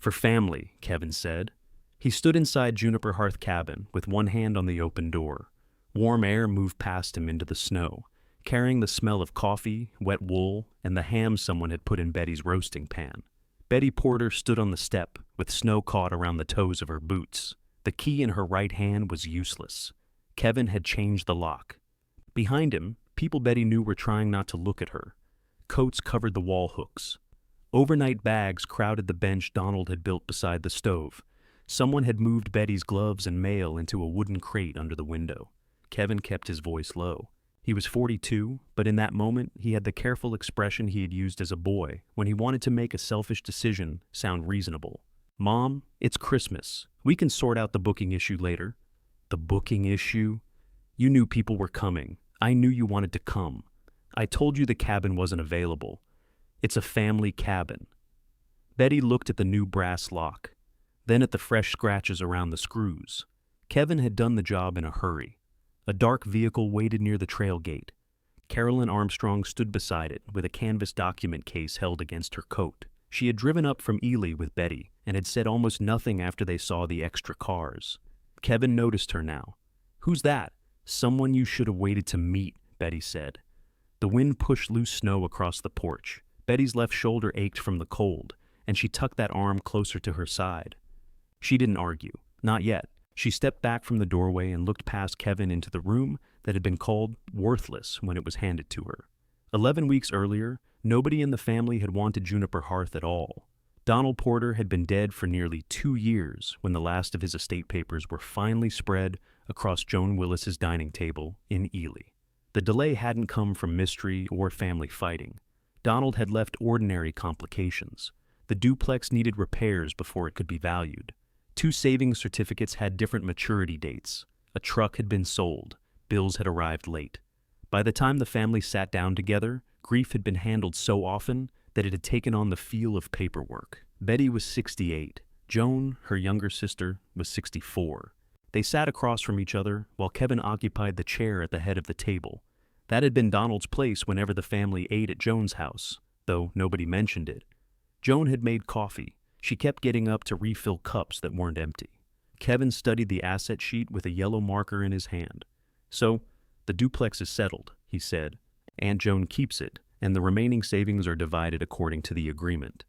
For family, Kevin said. He stood inside Juniper Hearth cabin with one hand on the open door. Warm air moved past him into the snow, carrying the smell of coffee, wet wool, and the ham someone had put in Betty's roasting pan. Betty Porter stood on the step, with snow caught around the toes of her boots. The key in her right hand was useless. Kevin had changed the lock. Behind him, people Betty knew were trying not to look at her. Coats covered the wall hooks. Overnight bags crowded the bench Donald had built beside the stove. Someone had moved Betty's gloves and mail into a wooden crate under the window. Kevin kept his voice low. He was 42, but in that moment he had the careful expression he had used as a boy when he wanted to make a selfish decision sound reasonable. "Mom, it's Christmas. We can sort out the booking issue later." "The booking issue? You knew people were coming. I knew you wanted to come. I told you the cabin wasn't available. It's a family cabin." Betty looked at the new brass lock, then at the fresh scratches around the screws. Kevin had done the job in a hurry. A dark vehicle waited near the trail gate. Carolyn Armstrong stood beside it with a canvas document case held against her coat. She had driven up from Ely with Betty and had said almost nothing after they saw the extra cars. Kevin noticed her now. "Who's that?" "Someone you should have waited to meet," Betty said. The wind pushed loose snow across the porch. Betty's left shoulder ached from the cold, and she tucked that arm closer to her side. She didn't argue. Not yet. She stepped back from the doorway and looked past Kevin into the room that had been called worthless when it was handed to her. 11 weeks earlier, nobody in the family had wanted Juniper Hearth at all. Donald Porter had been dead for nearly 2 years when the last of his estate papers were finally spread across Joan Willis's dining table in Ely. The delay hadn't come from mystery or family fighting. Donald had left ordinary complications. The duplex needed repairs before it could be valued. 2 savings certificates had different maturity dates. A truck had been sold. Bills had arrived late. By the time the family sat down together, grief had been handled so often that it had taken on the feel of paperwork. Betty was 68. Joan, her younger sister, was 64. They sat across from each other while Kevin occupied the chair at the head of the table. That had been Donald's place whenever the family ate at Joan's house, though nobody mentioned it. Joan had made coffee. She kept getting up to refill cups that weren't empty. Kevin studied the asset sheet with a yellow marker in his hand. "So, the duplex is settled," he said. "Aunt Joan keeps it, and the remaining savings are divided according to the agreement."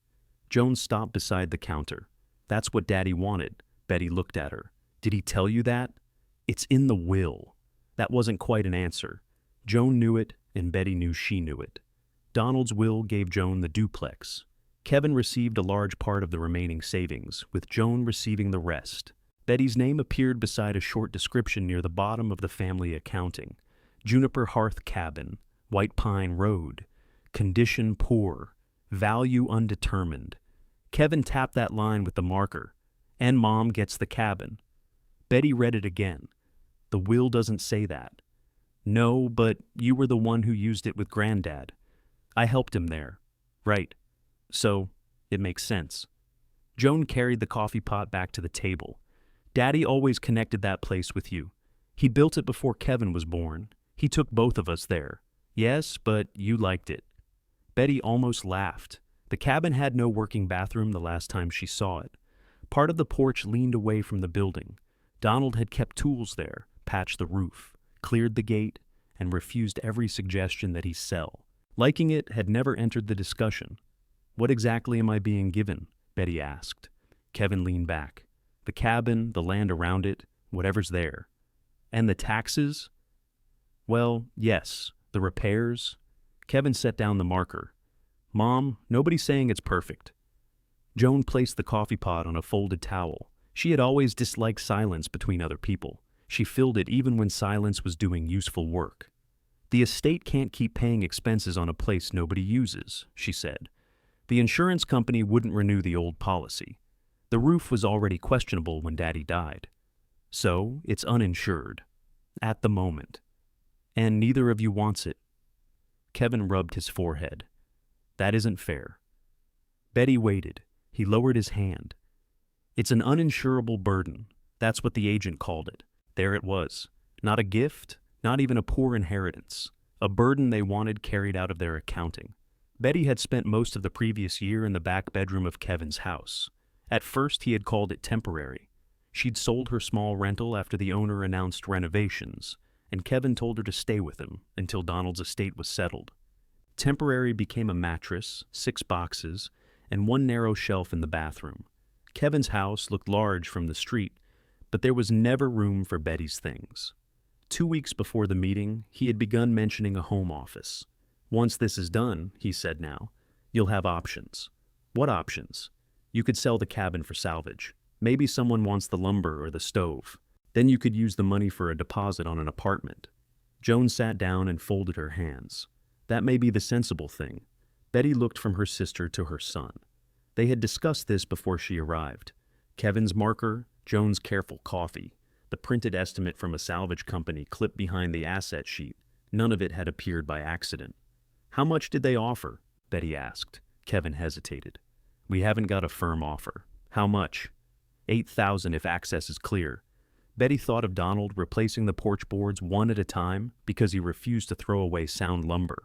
Joan stopped beside the counter. "That's what Daddy wanted." Betty looked at her. "Did he tell you that?" "It's in the will." That wasn't quite an answer. Joan knew it, and Betty knew she knew it. Donald's will gave Joan the duplex. Kevin received a large part of the remaining savings, with Joan receiving the rest. Betty's name appeared beside a short description near the bottom of the family accounting. Juniper Hearth Cabin, White Pine Road, condition poor, value undetermined. Kevin tapped that line with the marker. "And Mom gets the cabin." Betty read it again. "The will doesn't say that." "No, but you were the one who used it with Granddad." "I helped him there." "Right. So, it makes sense." Joan carried the coffee pot back to the table. "Daddy always connected that place with you. He built it before Kevin was born. He took both of us there." "Yes, but you liked it." Betty almost laughed. The cabin had no working bathroom the last time she saw it. Part of the porch leaned away from the building. Donald had kept tools there, patched the roof, cleared the gate, and refused every suggestion that he sell. Liking it had never entered the discussion. "What exactly am I being given?" Betty asked. Kevin leaned back. "The cabin, the land around it, whatever's there." "And the taxes?" "Well, yes. The repairs." Kevin set down the marker. "Mom, nobody's saying it's perfect." Joan placed the coffee pot on a folded towel. She had always disliked silence between other people. She filled it even when silence was doing useful work. "The estate can't keep paying expenses on a place nobody uses," she said. "The insurance company wouldn't renew the old policy. The roof was already questionable when Daddy died. So, it's uninsured. At the moment. And neither of you wants it." Kevin rubbed his forehead. "That isn't fair." Betty waited. He lowered his hand. "It's an uninsurable burden. That's what the agent called it. There it was. Not a gift, not even a poor inheritance. A burden they wanted carried out of their accounting." Betty had spent most of the previous year in the back bedroom of Kevin's house. At first, he had called it temporary. She'd sold her small rental after the owner announced renovations, and Kevin told her to stay with him until Donald's estate was settled. Temporary became a mattress, 6 boxes, and one narrow shelf in the bathroom. Kevin's house looked large from the street, but there was never room for Betty's things. 2 weeks before the meeting, he had begun mentioning a home office. Once this is done, he said now, you'll have options. What options? You could sell the cabin for salvage. Maybe someone wants the lumber or the stove. Then you could use the money for a deposit on an apartment. Joan sat down and folded her hands. That may be the sensible thing. Betty looked from her sister to her son. They had discussed this before she arrived. Kevin's marker, Joan's careful coffee, the printed estimate from a salvage company clipped behind the asset sheet. None of it had appeared by accident. How much did they offer? Betty asked. Kevin hesitated. We haven't got a firm offer. How much? 8,000 if access is clear. Betty thought of Donald replacing the porch boards one at a time because he refused to throw away sound lumber.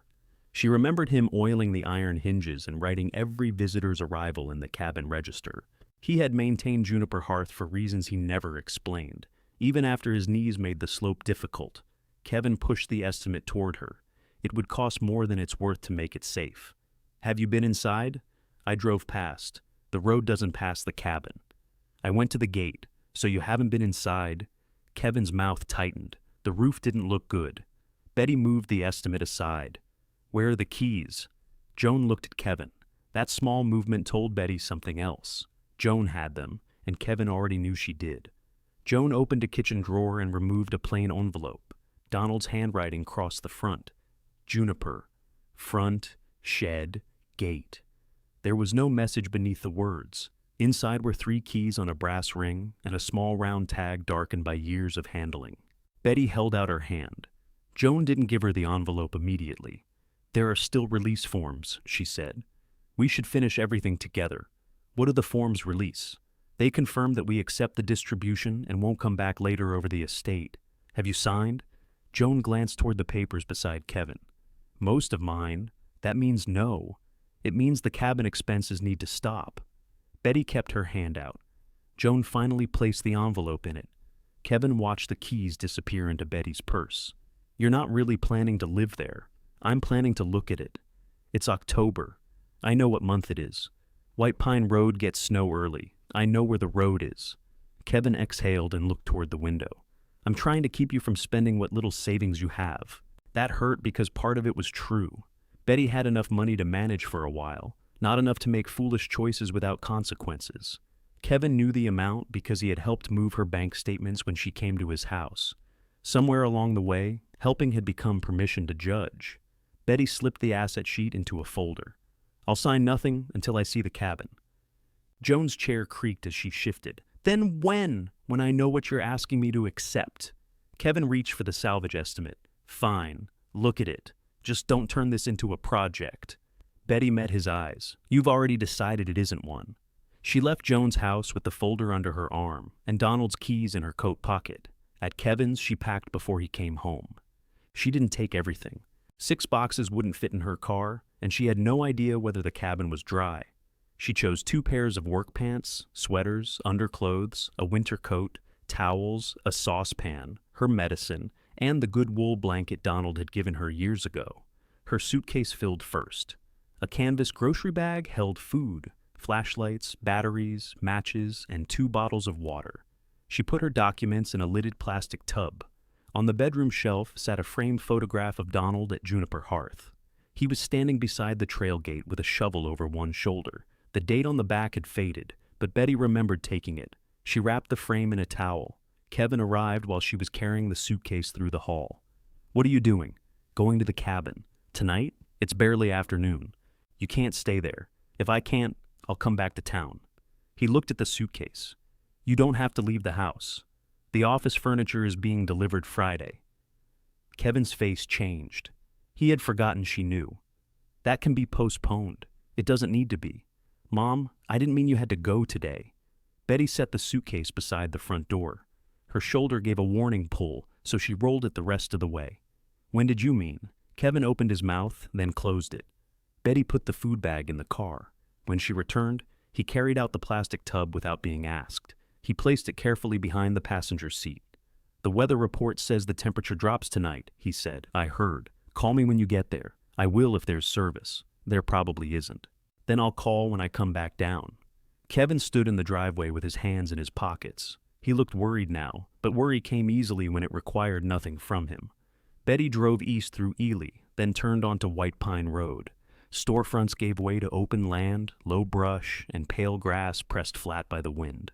She remembered him oiling the iron hinges and writing every visitor's arrival in the cabin register. He had maintained Juniper Hearth for reasons he never explained. Even after his knees made the slope difficult, Kevin pushed the estimate toward her. It would cost more than it's worth to make it safe. Have you been inside? I drove past. The road doesn't pass the cabin. I went to the gate. So you haven't been inside? Kevin's mouth tightened. The roof didn't look good. Betty moved the estimate aside. Where are the keys? Joan looked at Kevin. That small movement told Betty something else. Joan had them, and Kevin already knew she did. Joan opened a kitchen drawer and removed a plain envelope. Donald's handwriting crossed the front. Juniper. Front, shed, gate. There was no message beneath the words. Inside were 3 keys on a brass ring and a small round tag darkened by years of handling. Betty held out her hand. Joan didn't give her the envelope immediately. There are still release forms, she said. We should finish everything together. What do the forms release? They confirm that we accept the distribution and won't come back later over the estate. Have you signed? Joan glanced toward the papers beside Kevin. Most of mine. That means no. It means the cabin expenses need to stop. Betty kept her hand out. Joan finally placed the envelope in it. Kevin watched the keys disappear into Betty's purse. You're not really planning to live there. I'm planning to look at it. It's October. I know what month it is. White Pine Road gets snow early. I know where the road is. Kevin exhaled and looked toward the window. I'm trying to keep you from spending what little savings you have. That hurt because part of it was true. Betty had enough money to manage for a while, not enough to make foolish choices without consequences. Kevin knew the amount because he had helped move her bank statements when she came to his house. Somewhere along the way, helping had become permission to judge. Betty slipped the asset sheet into a folder. I'll sign nothing until I see the cabin. Joan's chair creaked as she shifted. Then when? When I know what you're asking me to accept. Kevin reached for the salvage estimate. Fine. Look at it. Just don't turn this into a project. Betty met his eyes. You've already decided it isn't one. She left Joan's house with the folder under her arm and Donald's keys in her coat pocket. At Kevin's, she packed before he came home. She didn't take everything. 6 boxes wouldn't fit in her car, and she had no idea whether the cabin was dry. She chose 2 pairs of work pants, sweaters, underclothes, a winter coat, towels, a saucepan, her medicine, and the good wool blanket Donald had given her years ago. Her suitcase filled first. A canvas grocery bag held food, flashlights, batteries, matches, and 2 bottles of water. She put her documents in a lidded plastic tub. On the bedroom shelf sat a framed photograph of Donald at Juniper Hearth. He was standing beside the trail gate with a shovel over one shoulder. The date on the back had faded, but Betty remembered taking it. She wrapped the frame in a towel. Kevin arrived while she was carrying the suitcase through the hall. What are you doing? Going to the cabin. Tonight? It's barely afternoon. You can't stay there. If I can't, I'll come back to town. He looked at the suitcase. You don't have to leave the house. The office furniture is being delivered Friday. Kevin's face changed. He had forgotten she knew. That can be postponed. It doesn't need to be. Mom, I didn't mean you had to go today. Betty set the suitcase beside the front door. Her shoulder gave a warning pull, so she rolled it the rest of the way. When did you mean? Kevin opened his mouth, then closed it. Betty put the food bag in the car. When she returned, He carried out the plastic tub without being asked. He placed it carefully behind the passenger seat. "The weather report says the temperature drops tonight," he said. "I heard. Call me when you get there. I will if there's service. There probably isn't. Then I'll call when I come back down." Kevin stood in the driveway with his hands in his pockets. He looked worried now, but worry came easily when it required nothing from him. Betty drove east through Ely, then turned onto White Pine Road. Storefronts gave way to open land, low brush, and pale grass pressed flat by the wind.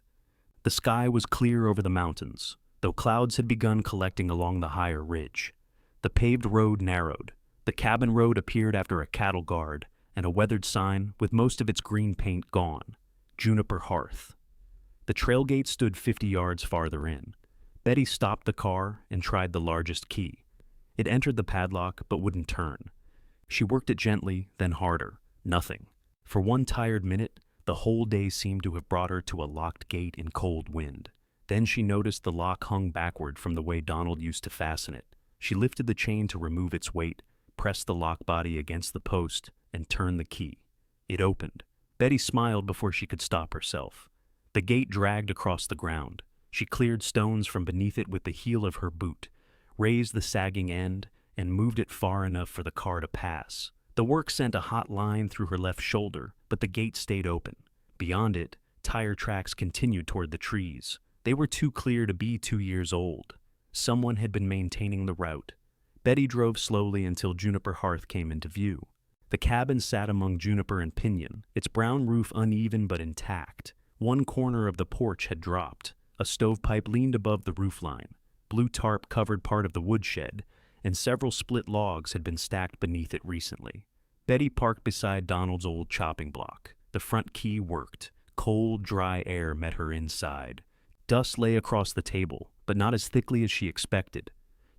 The sky was clear over the mountains, though clouds had begun collecting along the higher ridge. The paved road narrowed. The cabin road appeared after a cattle guard and a weathered sign with most of its green paint gone. Juniper Hearth. The trail gate stood 50 yards farther in. Betty stopped the car and tried the largest key. It entered the padlock but wouldn't turn. She worked it gently, then harder. Nothing. For one tired minute, the whole day seemed to have brought her to a locked gate in cold wind. Then she noticed the lock hung backward from the way Donald used to fasten it. She lifted the chain to remove its weight, pressed the lock body against the post, and turned the key. It opened. Betty smiled before she could stop herself. The gate dragged across the ground. She cleared stones from beneath it with the heel of her boot, raised the sagging end, and moved it far enough for the car to pass. The work sent a hot line through her left shoulder, but the gate stayed open. Beyond it, tire tracks continued toward the trees. They were too clear to be 2 years old. Someone had been maintaining the route. Betty drove slowly until Juniper Hearth came into view. The cabin sat among juniper and pinyon, its brown roof uneven but intact. One corner of the porch had dropped. A stovepipe leaned above the roofline. Blue tarp covered part of the woodshed, and several split logs had been stacked beneath it recently. Betty parked beside Donald's old chopping block. The front key worked. Cold, dry air met her inside. Dust lay across the table, but not as thickly as she expected.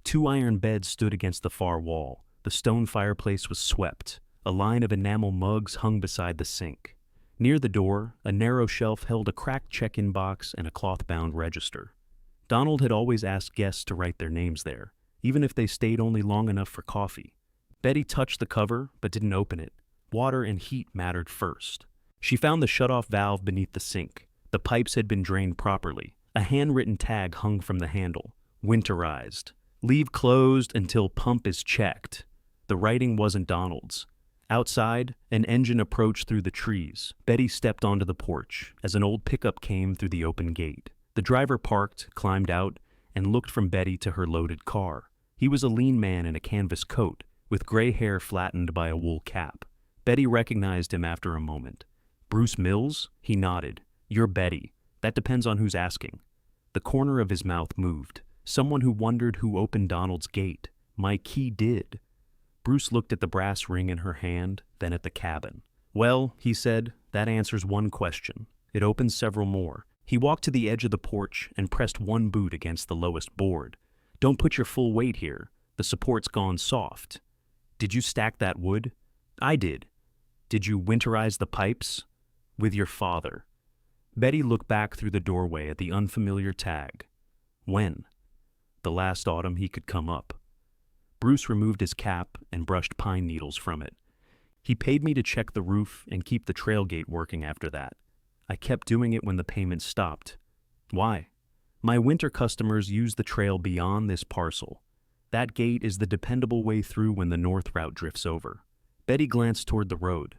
2 iron beds stood against the far wall. The stone fireplace was swept. A line of enamel mugs hung beside the sink. Near the door, a narrow shelf held a cracked check-in box and a cloth-bound register. Donald had always asked guests to write their names there, even if they stayed only long enough for coffee. Betty touched the cover, but didn't open it. Water and heat mattered first. She found the shut-off valve beneath the sink. The pipes had been drained properly. A handwritten tag hung from the handle. Winterized. Leave closed until pump is checked. The writing wasn't Donald's. Outside, an engine approached through the trees. Betty stepped onto the porch as an old pickup came through the open gate. The driver parked, climbed out, and looked from Betty to her loaded car. He was a lean man in a canvas coat, with gray hair flattened by a wool cap. Betty recognized him after a moment. "Bruce Mills?" He nodded. "You're Betty. That depends on who's asking." The corner of his mouth moved. Someone who wondered who opened Donald's gate. My key did. Bruce looked at the brass ring in her hand, then at the cabin. "Well," he said, "that answers one question. It opens several more." He walked to the edge of the porch and pressed one boot against the lowest board. "Don't put your full weight here. The support's gone soft." "Did you stack that wood?" "I did." "Did you winterize the pipes?" "With your father." Betty looked back through the doorway at the unfamiliar tag. "When?" "The last autumn he could come up." Bruce removed his cap and brushed pine needles from it. "He paid me to check the roof and keep the trail gate working after that. I kept doing it when the payments stopped." "Why?" "My winter customers use the trail beyond this parcel. That gate is the dependable way through when the north route drifts over." Betty glanced toward the road.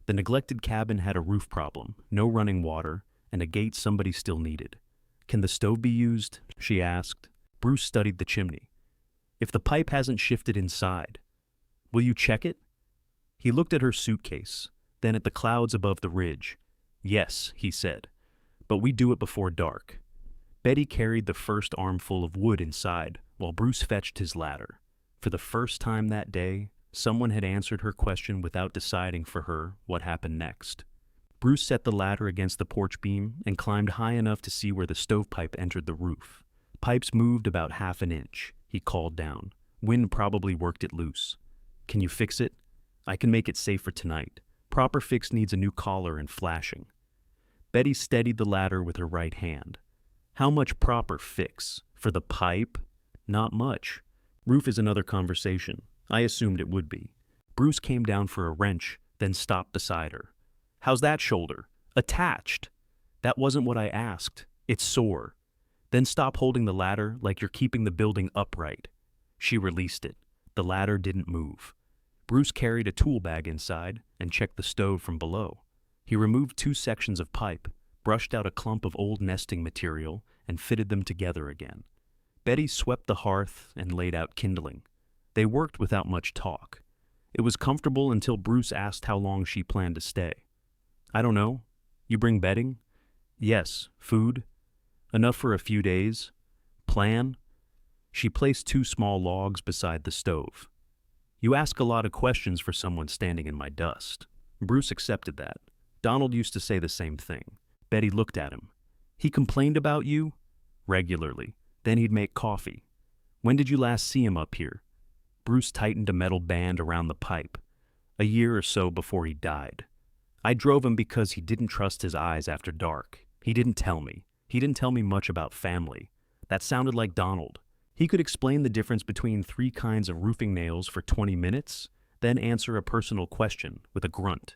The neglected cabin had a roof problem, no running water, and a gate somebody still needed. "Can the stove be used?" she asked. Bruce studied the chimney. "If the pipe hasn't shifted inside, will you check it?" He looked at her suitcase, then at the clouds above the ridge. "Yes," he said, "but we do it before dark." Betty carried the first armful of wood inside, while Bruce fetched his ladder. For the first time that day, someone had answered her question without deciding for her what happened next. Bruce set the ladder against the porch beam and climbed high enough to see where the stovepipe entered the roof. Pipes moved about half an inch, he called down. Wind probably worked it loose. "Can you fix it?" "I can make it safe for tonight. Proper fix needs a new collar and flashing." Betty steadied the ladder with her right hand. "How much proper fix? For the pipe?" "Not much. Roof is another conversation. I assumed it would be." Bruce came down for a wrench, then stopped beside her. "How's that shoulder?" Attached. That wasn't what I asked. It's sore. Then stop holding the ladder like you're keeping the building upright. She released it. The ladder didn't move. Bruce carried a tool bag inside and checked the stove from below. He removed 2 sections of pipe, brushed out a clump of old nesting material, and fitted them together again. Betty swept the hearth and laid out kindling. They worked without much talk. It was comfortable until Bruce asked how long she planned to stay. I don't know. You bring bedding? Yes. Food? Enough for a few days. Plan? She placed 2 small logs beside the stove. You ask a lot of questions for someone standing in my dust. Bruce accepted that. Donald used to say the same thing. Betty looked at him. He complained about you? Regularly. Then he'd make coffee. When did you last see him up here? Bruce tightened a metal band around the pipe. A year or so before he died. I drove him because he didn't trust his eyes after dark. He didn't tell me. He didn't tell me much about family. That sounded like Donald. He could explain the difference between 3 kinds of roofing nails for 20 minutes, then answer a personal question with a grunt.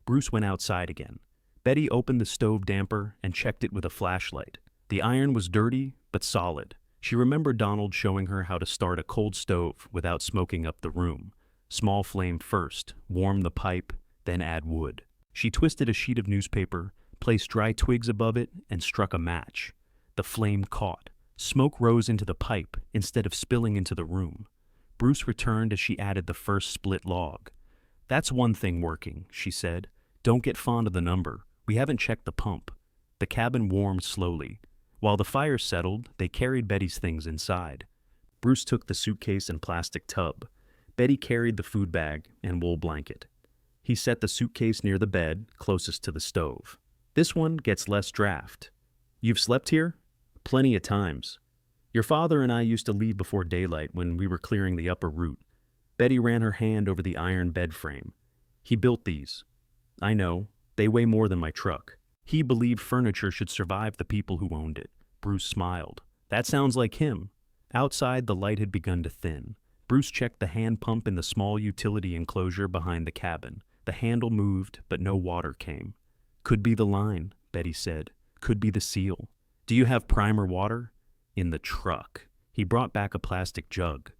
Bruce went outside again. Betty opened the stove damper and checked it with a flashlight. The iron was dirty, but solid. She remembered Donald showing her how to start a cold stove without smoking up the room. Small flame first, warm the pipe, then add wood. She twisted a sheet of newspaper, placed dry twigs above it, and struck a match. The flame caught. Smoke rose into the pipe instead of spilling into the room. Bruce returned as she added the first split log. That's one thing working, she said. Don't get fond of the number. We haven't checked the pump. The cabin warmed slowly. While the fire settled, they carried Betty's things inside. Bruce took the suitcase and plastic tub. Betty carried the food bag and wool blanket. He set the suitcase near the bed, closest to the stove. This one gets less draft. You've slept here? Plenty of times. Your father and I used to leave before daylight when we were clearing the upper root. Betty ran her hand over the iron bed frame. He built these. I know. They weigh more than my truck. He believed furniture should survive the people who owned it. Bruce smiled. That sounds like him. Outside, the light had begun to thin. Bruce checked the hand pump in the small utility enclosure behind the cabin. The handle moved, but no water came. Could be the line, Betty said. Could be the seal. Do you have primer water? In the truck. He brought back a plastic jug.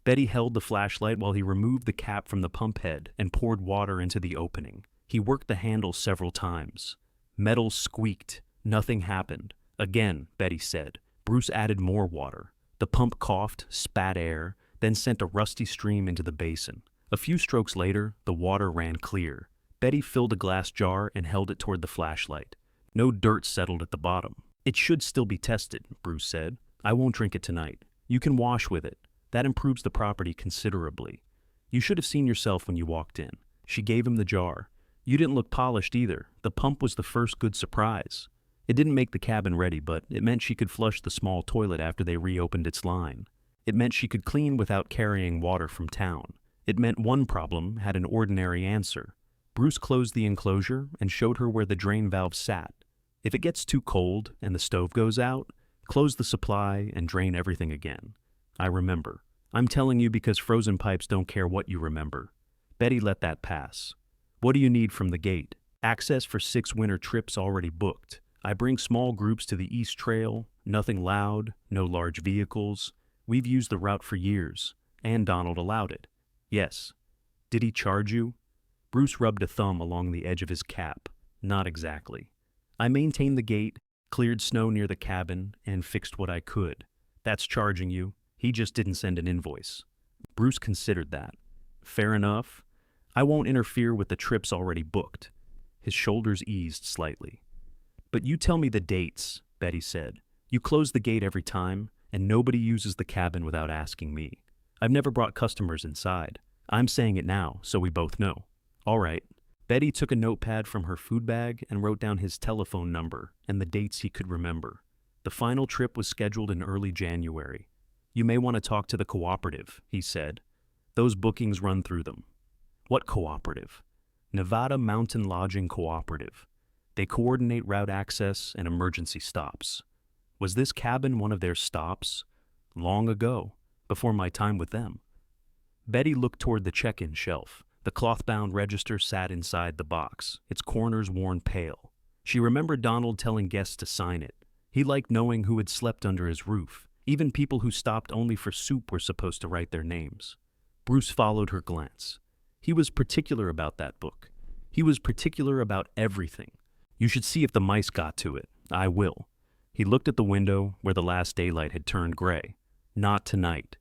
Betty held the flashlight while he removed the cap from the pump head and poured water into the opening. He worked the handle several times. Metal squeaked. Nothing happened. Again, Betty said. Bruce added more water. The pump coughed, spat air, then sent a rusty stream into the basin. A few strokes later, the water ran clear. Betty filled a glass jar and held it toward the flashlight. No dirt settled at the bottom. It should still be tested, Bruce said. I won't drink it tonight. You can wash with it. That improves the property considerably. You should have seen yourself when you walked in. She gave him the jar. You didn't look polished either. The pump was the first good surprise. It didn't make the cabin ready, but it meant she could flush the small toilet after they reopened its line. It meant she could clean without carrying water from town. It meant one problem had an ordinary answer. Bruce closed the enclosure and showed her where the drain valve sat. If it gets too cold and the stove goes out, close the supply and drain everything again. I remember. I'm telling you because frozen pipes don't care what you remember. Betty let that pass. What do you need from the gate? Access for 6 winter trips already booked. I bring small groups to the East Trail, nothing loud, no large vehicles. We've used the route for years, and Donald allowed it. Yes. Did he charge you? Bruce rubbed a thumb along the edge of his cap. Not exactly. I maintained the gate, cleared snow near the cabin, and fixed what I could. That's charging you. He just didn't send an invoice. Bruce considered that. Fair enough. I won't interfere with the trips already booked. His shoulders eased slightly. But you tell me the dates, Betty said. You close the gate every time, and nobody uses the cabin without asking me. I've never brought customers inside. I'm saying it now, so we both know. All right. Betty took a notepad from her food bag and wrote down his telephone number and the dates he could remember. The final trip was scheduled in early January. You may want to talk to the cooperative, he said. Those bookings run through them. What cooperative? Nevada Mountain Lodging Cooperative. They coordinate route access and emergency stops. Was this cabin one of their stops? Long ago, before my time with them. Betty looked toward the check-in shelf. The cloth-bound register sat inside the box, its corners worn pale. She remembered Donald telling guests to sign it. He liked knowing who had slept under his roof. Even people who stopped only for soup were supposed to write their names. Bruce followed her glance. He was particular about that book. He was particular about everything. You should see if the mice got to it. I will. He looked at the window where the last daylight had turned gray. Not tonight.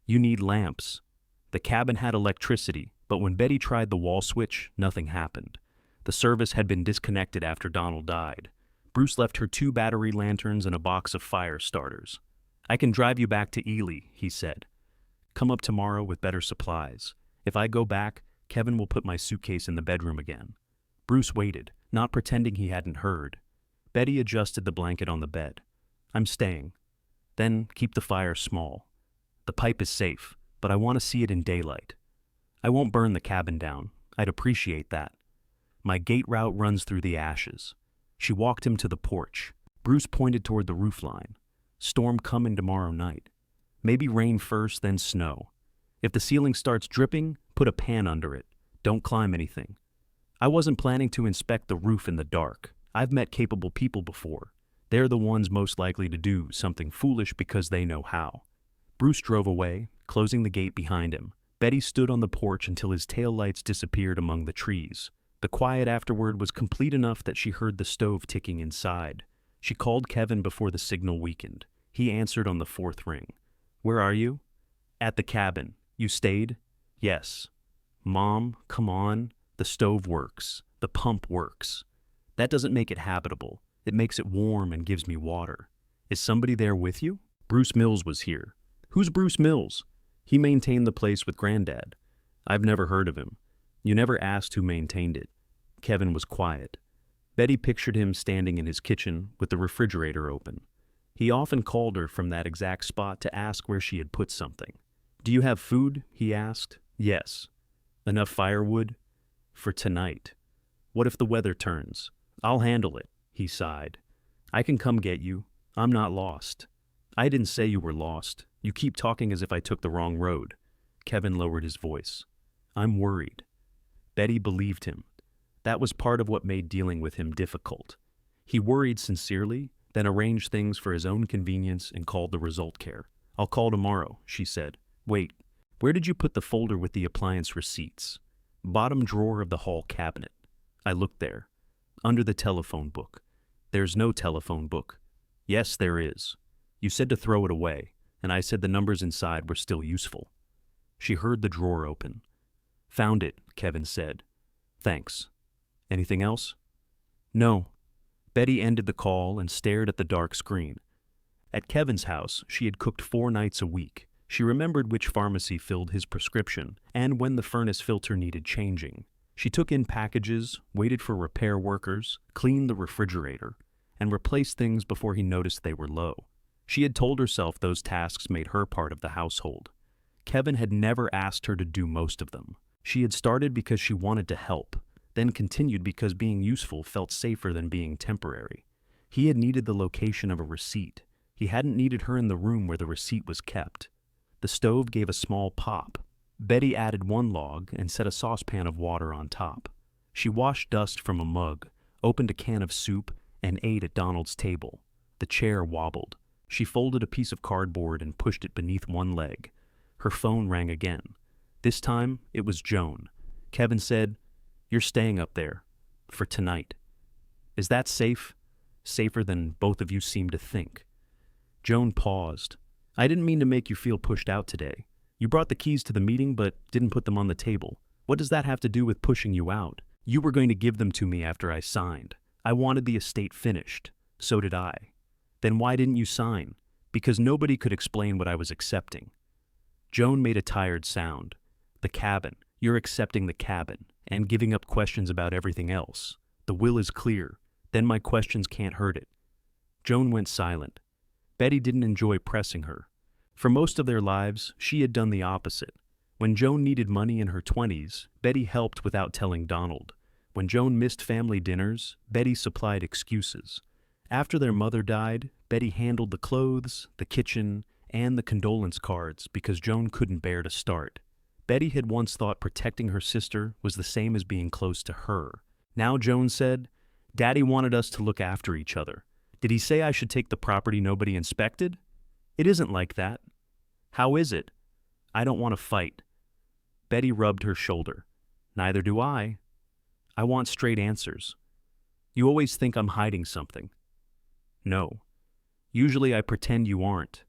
You need lamps. The cabin had electricity, but when Betty tried the wall switch, nothing happened. The service had been disconnected after Donald died. Bruce left her 2 battery lanterns and a box of fire starters. I can drive you back to Ely, he said. Come up tomorrow with better supplies. If I go back, Kevin will put my suitcase in the bedroom again. Bruce waited, not pretending he hadn't heard. Betty adjusted the blanket on the bed. I'm staying. Then keep the fire small. The pipe is safe, but I want to see it in daylight. I won't burn the cabin down. I'd appreciate that. My gate route runs through the ashes. She walked him to the porch. Bruce pointed toward the roofline. Storm coming tomorrow night. Maybe rain first, then snow. If the ceiling starts dripping, put a pan under it. Don't climb anything. I wasn't planning to inspect the roof in the dark. I've met capable people before. They're the ones most likely to do something foolish because they know how. Bruce drove away, closing the gate behind him. Betty stood on the porch until his taillights disappeared among the trees. The quiet afterward was complete enough that she heard the stove ticking inside. She called Kevin before the signal weakened. He answered on the 4th ring. Where are you? At the cabin. You stayed? Yes. Mom, come on. The stove works. The pump works. That doesn't make it habitable. It makes it warm and gives me water. Is somebody there with you? Bruce Mills was here. Who's Bruce Mills? He maintained the place with Granddad. I've never heard of him. You never asked who maintained it. Kevin was quiet. Betty pictured him standing in his kitchen with the refrigerator open. He often called her from that exact spot to ask where she had put something. Do you have food? He asked. Yes. Enough firewood? For tonight. What if the weather turns? I'll handle it, he sighed. I can come get you. I'm not lost. I didn't say you were lost. You keep talking as if I took the wrong road. Kevin lowered his voice. I'm worried. Betty believed him. That was part of what made dealing with him difficult. He worried sincerely, then arranged things for his own convenience and called the result care. I'll call tomorrow, she said. Wait, where did you put the folder with the appliance receipts? Bottom drawer of the hall cabinet. I looked there. Under the telephone book. There's no telephone book. Yes, there is. You said to throw it away, and I said the numbers inside were still useful. She heard the drawer open. Found it, Kevin said. Thanks. Anything else? No. Betty ended the call and stared at the dark screen. At Kevin's house, she had cooked 4 nights a week. She remembered which pharmacy filled his prescription and when the furnace filter needed changing. She took in packages, waited for repair workers, cleaned the refrigerator, and replaced things before he noticed they were low. She had told herself those tasks made her part of the household. Kevin had never asked her to do most of them. She had started because she wanted to help, then continued because being useful felt safer than being temporary. He had needed the location of a receipt. He hadn't needed her in the room where the receipt was kept. The stove gave a small pop. Betty added 1 log and set a saucepan of water on top. She washed dust from a mug, opened a can of soup, and ate at Donald's table. The chair wobbled. She folded a piece of cardboard and pushed it beneath one leg. Her phone rang again. This time, it was Joan. Kevin said, "You're staying up there. For tonight." "Is that safe?" "Safer than both of you seem to think." Joan paused. "I didn't mean to make you feel pushed out today. You brought the keys to the meeting but didn't put them on the table. What does that have to do with pushing you out? You were going to give them to me after I signed. I wanted the estate finished. So did I. Then why didn't you sign? Because nobody could explain what I was accepting." Joan made a tired sound. "The cabin. You're accepting the cabin and giving up questions about everything else. The will is clear. Then my questions can't hurt it." Joan went silent. Betty didn't enjoy pressing her. For most of their lives, she had done the opposite. When Joan needed money in her 20s, Betty helped without telling Donald. When Joan missed family dinners, Betty supplied excuses. After their mother died, Betty handled the clothes, the kitchen, and the condolence cards because Joan couldn't bear to start. Betty had once thought protecting her sister was the same as being close to her. Now Joan said, Daddy wanted us to look after each other. Did he say I should take the property nobody inspected? It isn't like that. How is it? I don't want to fight. Betty rubbed her shoulder. Neither do I. I want straight answers. You always think I'm hiding something. No. Usually I pretend you aren't.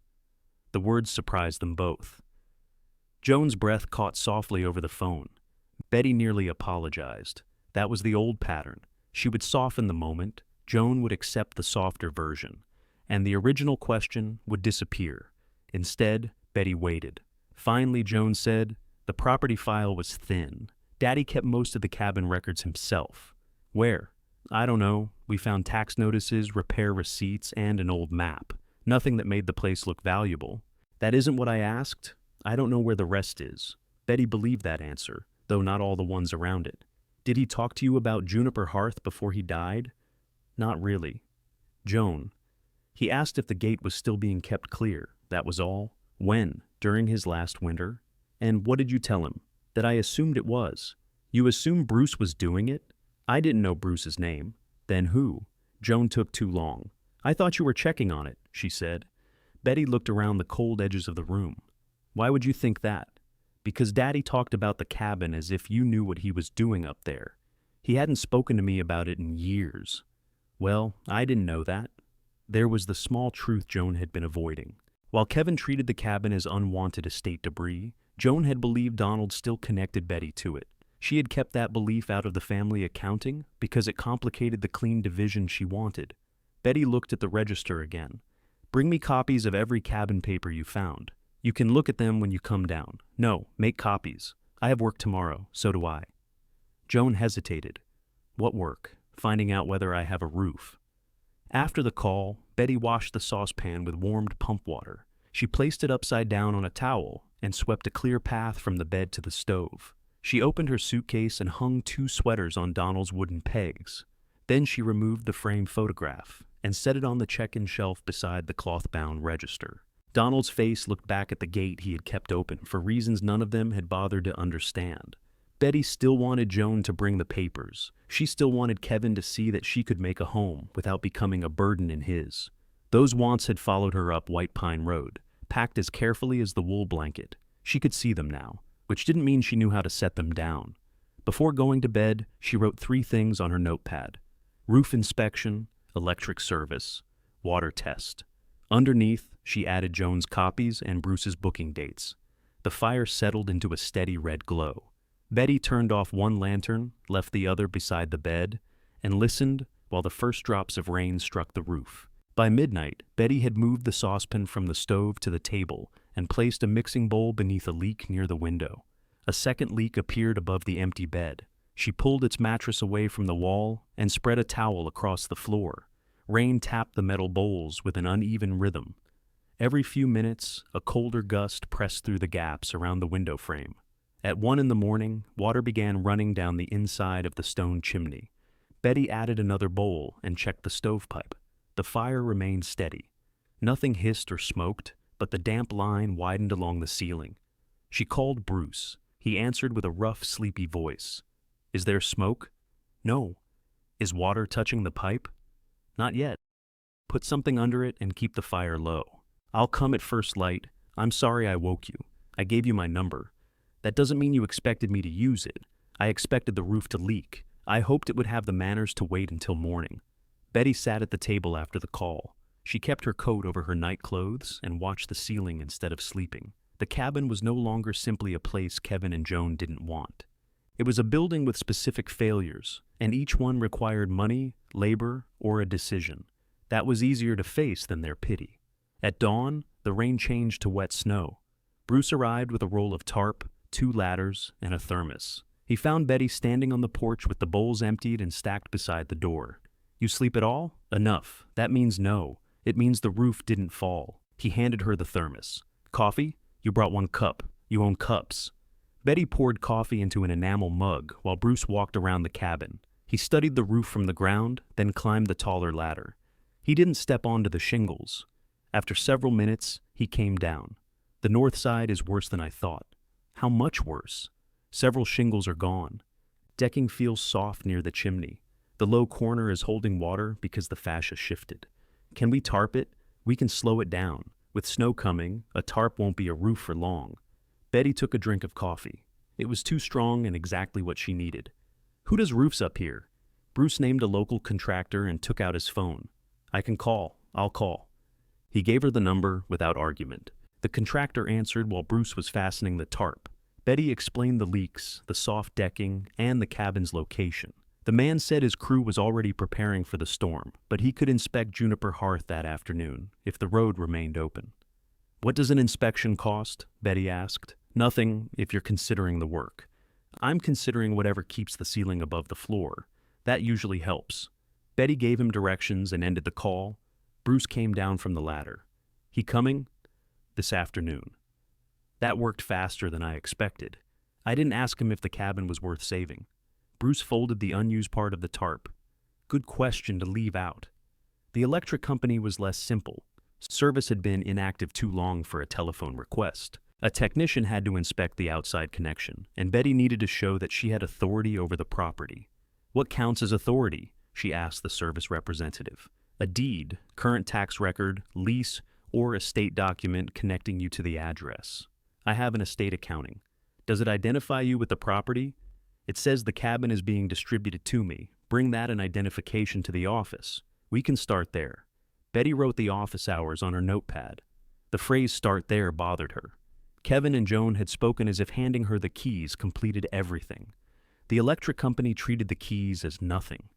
The words surprised them both. Joan's breath caught softly over the phone. Betty nearly apologized. That was the old pattern. She would soften the moment, Joan would accept the softer version, and the original question would disappear. Instead, Betty waited. Finally, Joan said, the property file was thin. Daddy kept most of the cabin records himself. Where? I don't know. We found tax notices, repair receipts, and an old map. Nothing that made the place look valuable. That isn't what I asked. I don't know where the rest is. Betty believed that answer, though not all the ones around it. Did he talk to you about Juniper Hearth before he died? Not really. Joan. He asked if the gate was still being kept clear. That was all. When? During his last winter? And what did you tell him? That I assumed it was. You assumed Bruce was doing it? I didn't know Bruce's name. Then who? Joan took too long. I thought you were checking on it, she said. Betty looked around the cold edges of the room. Why would you think that? Because Daddy talked about the cabin as if you knew what he was doing up there. He hadn't spoken to me about it in years. Well, I didn't know that. There was the small truth Joan had been avoiding. While Kevin treated the cabin as unwanted estate debris, Joan had believed Donald still connected Betty to it. She had kept that belief out of the family accounting because it complicated the clean division she wanted. Betty looked at the register again. Bring me copies of every cabin paper you found. You can look at them when you come down. No, make copies. I have work tomorrow, so do I. Joan hesitated. What work? Finding out whether I have a roof. After the call, Betty washed the saucepan with warmed pump water. She placed it upside down on a towel and swept a clear path from the bed to the stove. She opened her suitcase and hung 2 sweaters on Donald's wooden pegs. Then she removed the framed photograph and set it on the check-in shelf beside the cloth-bound register. Donald's face looked back at the gate he had kept open for reasons none of them had bothered to understand. Betty still wanted Joan to bring the papers. She still wanted Kevin to see that she could make a home without becoming a burden in his. Those wants had followed her up White Pine Road, packed as carefully as the wool blanket. She could see them now, which didn't mean she knew how to set them down. Before going to bed, she wrote 3 things on her notepad: roof inspection, electric service, water test. Underneath, she added Joan's copies and Bruce's booking dates. The fire settled into a steady red glow. Betty turned off one lantern, left the other beside the bed, and listened while the first drops of rain struck the roof. By midnight, Betty had moved the saucepan from the stove to the table and placed a mixing bowl beneath a leak near the window. A second leak appeared above the empty bed. She pulled its mattress away from the wall and spread a towel across the floor. Rain tapped the metal bowls with an uneven rhythm. Every few minutes, a colder gust pressed through the gaps around the window frame. At 1 in the morning, water began running down the inside of the stone chimney. Betty added another bowl and checked the stovepipe. The fire remained steady. Nothing hissed or smoked, but the damp line widened along the ceiling. She called Bruce. He answered with a rough, sleepy voice. Is there smoke? No. Is water touching the pipe? Not yet. Put something under it and keep the fire low. I'll come at first light. I'm sorry I woke you. I gave you my number. That doesn't mean you expected me to use it. I expected the roof to leak. I hoped it would have the manners to wait until morning. Betty sat at the table after the call. She kept her coat over her night clothes and watched the ceiling instead of sleeping. The cabin was no longer simply a place Kevin and Joan didn't want. It was a building with specific failures, and each one required money, labor, or a decision. That was easier to face than their pity. At dawn, the rain changed to wet snow. Bruce arrived with a roll of tarp, 2 ladders, and a thermos. He found Betty standing on the porch with the bowls emptied and stacked beside the door. You sleep at all? Enough. That means no. It means the roof didn't fall. He handed her the thermos. Coffee? You brought 1 cup. You own cups. Betty poured coffee into an enamel mug while Bruce walked around the cabin. He studied the roof from the ground, then climbed the taller ladder. He didn't step onto the shingles. After several minutes, he came down. The north side is worse than I thought. How much worse? Several shingles are gone. Decking feels soft near the chimney. The low corner is holding water because the fascia shifted. Can we tarp it? We can slow it down. With snow coming, a tarp won't be a roof for long. Betty took a drink of coffee. It was too strong and exactly what she needed. Who does roofs up here? Bruce named a local contractor and took out his phone. I can call. I'll call. He gave her the number without argument. The contractor answered while Bruce was fastening the tarp. Betty explained the leaks, the soft decking, and the cabin's location. The man said his crew was already preparing for the storm, but he could inspect Juniper Hearth that afternoon if the road remained open. What does an inspection cost? Betty asked. Nothing if you're considering the work. I'm considering whatever keeps the ceiling above the floor. That usually helps. Betty gave him directions and ended the call. Bruce came down from the ladder. He coming? This afternoon. That worked faster than I expected. I didn't ask him if the cabin was worth saving. Bruce folded the unused part of the tarp. Good question to leave out. The electric company was less simple. Service had been inactive too long for a telephone request. A technician had to inspect the outside connection, and Betty needed to show that she had authority over the property. What counts as authority? She asked the service representative. A deed, current tax record, lease, or estate document connecting you to the address. I have an estate accounting. Does it identify you with the property? It says the cabin is being distributed to me. Bring that and identification to the office. We can start there. Betty wrote the office hours on her notepad. The phrase "start there" bothered her. Kevin and Joan had spoken as if handing her the keys completed everything. The electric company treated the keys as nothing.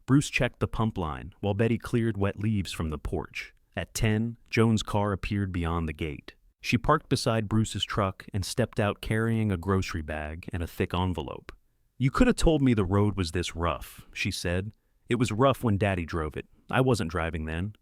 Bruce checked the pump line while Betty cleared wet leaves from the porch. At 10, Joan's car appeared beyond the gate. She parked beside Bruce's truck and stepped out carrying a grocery bag and a thick envelope. You could have told me the road was this rough, she said. It was rough when Daddy drove it. I wasn't driving then.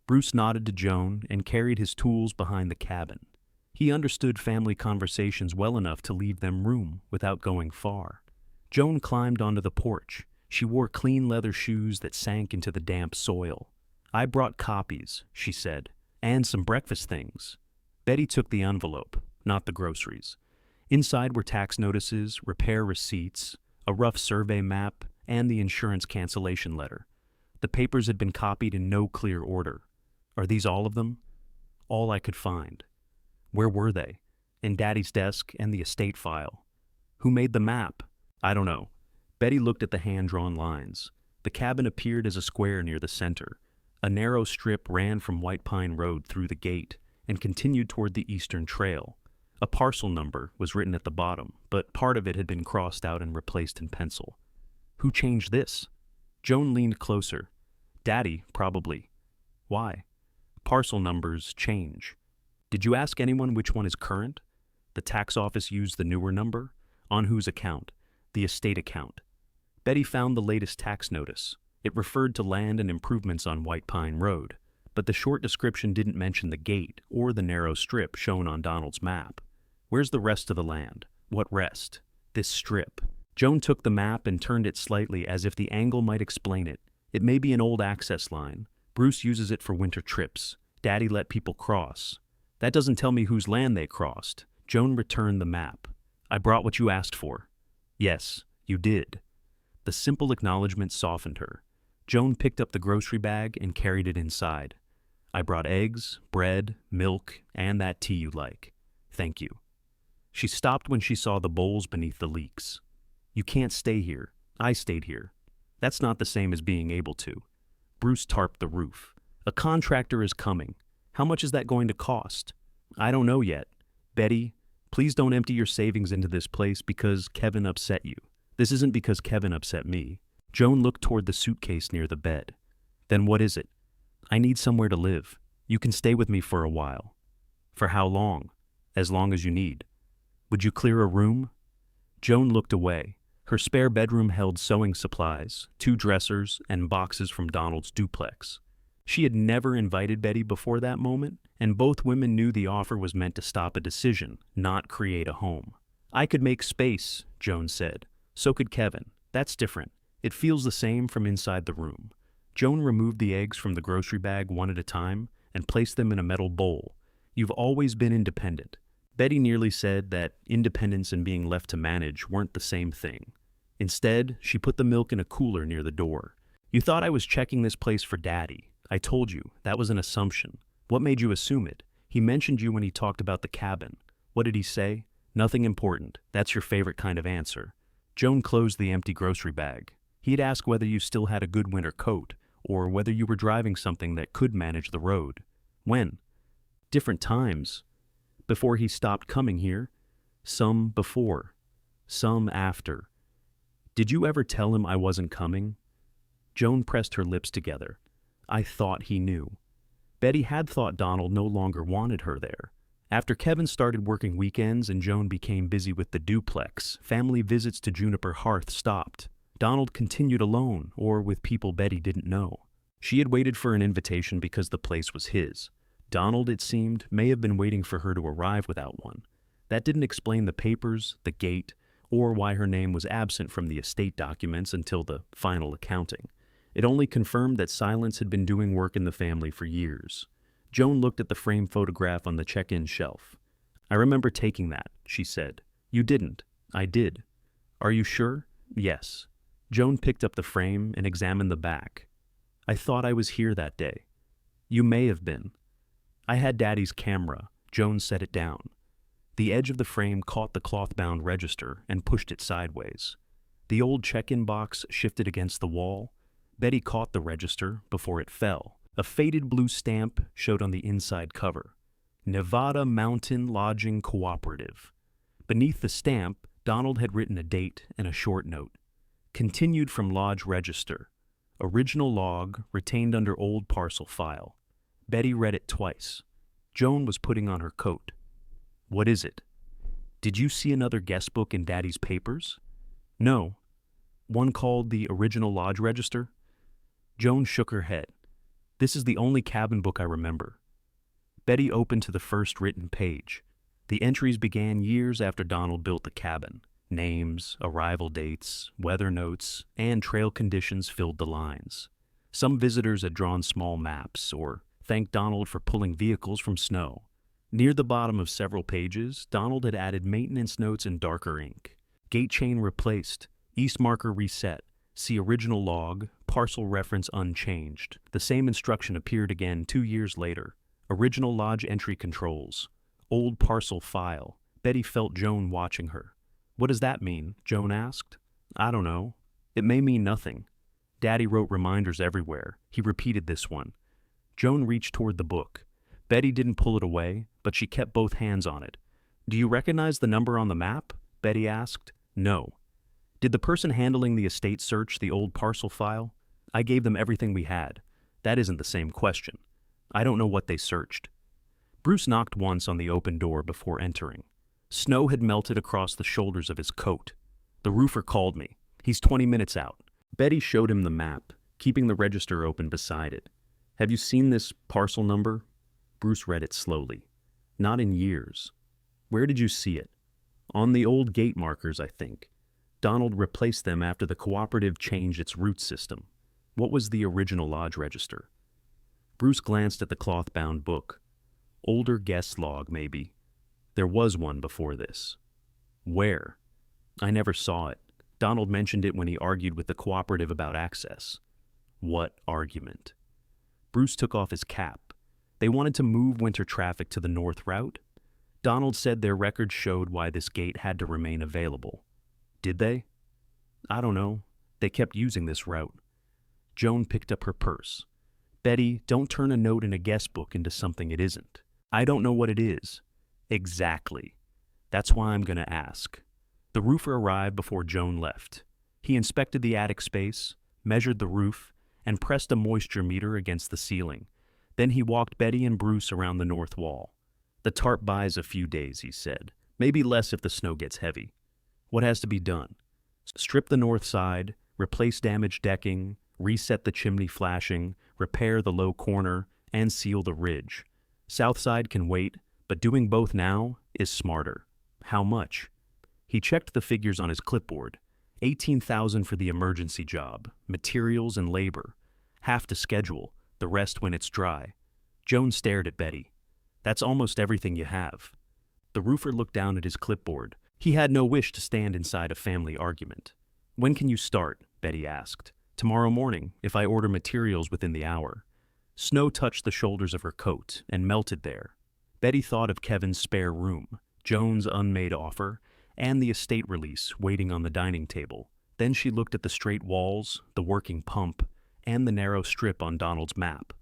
Bruce nodded to Joan and carried his tools behind the cabin. He understood family conversations well enough to leave them room without going far. Joan climbed onto the porch. She wore clean leather shoes that sank into the damp soil. I brought copies, she said, and some breakfast things. Betty took the envelope, not the groceries. Inside were tax notices, repair receipts, a rough survey map, and the insurance cancellation letter. The papers had been copied in no clear order. Are these all of them? All I could find. Where were they? In Daddy's desk and the estate file. Who made the map? I don't know. Betty looked at the hand-drawn lines. The cabin appeared as a square near the center. A narrow strip ran from White Pine Road through the gate and continued toward the eastern trail. A parcel number was written at the bottom, but part of it had been crossed out and replaced in pencil. Who changed this? Joan leaned closer. Daddy, probably. Why? Parcel numbers change. Did you ask anyone which one is current? The tax office used the newer number. On whose account? The estate account. Betty found the latest tax notice. It referred to land and improvements on White Pine Road, but the short description didn't mention the gate or the narrow strip shown on Donald's map. Where's the rest of the land? What rest? This strip. Joan took the map and turned it slightly as if the angle might explain it. It may be an old access line. Bruce uses it for winter trips. Daddy let people cross. That doesn't tell me whose land they crossed. Joan returned the map. I brought what you asked for. Yes, you did. The simple acknowledgement softened her. Joan picked up the grocery bag and carried it inside. I brought eggs, bread, milk, and that tea you like. Thank you. She stopped when she saw the bowls beneath the leaks. You can't stay here. I stayed here. That's not the same as being able to. Bruce tarped the roof. A contractor is coming. How much is that going to cost? I don't know yet. Betty, please don't empty your savings into this place because Kevin upset you. This isn't because Kevin upset me. Joan looked toward the suitcase near the bed. Then what is it? I need somewhere to live. You can stay with me for a while. For how long? As long as you need. Would you clear a room? Joan looked away. Her spare bedroom held sewing supplies, 2 dressers, and boxes from Donald's duplex. She had never invited Betty before that moment, and both women knew the offer was meant to stop a decision, not create a home. I could make space, Joan said. So could Kevin. That's different. It feels the same from inside the room. Joan removed the eggs from the grocery bag one at a time and placed them in a metal bowl. You've always been independent. Betty nearly said that independence and being left to manage weren't the same thing. Instead, she put the milk in a cooler near the door. You thought I was checking this place for Daddy. I told you, that was an assumption. What made you assume it? He mentioned you when he talked about the cabin. What did he say? Nothing important. That's your favorite kind of answer. Joan closed the empty grocery bag. He'd asked whether you still had a good winter coat, or whether you were driving something that could manage the road. When? Different times. Before he stopped coming here. Some before. Some after. Did you ever tell him I wasn't coming? Joan pressed her lips together. I thought he knew. Betty had thought Donald no longer wanted her there. After Kevin started working weekends and Joan became busy with the duplex, family visits to Juniper Hearth stopped. Donald continued alone, or with people Betty didn't know. She had waited for an invitation because the place was his. Donald, it seemed, may have been waiting for her to arrive without one. That didn't explain the papers, the gate, or why her name was absent from the estate documents until the final accounting. It only confirmed that silence had been doing work in the family for years. Joan looked at the framed photograph on the check-in shelf. I remember taking that, she said. You didn't. I did. Are you sure? Yes. Joan picked up the frame and examined the back. I thought I was here that day. You may have been. I had Daddy's camera. Joan set it down. The edge of the frame caught the cloth-bound register and pushed it sideways. The old check-in box shifted against the wall. Betty caught the register before it fell. A faded blue stamp showed on the inside cover. Nevada Mountain Lodging Cooperative. Beneath the stamp, Donald had written a date and a short note. Continued from Lodge Register. Original log retained under old parcel file. Betty read it twice. Joan was putting on her coat. What is it? Did you see another guest book in Daddy's papers? No. One called the Original Lodge Register? Joan shook her head. This is the only cabin book I remember. Betty opened to the first written page. The entries began years after Donald built the cabin. Names, arrival dates, weather notes, and trail conditions filled the lines. Some visitors had drawn small maps or thanked Donald for pulling vehicles from snow. Near the bottom of several pages, Donald had added maintenance notes in darker ink. Gate chain replaced, east marker reset, see original log, parcel reference unchanged. The same instruction appeared again 2 years later. Original lodge entry controls. Old parcel file. Betty felt Joan watching her. What does that mean? Joan asked. I don't know. It may mean nothing. Daddy wrote reminders everywhere. He repeated this one. Joan reached toward the book. Betty didn't pull it away, but she kept both hands on it. Do you recognize the number on the map? Betty asked. No. Did the person handling the estate search the old parcel file? I gave them everything we had. That isn't the same question. I don't know what they searched. Bruce knocked once on the open door before entering. Snow had melted across the shoulders of his coat. The roofer called me. He's 20 minutes out. Betty showed him the map, keeping the register open beside it. Have you seen this parcel number? Bruce read it slowly. Not in years. Where did you see it? On the old gate markers, I think. Donald replaced them after the cooperative changed its route system. What was the original lodge register? Bruce glanced at the cloth-bound book. Older guest log, maybe. There was one before this. Where? I never saw it. Donald mentioned it when he argued with the cooperative about access. What argument? Bruce took off his cap. They wanted to move winter traffic to the north route. Donald said their records showed why this gate had to remain available. Did they? I don't know. They kept using this route. Joan picked up her purse. Betty, don't turn a note in a guest book into something it isn't. I don't know what it is. Exactly. That's why I'm going to ask. The roofer arrived before Joan left. He inspected the attic space, measured the roof, and pressed a moisture meter against the ceiling. Then he walked Betty and Bruce around the north wall. The tarp buys a few days, he said. Maybe less if the snow gets heavy. What has to be done? Strip the north side, replace damaged decking, reset the chimney flashing, repair the low corner, and seal the ridge. South side can wait, but doing both now is smarter. How much? He checked the figures on his clipboard. $18,000 for the emergency job, materials and labor. Half to schedule, the rest when it's dry. Joan stared at Betty. That's almost everything you have. The roofer looked down at his clipboard. He had no wish to stand inside a family argument. When can you start? Betty asked. Tomorrow morning, if I order materials within the hour. Snow touched the shoulders of her coat and melted there. Betty thought of Kevin's spare room, Joan's unmade offer, and the estate release waiting on the dining table. Then she looked at the straight walls, the working pump, and the narrow strip on Donald's map.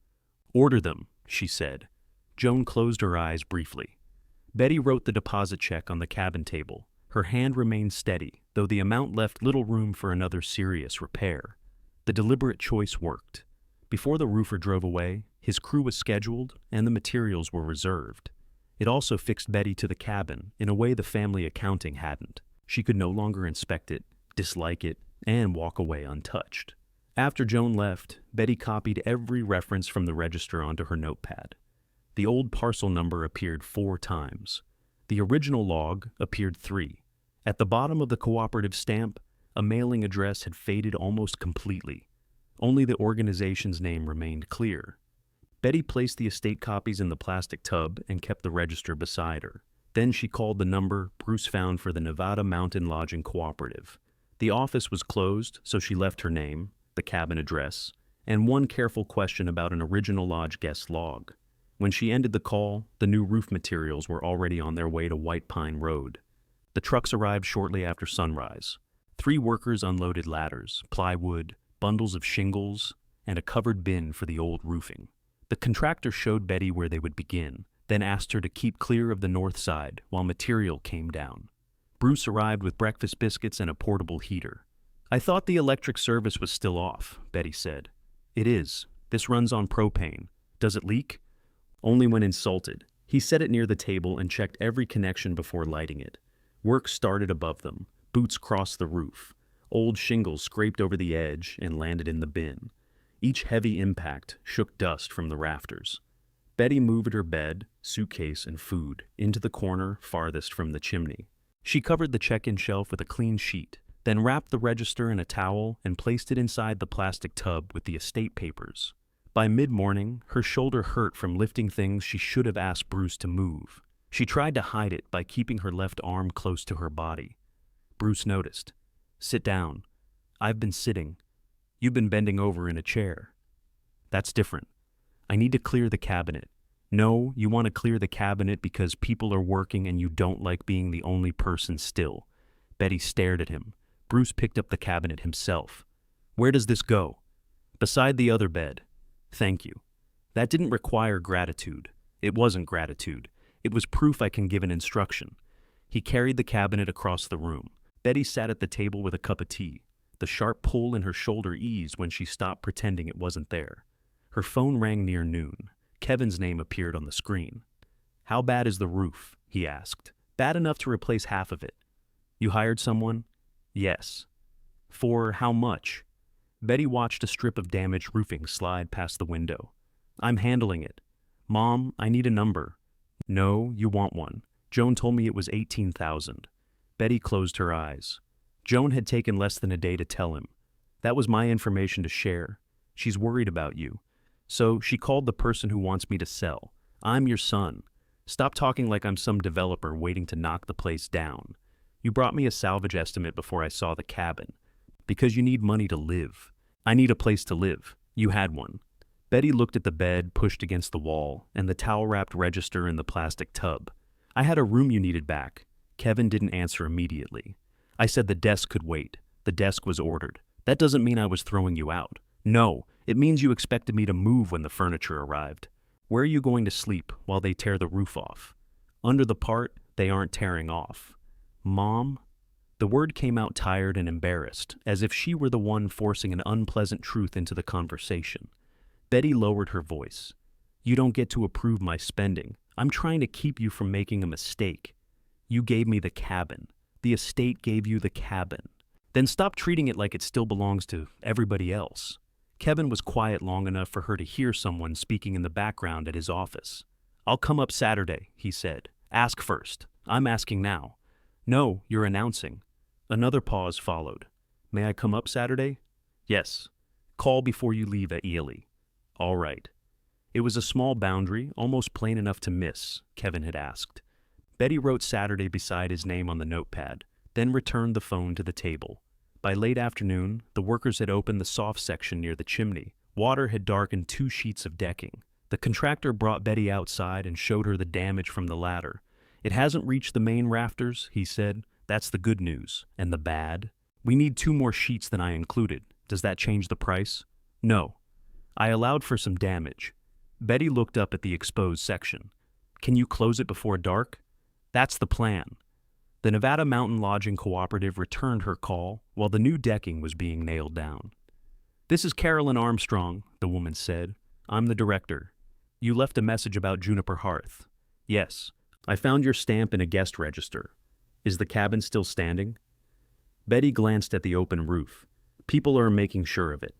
Order them, she said. Joan closed her eyes briefly. Betty wrote the deposit check on the cabin table. Her hand remained steady, though the amount left little room for another serious repair. The deliberate choice worked. Before the roofer drove away, his crew was scheduled and the materials were reserved. It also fixed Betty to the cabin in a way the family accounting hadn't. She could no longer inspect it, dislike it, and walk away untouched. After Joan left, Betty copied every reference from the register onto her notepad. The old parcel number appeared 4 times. The original log appeared 3. At the bottom of the cooperative stamp, a mailing address had faded almost completely. Only the organization's name remained clear. Betty placed the estate copies in the plastic tub and kept the register beside her. Then she called the number Bruce found for the Nevada Mountain Lodging Cooperative. The office was closed, so she left her name, the cabin address, and one careful question about an original lodge guest log. When she ended the call, the new roof materials were already on their way to White Pine Road. The trucks arrived shortly after sunrise. 3 workers unloaded ladders, plywood, bundles of shingles, and a covered bin for the old roofing. The contractor showed Betty where they would begin, then asked her to keep clear of the north side while material came down. Bruce arrived with breakfast biscuits and a portable heater. I thought the electric service was still off, Betty said. It is. This runs on propane. Does it leak? Only when insulted. He set it near the table and checked every connection before lighting it. Work started above them. Boots crossed the roof. Old shingles scraped over the edge and landed in the bin. Each heavy impact shook dust from the rafters. Betty moved her bed, suitcase, and food into the corner farthest from the chimney. She covered the check-in shelf with a clean sheet, then wrapped the register in a towel and placed it inside the plastic tub with the estate papers. By mid-morning, her shoulder hurt from lifting things she should have asked Bruce to move. She tried to hide it by keeping her left arm close to her body. Bruce noticed. Sit down. I've been sitting. You've been bending over in a chair. That's different. I need to clear the cabinet. No, you want to clear the cabinet because people are working and you don't like being the only person still. Betty stared at him. Bruce picked up the cabinet himself. Where does this go? Beside the other bed. Thank you. That didn't require gratitude. It wasn't gratitude. It was proof I can give an instruction. He carried the cabinet across the room. Betty sat at the table with a cup of tea. The sharp pull in her shoulder eased when she stopped pretending it wasn't there. Her phone rang near noon. Kevin's name appeared on the screen. How bad is the roof? He asked. Bad enough to replace half of it. You hired someone? Yes. For how much? Betty watched a strip of damaged roofing slide past the window. I'm handling it. Mom, I need a number. No, you want one. Joan told me it was $18,000. Betty closed her eyes. Joan had taken less than a day to tell him. That was my information to share. She's worried about you. So she called the person who wants me to sell. I'm your son. Stop talking like I'm some developer waiting to knock the place down. You brought me a salvage estimate before I saw the cabin. Because you need money to live. I need a place to live. You had one. Betty looked at the bed pushed against the wall and the towel-wrapped register in the plastic tub. I had a room you needed back. Kevin didn't answer immediately. I said the desk could wait. The desk was ordered. That doesn't mean I was throwing you out. No, it means you expected me to move when the furniture arrived. Where are you going to sleep while they tear the roof off? Under the part they aren't tearing off. Mom? The word came out tired and embarrassed, as if she were the one forcing an unpleasant truth into the conversation. Betty lowered her voice. You don't get to approve my spending. I'm trying to keep you from making a mistake. You gave me the cabin. The estate gave you the cabin. Then stop treating it like it still belongs to everybody else. Kevin was quiet long enough for her to hear someone speaking in the background at his office. I'll come up Saturday, he said. Ask first. I'm asking now. No, you're announcing. Another pause followed. May I come up Saturday? Yes. Call before you leave at Ely. All right. It was a small boundary, almost plain enough to miss, Kevin had asked. Betty wrote Saturday beside his name on the notepad, then returned the phone to the table. By late afternoon, the workers had opened the soft section near the chimney. Water had darkened 2 sheets of decking. The contractor brought Betty outside and showed her the damage from the ladder. "It hasn't reached the main rafters," he said. "That's the good news. And the bad? We need 2 more sheets than I included. Does that change the price?" "No. I allowed for some damage." Betty looked up at the exposed section. "Can you close it before dark?" "That's the plan." The Nevada Mountain Lodging Cooperative returned her call while the new decking was being nailed down. "This is Carolyn Armstrong," the woman said. "I'm the director. You left a message about Juniper Hearth." "Yes. I found your stamp in a guest register. Is the cabin still standing?" Betty glanced at the open roof. "People are making sure of it."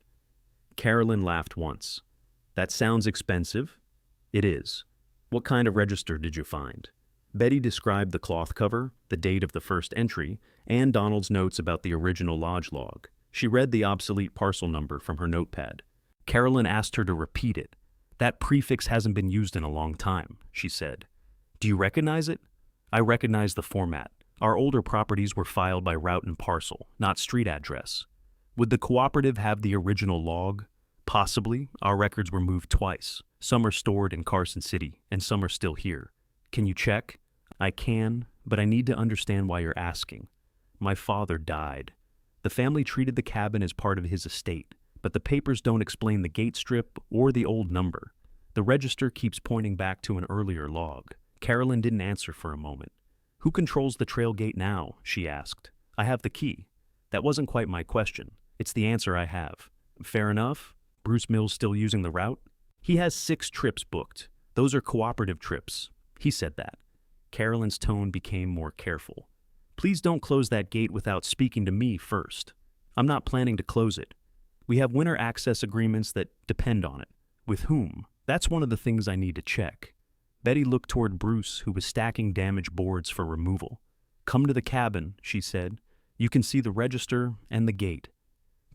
Carolyn laughed once. "That sounds expensive." "It is. What kind of register did you find?" Betty described the cloth cover, the date of the first entry, and Donald's notes about the original lodge log. She read the obsolete parcel number from her notepad. Carolyn asked her to repeat it. "That prefix hasn't been used in a long time," she said. "Do you recognize it?" "I recognize the format. Our older properties were filed by route and parcel, not street address." "Would the cooperative have the original log?" "Possibly. Our records were moved twice. Some are stored in Carson City, and some are still here." "Can you check?" "I can, but I need to understand why you're asking." "My father died. The family treated the cabin as part of his estate, but the papers don't explain the gate strip or the old number. The register keeps pointing back to an earlier log." Carolyn didn't answer for a moment. "Who controls the trail gate now?" she asked. "I have the key." "That wasn't quite my question. It's the answer I have." "Fair enough. Bruce Mill's still using the route?" "He has 6 trips booked. Those are cooperative trips." He said that. Carolyn's tone became more careful. "Please don't close that gate without speaking to me first." "I'm not planning to close it. We have winter access agreements that depend on it." "With whom?" "That's one of the things I need to check." Betty looked toward Bruce, who was stacking damaged boards for removal. "Come to the cabin," she said. "You can see the register and the gate."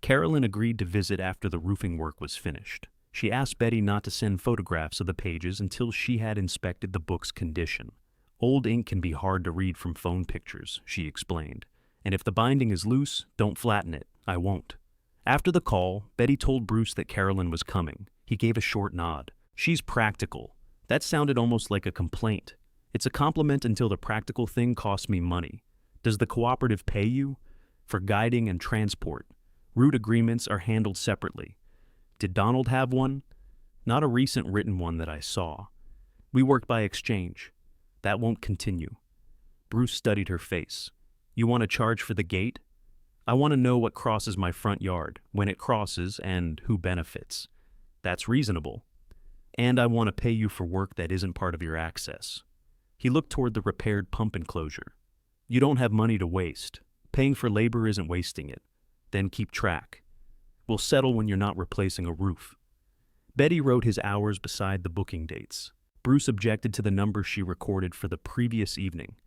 Carolyn agreed to visit after the roofing work was finished. She asked Betty not to send photographs of the pages until she had inspected the book's condition. "Old ink can be hard to read from phone pictures," she explained. "And if the binding is loose, don't flatten it. I won't." After the call, Betty told Bruce that Carolyn was coming. He gave a short nod. "She's practical." That sounded almost like a complaint. "It's a compliment until the practical thing costs me money." "Does the cooperative pay you?" "For guiding and transport. Route agreements are handled separately." "Did Donald have one?" "Not a recent written one that I saw. We work by exchange." "That won't continue." Bruce studied her face. "You want to charge for the gate?" "I want to know what crosses my front yard, when it crosses, and who benefits." "That's reasonable." "And I want to pay you for work that isn't part of your access." He looked toward the repaired pump enclosure. "You don't have money to waste. Paying for labor isn't wasting it. Then keep track. We'll settle when you're not replacing a roof." Betty wrote his hours beside the booking dates. Bruce objected to the number she recorded for the previous evening.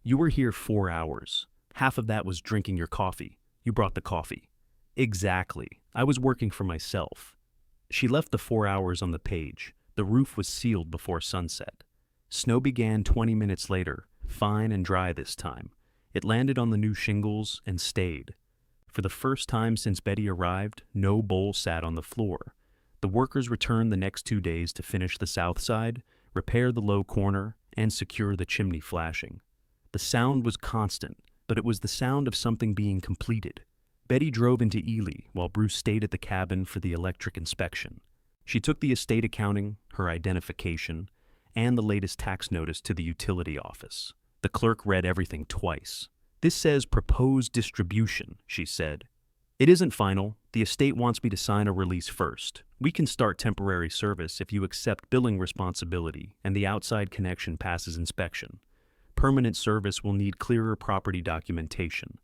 "You were here 4 hours. Half of that was drinking your coffee. You brought the coffee." "Exactly. I was working for myself." She left the 4 hours on the page. The roof was sealed before sunset. Snow began 20 minutes later, fine and dry this time. It landed on the new shingles and stayed. For the first time since Betty arrived, no bowl sat on the floor. The workers returned the next 2 days to finish the south side, repair the low corner, and secure the chimney flashing. The sound was constant, but it was the sound of something being completed. Betty drove into Ely while Bruce stayed at the cabin for the electric inspection. She took the estate accounting, her identification, and the latest tax notice to the utility office. The clerk read everything twice. "This says proposed distribution," she said. "It isn't final. The estate wants me to sign a release first. We can start temporary service if you accept billing responsibility and the outside connection passes inspection. Permanent service will need clearer property documentation."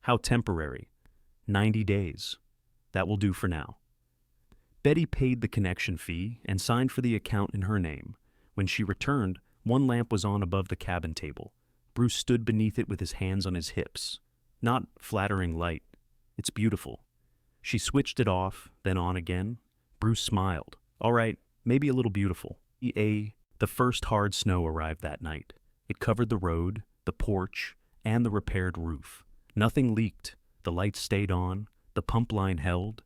"How temporary?" 90 days. "That will do for now." Betty paid the connection fee and signed for the account in her name. When she returned, one lamp was on above the cabin table. Bruce stood beneath it with his hands on his hips. "Not flattering light. It's beautiful." She switched it off, then on again. Bruce smiled. "All right, maybe a little beautiful." The first hard snow arrived that night. It covered the road, the porch, and the repaired roof. Nothing leaked, The lights stayed on, the pump line held.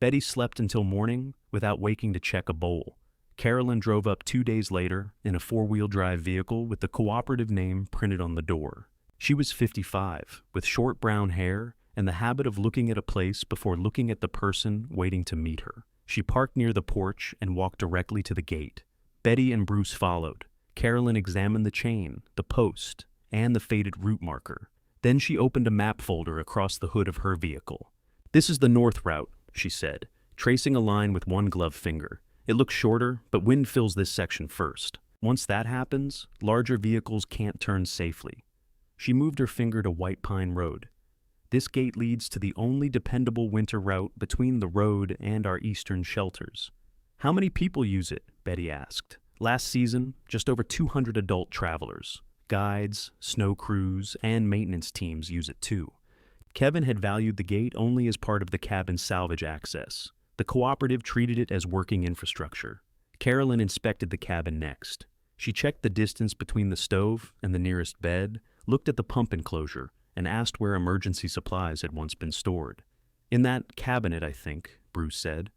Betty slept until morning without waking to check a bowl. Carolyn drove up 2 days later in a four-wheel drive vehicle with the cooperative name printed on the door. She was 55, with short brown hair and the habit of looking at a place before looking at the person waiting to meet her. She parked near the porch and walked directly to the gate. Betty and Bruce followed. Carolyn examined the chain, the post, and the faded route marker. Then she opened a map folder across the hood of her vehicle. "This is the north route," she said, tracing a line with one gloved finger. "It looks shorter, but wind fills this section first. Once that happens, larger vehicles can't turn safely." She moved her finger to White Pine Road. "This gate leads to the only dependable winter route between the road and our eastern shelters." "How many people use it?" Betty asked. "Last season, just over 200 adult travelers. Guides, snow crews, and maintenance teams use it too." Kevin had valued the gate only as part of the cabin's salvage access. The cooperative treated it as working infrastructure. Carolyn inspected the cabin next. She checked the distance between the stove and the nearest bed, looked at the pump enclosure, and asked where emergency supplies had once been stored. "In that cabinet, I think," Bruce said.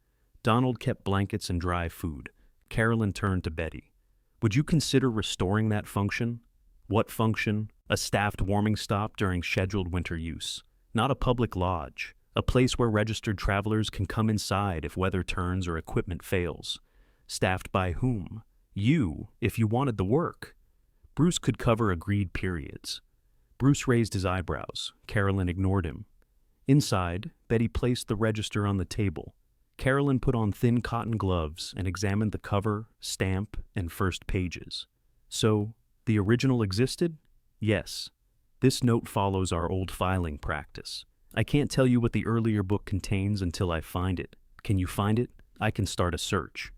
Donald kept blankets and dry food. Carolyn turned to Betty. "Would you consider restoring that function?" "What function?" "A staffed warming stop during scheduled winter use. Not a public lodge. A place where registered travelers can come inside if weather turns or equipment fails." "Staffed by whom?" "You, if you wanted the work." Bruce could cover agreed periods. Bruce raised his eyebrows. Carolyn ignored him. Inside, Betty placed the register on the table. Carolyn put on thin cotton gloves and examined the cover, stamp, and first pages. "So, the original existed?" "Yes. This note follows our old filing practice. I can't tell you what the earlier book contains until I find it. Can you find it? I can start a search."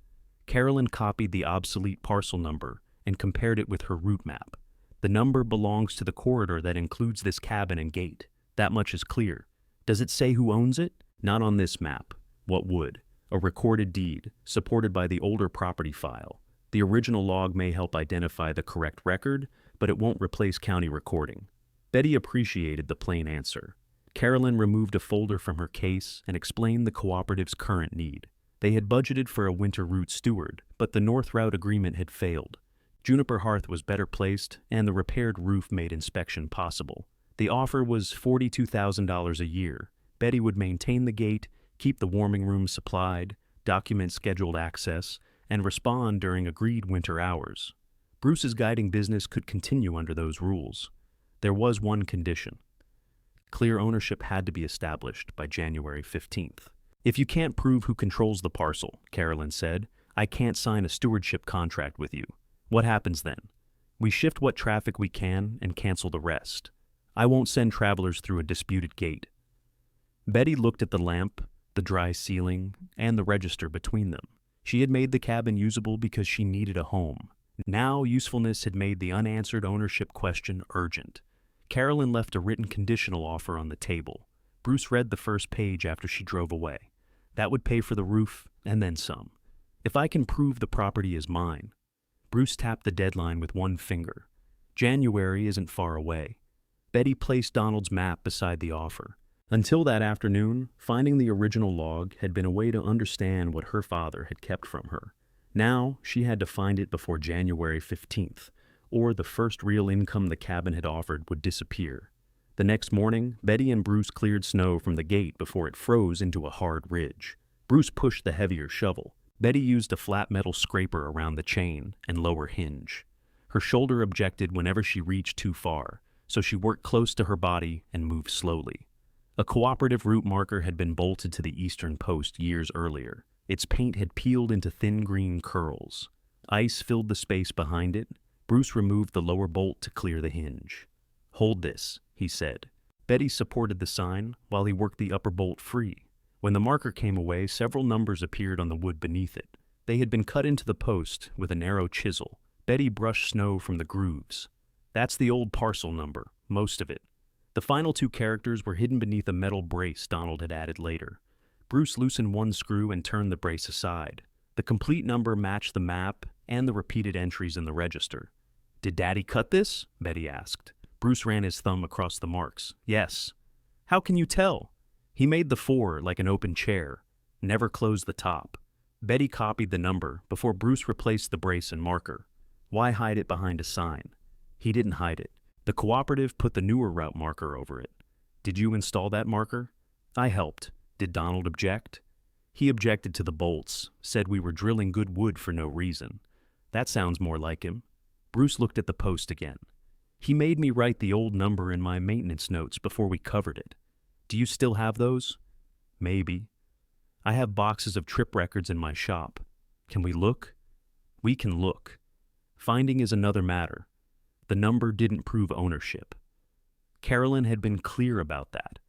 Carolyn copied the obsolete parcel number and compared it with her route map. "The number belongs to the corridor that includes this cabin and gate. That much is clear. Does it say who owns it? Not on this map. What would? A recorded deed, supported by the older property file. The original log may help identify the correct record, but it won't replace county recording." Betty appreciated the plain answer. Carolyn removed a folder from her case and explained the cooperative's current need. They had budgeted for a winter route steward, but the North Route agreement had failed. Juniper Hearth was better placed, and the repaired roof made inspection possible. The offer was $42,000 a year. Betty would maintain the gate, keep the warming room supplied, document scheduled access, and respond during agreed winter hours. Bruce's guiding business could continue under those rules. There was one condition. Clear ownership had to be established by January 15th. "If you can't prove who controls the parcel," Carolyn said, "I can't sign a stewardship contract with you." "What happens then?" "We shift what traffic we can and cancel the rest. I won't send travelers through a disputed gate." Betty looked at the lamp, the dry ceiling, and the register between them. She had made the cabin usable because she needed a home. Now usefulness had made the unanswered ownership question urgent. Carolyn left a written conditional offer on the table. Bruce read the first page after she drove away. "That would pay for the roof, and then some. If I can prove the property is mine." Bruce tapped the deadline with one finger. January isn't far away. Betty placed Donald's map beside the offer. Until that afternoon, finding the original log had been a way to understand what her father had kept from her. Now, she had to find it before January 15th, or the first real income the cabin had offered would disappear. The next morning, Betty and Bruce cleared snow from the gate before it froze into a hard ridge. Bruce pushed the heavier shovel. Betty used a flat metal scraper around the chain and lower hinge. Her shoulder objected whenever she reached too far, so she worked close to her body and moved slowly. A cooperative route marker had been bolted to the eastern post years earlier. Its paint had peeled into thin green curls. Ice filled the space behind it. Bruce removed the lower bolt to clear the hinge. "Hold this," he said. Betty supported the sign while he worked the upper bolt free. When the marker came away, several numbers appeared on the wood beneath it. They had been cut into the post with a narrow chisel. Betty brushed snow from the grooves. "That's the old parcel number, most of it." The final two characters were hidden beneath a metal brace Donald had added later. Bruce loosened one screw and turned the brace aside. The complete number matched the map and the repeated entries in the register. "Did Daddy cut this?" Betty asked. Bruce ran his thumb across the marks. "Yes." How can you tell? He made the 4 like an open chair, never closed the top. Betty copied the number before Bruce replaced the brace and marker. Why hide it behind a sign? He didn't hide it. The cooperative put the newer route marker over it. Did you install that marker? I helped. Did Donald object? He objected to the bolts, said we were drilling good wood for no reason. That sounds more like him. Bruce looked at the post again. He made me write the old number in my maintenance notes before we covered it. Do you still have those? Maybe. I have boxes of trip records in my shop. Can we look? We can look. Finding is another matter. The number didn't prove ownership. Carolyn had been clear about that.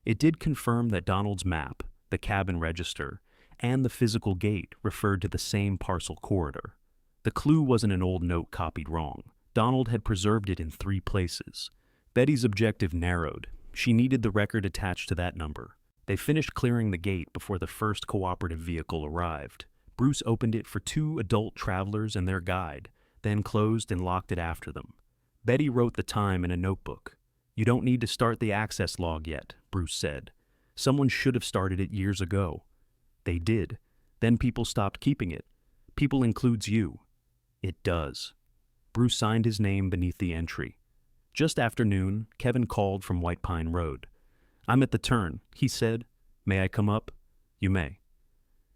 It did confirm that Donald's map, the cabin register, and the physical gate referred to the same parcel corridor. The clue wasn't an old note copied wrong. Donald had preserved it in 3 places. Betty's objective narrowed. She needed the record attached to that number. They finished clearing the gate before the first cooperative vehicle arrived. Bruce opened it for 2 adult travelers and their guide, then closed and locked it after them. Betty wrote the time in a notebook. You don't need to start the access log yet, Bruce said. Someone should have started it years ago. They did. Then people stopped keeping it. People includes you. It does. Bruce signed his name beneath the entry. Just after noon, Kevin called from White Pine Road. I'm at the turn, he said. May I come up? You may.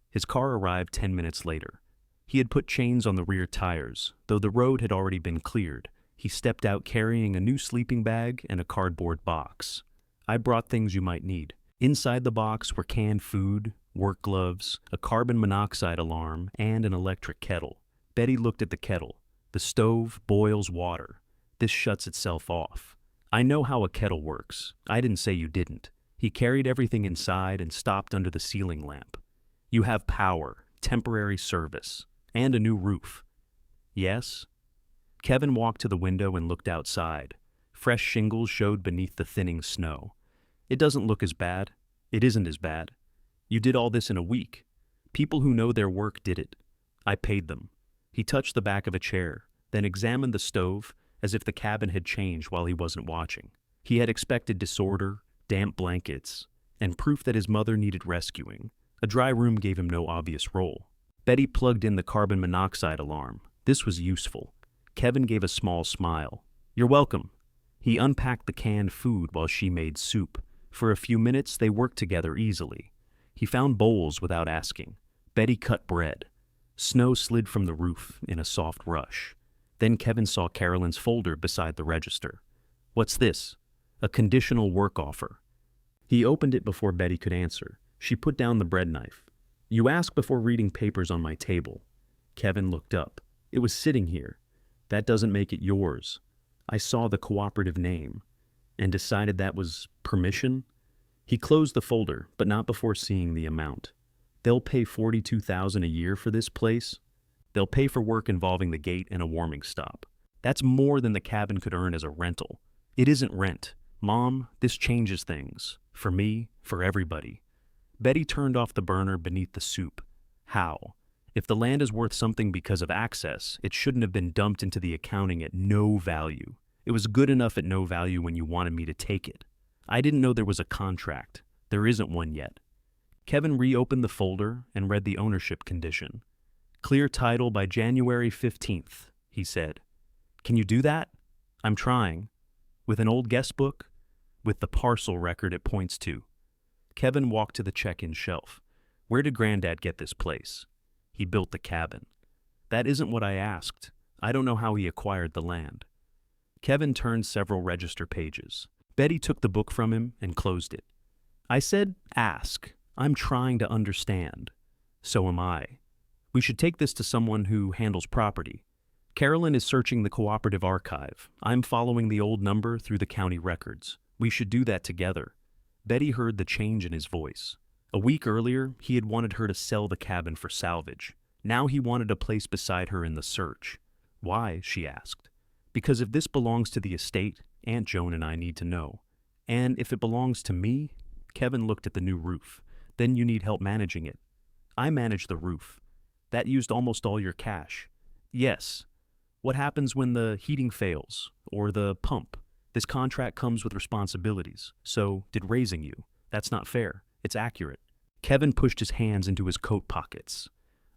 His car arrived 10 minutes later. He had put chains on the rear tires, though the road had already been cleared. He stepped out carrying a new sleeping bag and a cardboard box. I brought things you might need. Inside the box were canned food, work gloves, a carbon monoxide alarm, and an electric kettle. Betty looked at the kettle. The stove boils water. This shuts itself off. I know how a kettle works. I didn't say you didn't. He carried everything inside and stopped under the ceiling lamp. You have power, temporary service, and a new roof. Yes? Kevin walked to the window and looked outside. Fresh shingles showed beneath the thinning snow. It doesn't look as bad. It isn't as bad. You did all this in a week. People who know their work did it. I paid them. He touched the back of a chair, then examined the stove as if the cabin had changed while he wasn't watching. He had expected disorder, damp blankets, and proof that his mother needed rescuing. A dry room gave him no obvious role. Betty plugged in the carbon monoxide alarm. This was useful. Kevin gave a small smile. You're welcome. He unpacked the canned food while she made soup. For a few minutes, they worked together easily. He found bowls without asking. Betty cut bread. Snow slid from the roof in a soft rush. Then Kevin saw Carolyn's folder beside the register. What's this? A conditional work offer. He opened it before Betty could answer. She put down the bread knife. You asked before reading papers on my table. Kevin looked up. It was sitting here. That doesn't make it yours. I saw the cooperative name and decided that was permission. He closed the folder, but not before seeing the amount. They'll pay $42,000 a year for this place. They'll pay for work involving the gate and a warming stop. That's more than the cabin could earn as a rental. It isn't rent. Mom, this changes things. For me, for everybody. Betty turned off the burner beneath the soup. How? If the land is worth something because of access, it shouldn't have been dumped into the accounting at no value. It was good enough at no value when you wanted me to take it. I didn't know there was a contract. There isn't one yet. Kevin reopened the folder and read the ownership condition. Clear title by January 15th, he said. Can you do that? I'm trying. With an old guest book? With the parcel record it points to. Kevin walked to the check-in shelf. Where did Granddad get this place? He built the cabin. That isn't what I asked. I don't know how he acquired the land. Kevin turned several register pages. Betty took the book from him and closed it. I said, ask. I'm trying to understand. So am I. We should take this to someone who handles property. Carolyn is searching the cooperative archive. I'm following the old number through the county records. We should do that together. Betty heard the change in his voice. A week earlier, he had wanted her to sell the cabin for salvage. Now he wanted a place beside her in the search. Why, she asked. Because if this belongs to the estate, Aunt Joan and I need to know. And if it belongs to me, Kevin looked at the new roof. Then you need help managing it. I manage the roof. That used almost all your cash. Yes. What happens when the heating fails? Or the pump? This contract comes with responsibilities. So did raising you. That's not fair. It's accurate. Kevin pushed his hands into his coat pockets.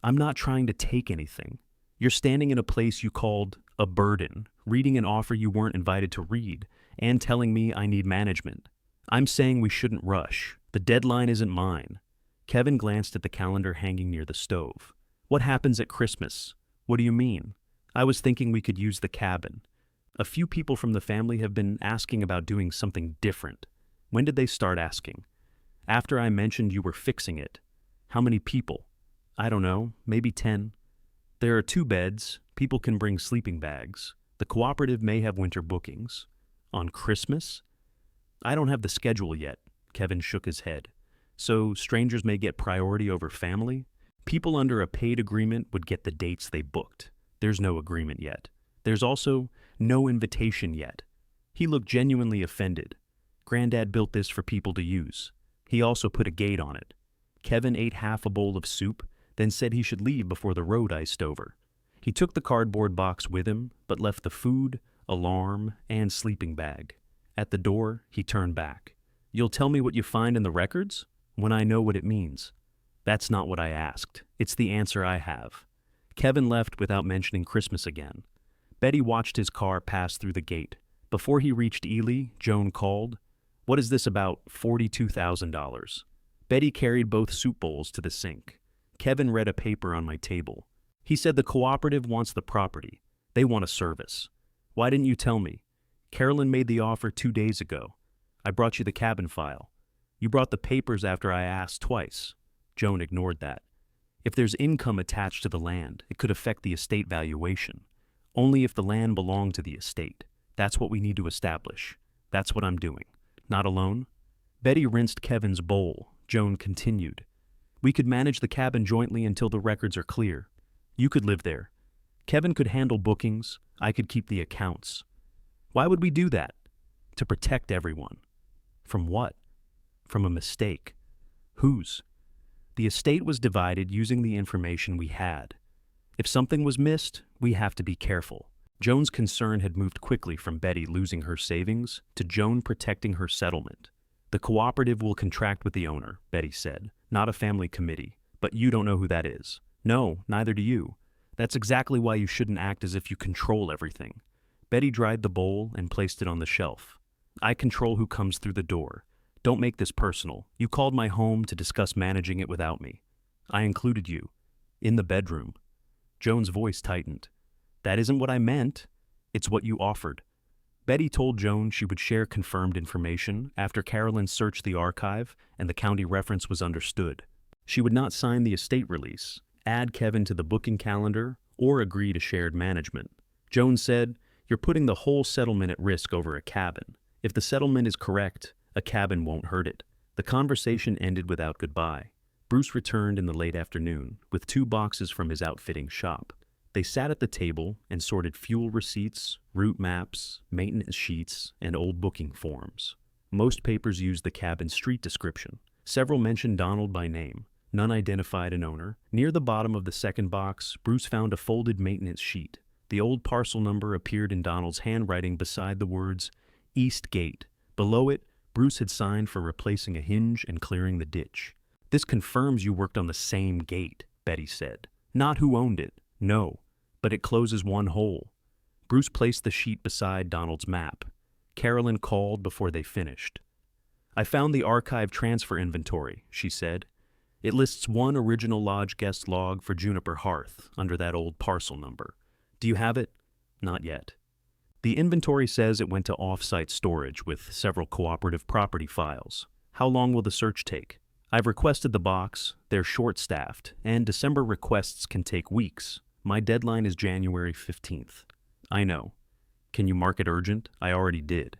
I'm not trying to take anything. You're standing in a place you called a burden, reading an offer you weren't invited to read, and telling me I need management. I'm saying we shouldn't rush. The deadline isn't mine. Kevin glanced at the calendar hanging near the stove. What happens at Christmas? What do you mean? I was thinking we could use the cabin. A few people from the family have been asking about doing something different. When did they start asking? After I mentioned you were fixing it. How many people? I don't know, maybe 10. There are 2 beds. People can bring sleeping bags. The cooperative may have winter bookings. On Christmas? I don't have the schedule yet. Kevin shook his head. So strangers may get priority over family? People under a paid agreement would get the dates they booked. There's no agreement yet. There's also no invitation yet. He looked genuinely offended. Granddad built this for people to use. He also put a gate on it. Kevin ate half a bowl of soup, then said he should leave before the road iced over. He took the cardboard box with him, but left the food, alarm, and sleeping bag. At the door, he turned back. You'll tell me what you find in the records? When I know what it means. That's not what I asked. It's the answer I have. Kevin left without mentioning Christmas again. Betty watched his car pass through the gate. Before he reached Ely, Joan called, "What is this about $42,000? Betty carried both soup bowls to the sink. Kevin read a paper on my table. He said the cooperative wants the property. They want a service. Why didn't you tell me? Carolyn made the offer 2 days ago. I brought you the cabin file. You brought the papers after I asked twice." Joan ignored that. If there's income attached to the land, it could affect the estate valuation. Only if the land belonged to the estate. That's what we need to establish. That's what I'm doing. Not alone? Betty rinsed Kevin's bowl. Joan continued. We could manage the cabin jointly until the records are clear. You could live there. Kevin could handle bookings. I could keep the accounts. Why would we do that? To protect everyone. From what? From a mistake. Whose? The estate was divided using the information we had. If something was missed, we have to be careful. Joan's concern had moved quickly from Betty losing her savings to Joan protecting her settlement. The cooperative will contract with the owner, Betty said, not a family committee. But you don't know who that is. No, neither do you. That's exactly why you shouldn't act as if you control everything. Betty dried the bowl and placed it on the shelf. I control who comes through the door. Don't make this personal. You called my home to discuss managing it without me. I included you. In the bedroom. Joan's voice tightened. That isn't what I meant. It's what you offered. Betty told Joan she would share confirmed information after Carolyn searched the archive and the county reference was understood. She would not sign the estate release, add Kevin to the booking calendar, or agree to shared management. Joan said, "You're putting the whole settlement at risk over a cabin. If the settlement is correct, a cabin won't hurt it." The conversation ended without goodbye. Bruce returned in the late afternoon with 2 boxes from his outfitting shop. They sat at the table and sorted fuel receipts, route maps, maintenance sheets, and old booking forms. Most papers used the cabin's street description. Several mentioned Donald by name. None identified an owner. Near the bottom of the second box, Bruce found a folded maintenance sheet. The old parcel number appeared in Donald's handwriting beside the words East Gate. Below it, Bruce had signed for replacing a hinge and clearing the ditch. This confirms you worked on the same gate, Betty said. Not who owned it, no, but it closes one hole. Bruce placed the sheet beside Donald's map. Carolyn called before they finished. I found the archive transfer inventory, she said. It lists 1 original lodge guest log for Juniper Hearth under that old parcel number. Do you have it? Not yet. The inventory says it went to off-site storage with several cooperative property files. How long will the search take? I've requested the box. They're short-staffed, and December requests can take weeks. My deadline is January 15th. I know. Can you mark it urgent? I already did.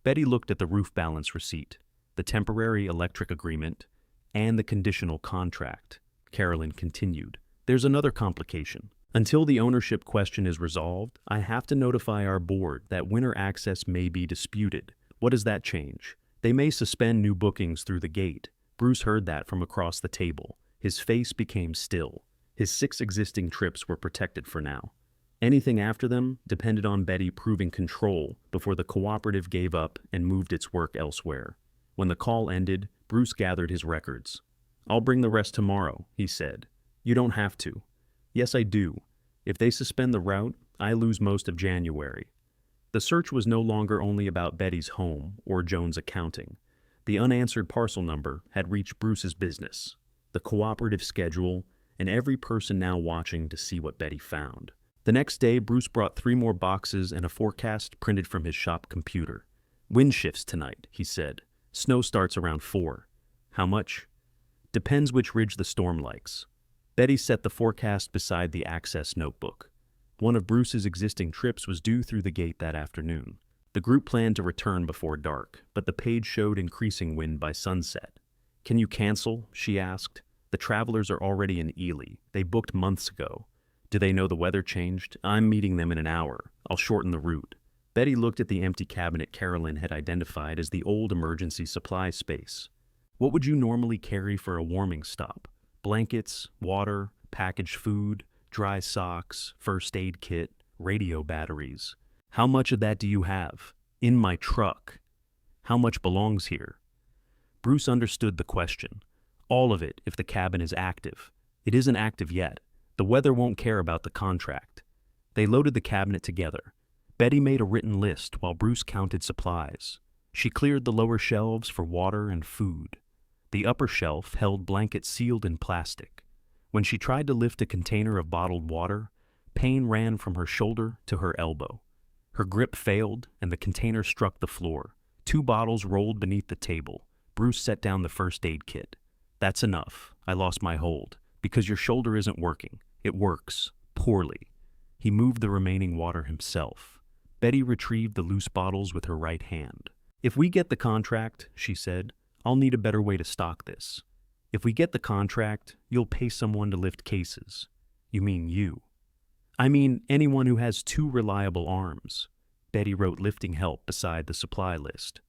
Betty looked at the roof balance receipt, the temporary electric agreement, and the conditional contract. Carolyn continued. There's another complication. Until the ownership question is resolved, I have to notify our board that winter access may be disputed. What does that change? They may suspend new bookings through the gate. Bruce heard that from across the table. His face became still. His 6 existing trips were protected for now. Anything after them depended on Betty proving control before the cooperative gave up and moved its work elsewhere. When the call ended, Bruce gathered his records. "I'll bring the rest tomorrow," he said. "You don't have to." "Yes, I do. If they suspend the route, I lose most of January." The search was no longer only about Betty's home or Joan's accounting. The unanswered parcel number had reached Bruce's business, the cooperative schedule, and every person now watching to see what Betty found. The next day, Bruce brought 3 more boxes and a forecast printed from his shop computer. "Wind shifts tonight," he said. "Snow starts around 4. "How much?" "Depends which ridge the storm likes." Betty set the forecast beside the access notebook. One of Bruce's existing trips was due through the gate that afternoon. The group planned to return before dark, but the page showed increasing wind by sunset. "Can you cancel?" she asked. "The travelers are already in Ely. They booked months ago." "Do they know the weather changed?" "I'm meeting them in an hour. I'll shorten the route." Betty looked at the empty cabinet Carolyn had identified as the old emergency supply space. "What would you normally carry for a warming stop? Blankets, water, packaged food, dry socks, first aid kit, radio batteries. How much of that do you have?" "In my truck." "How much belongs here?" Bruce understood the question. "All of it if the cabin is active." "It isn't active yet. The weather won't care about the contract." They loaded the cabinet together. Betty made a written list while Bruce counted supplies. She cleared the lower shelves for water and food. The upper shelf held blankets sealed in plastic. When she tried to lift a container of bottled water, pain ran from her shoulder to her elbow. Her grip failed, and the container struck the floor. 2 bottles rolled beneath the table. Bruce set down the first aid kit. "That's enough. I lost my hold. Because your shoulder isn't working. It works. Poorly." He moved the remaining water himself. Betty retrieved the loose bottles with her right hand. "If we get the contract," she said, "I'll need a better way to stock this." "If we get the contract, you'll pay someone to lift cases." "You mean you?" "I mean anyone who has 2 reliable arms." Betty wrote lifting help beside the supply list.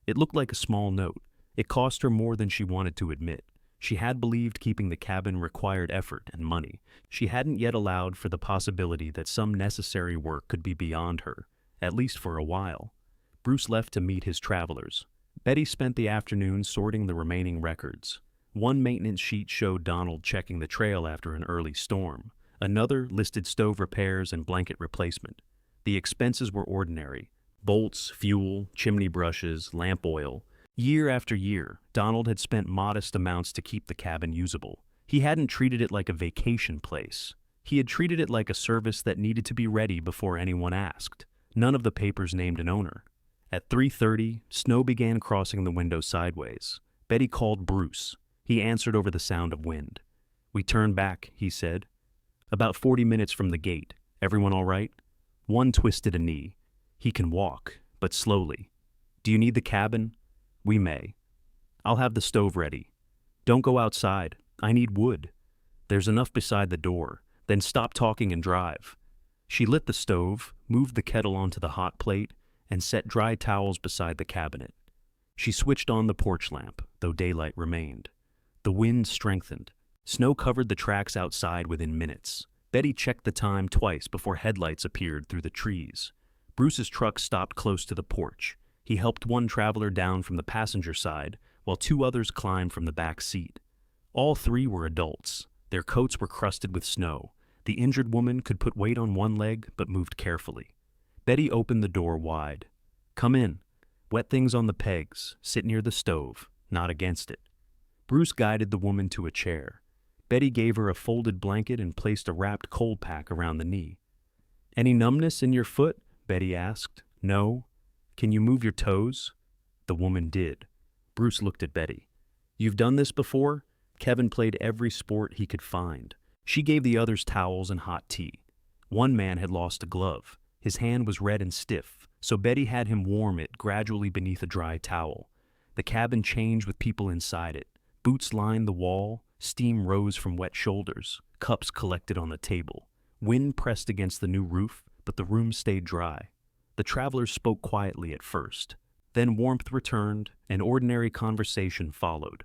It looked like a small note. It cost her more than she wanted to admit. She had believed keeping the cabin required effort and money. She hadn't yet allowed for the possibility that some necessary work could be beyond her, at least for a while. Bruce left to meet his travelers. Betty spent the afternoon sorting the remaining records. One maintenance sheet showed Donald checking the trail after an early storm. Another listed stove repairs and blanket replacement. The expenses were ordinary: bolts, fuel, chimney brushes, lamp oil. Year after year, Donald had spent modest amounts to keep the cabin usable. He hadn't treated it like a vacation place. He had treated it like a service that needed to be ready before anyone asked. None of the papers named an owner. At 3:30, snow began crossing the window sideways. Betty called Bruce. He answered over the sound of wind. "We turned back," he said. "About 40 minutes from the gate. Everyone all right?" One twisted a knee. "He can walk, but slowly." "Do you need the cabin?" "We may." "I'll have the stove ready." "Don't go outside. I need wood." "There's enough beside the door. Then stop talking and drive." She lit the stove, moved the kettle onto the hot plate, and set dry towels beside the cabinet. She switched on the porch lamp, though daylight remained. The wind strengthened. Snow covered the tracks outside within minutes. Betty checked the time twice before headlights appeared through the trees. Bruce's truck stopped close to the porch. He helped one traveler down from the passenger side, while 2 others climbed from the back seat. All 3 were adults. Their coats were crusted with snow. The injured woman could put weight on one leg, but moved carefully. Betty opened the door wide. "Come in. Wet things on the pegs. Sit near the stove, not against it." Bruce guided the woman to a chair. Betty gave her a folded blanket and placed a wrapped cold pack around the knee. "Any numbness in your foot?" Betty asked. "No." "Can you move your toes?" The woman did. Bruce looked at Betty. "You've done this before?" Kevin played every sport he could find. She gave the others towels and hot tea. One man had lost a glove. His hand was red and stiff, so Betty had him warm it gradually beneath a dry towel. The cabin changed with people inside it. Boots lined the wall, steam rose from wet shoulders, cups collected on the table. Wind pressed against the new roof, but the room stayed dry. The travelers spoke quietly at first. Then warmth returned, and ordinary conversation followed.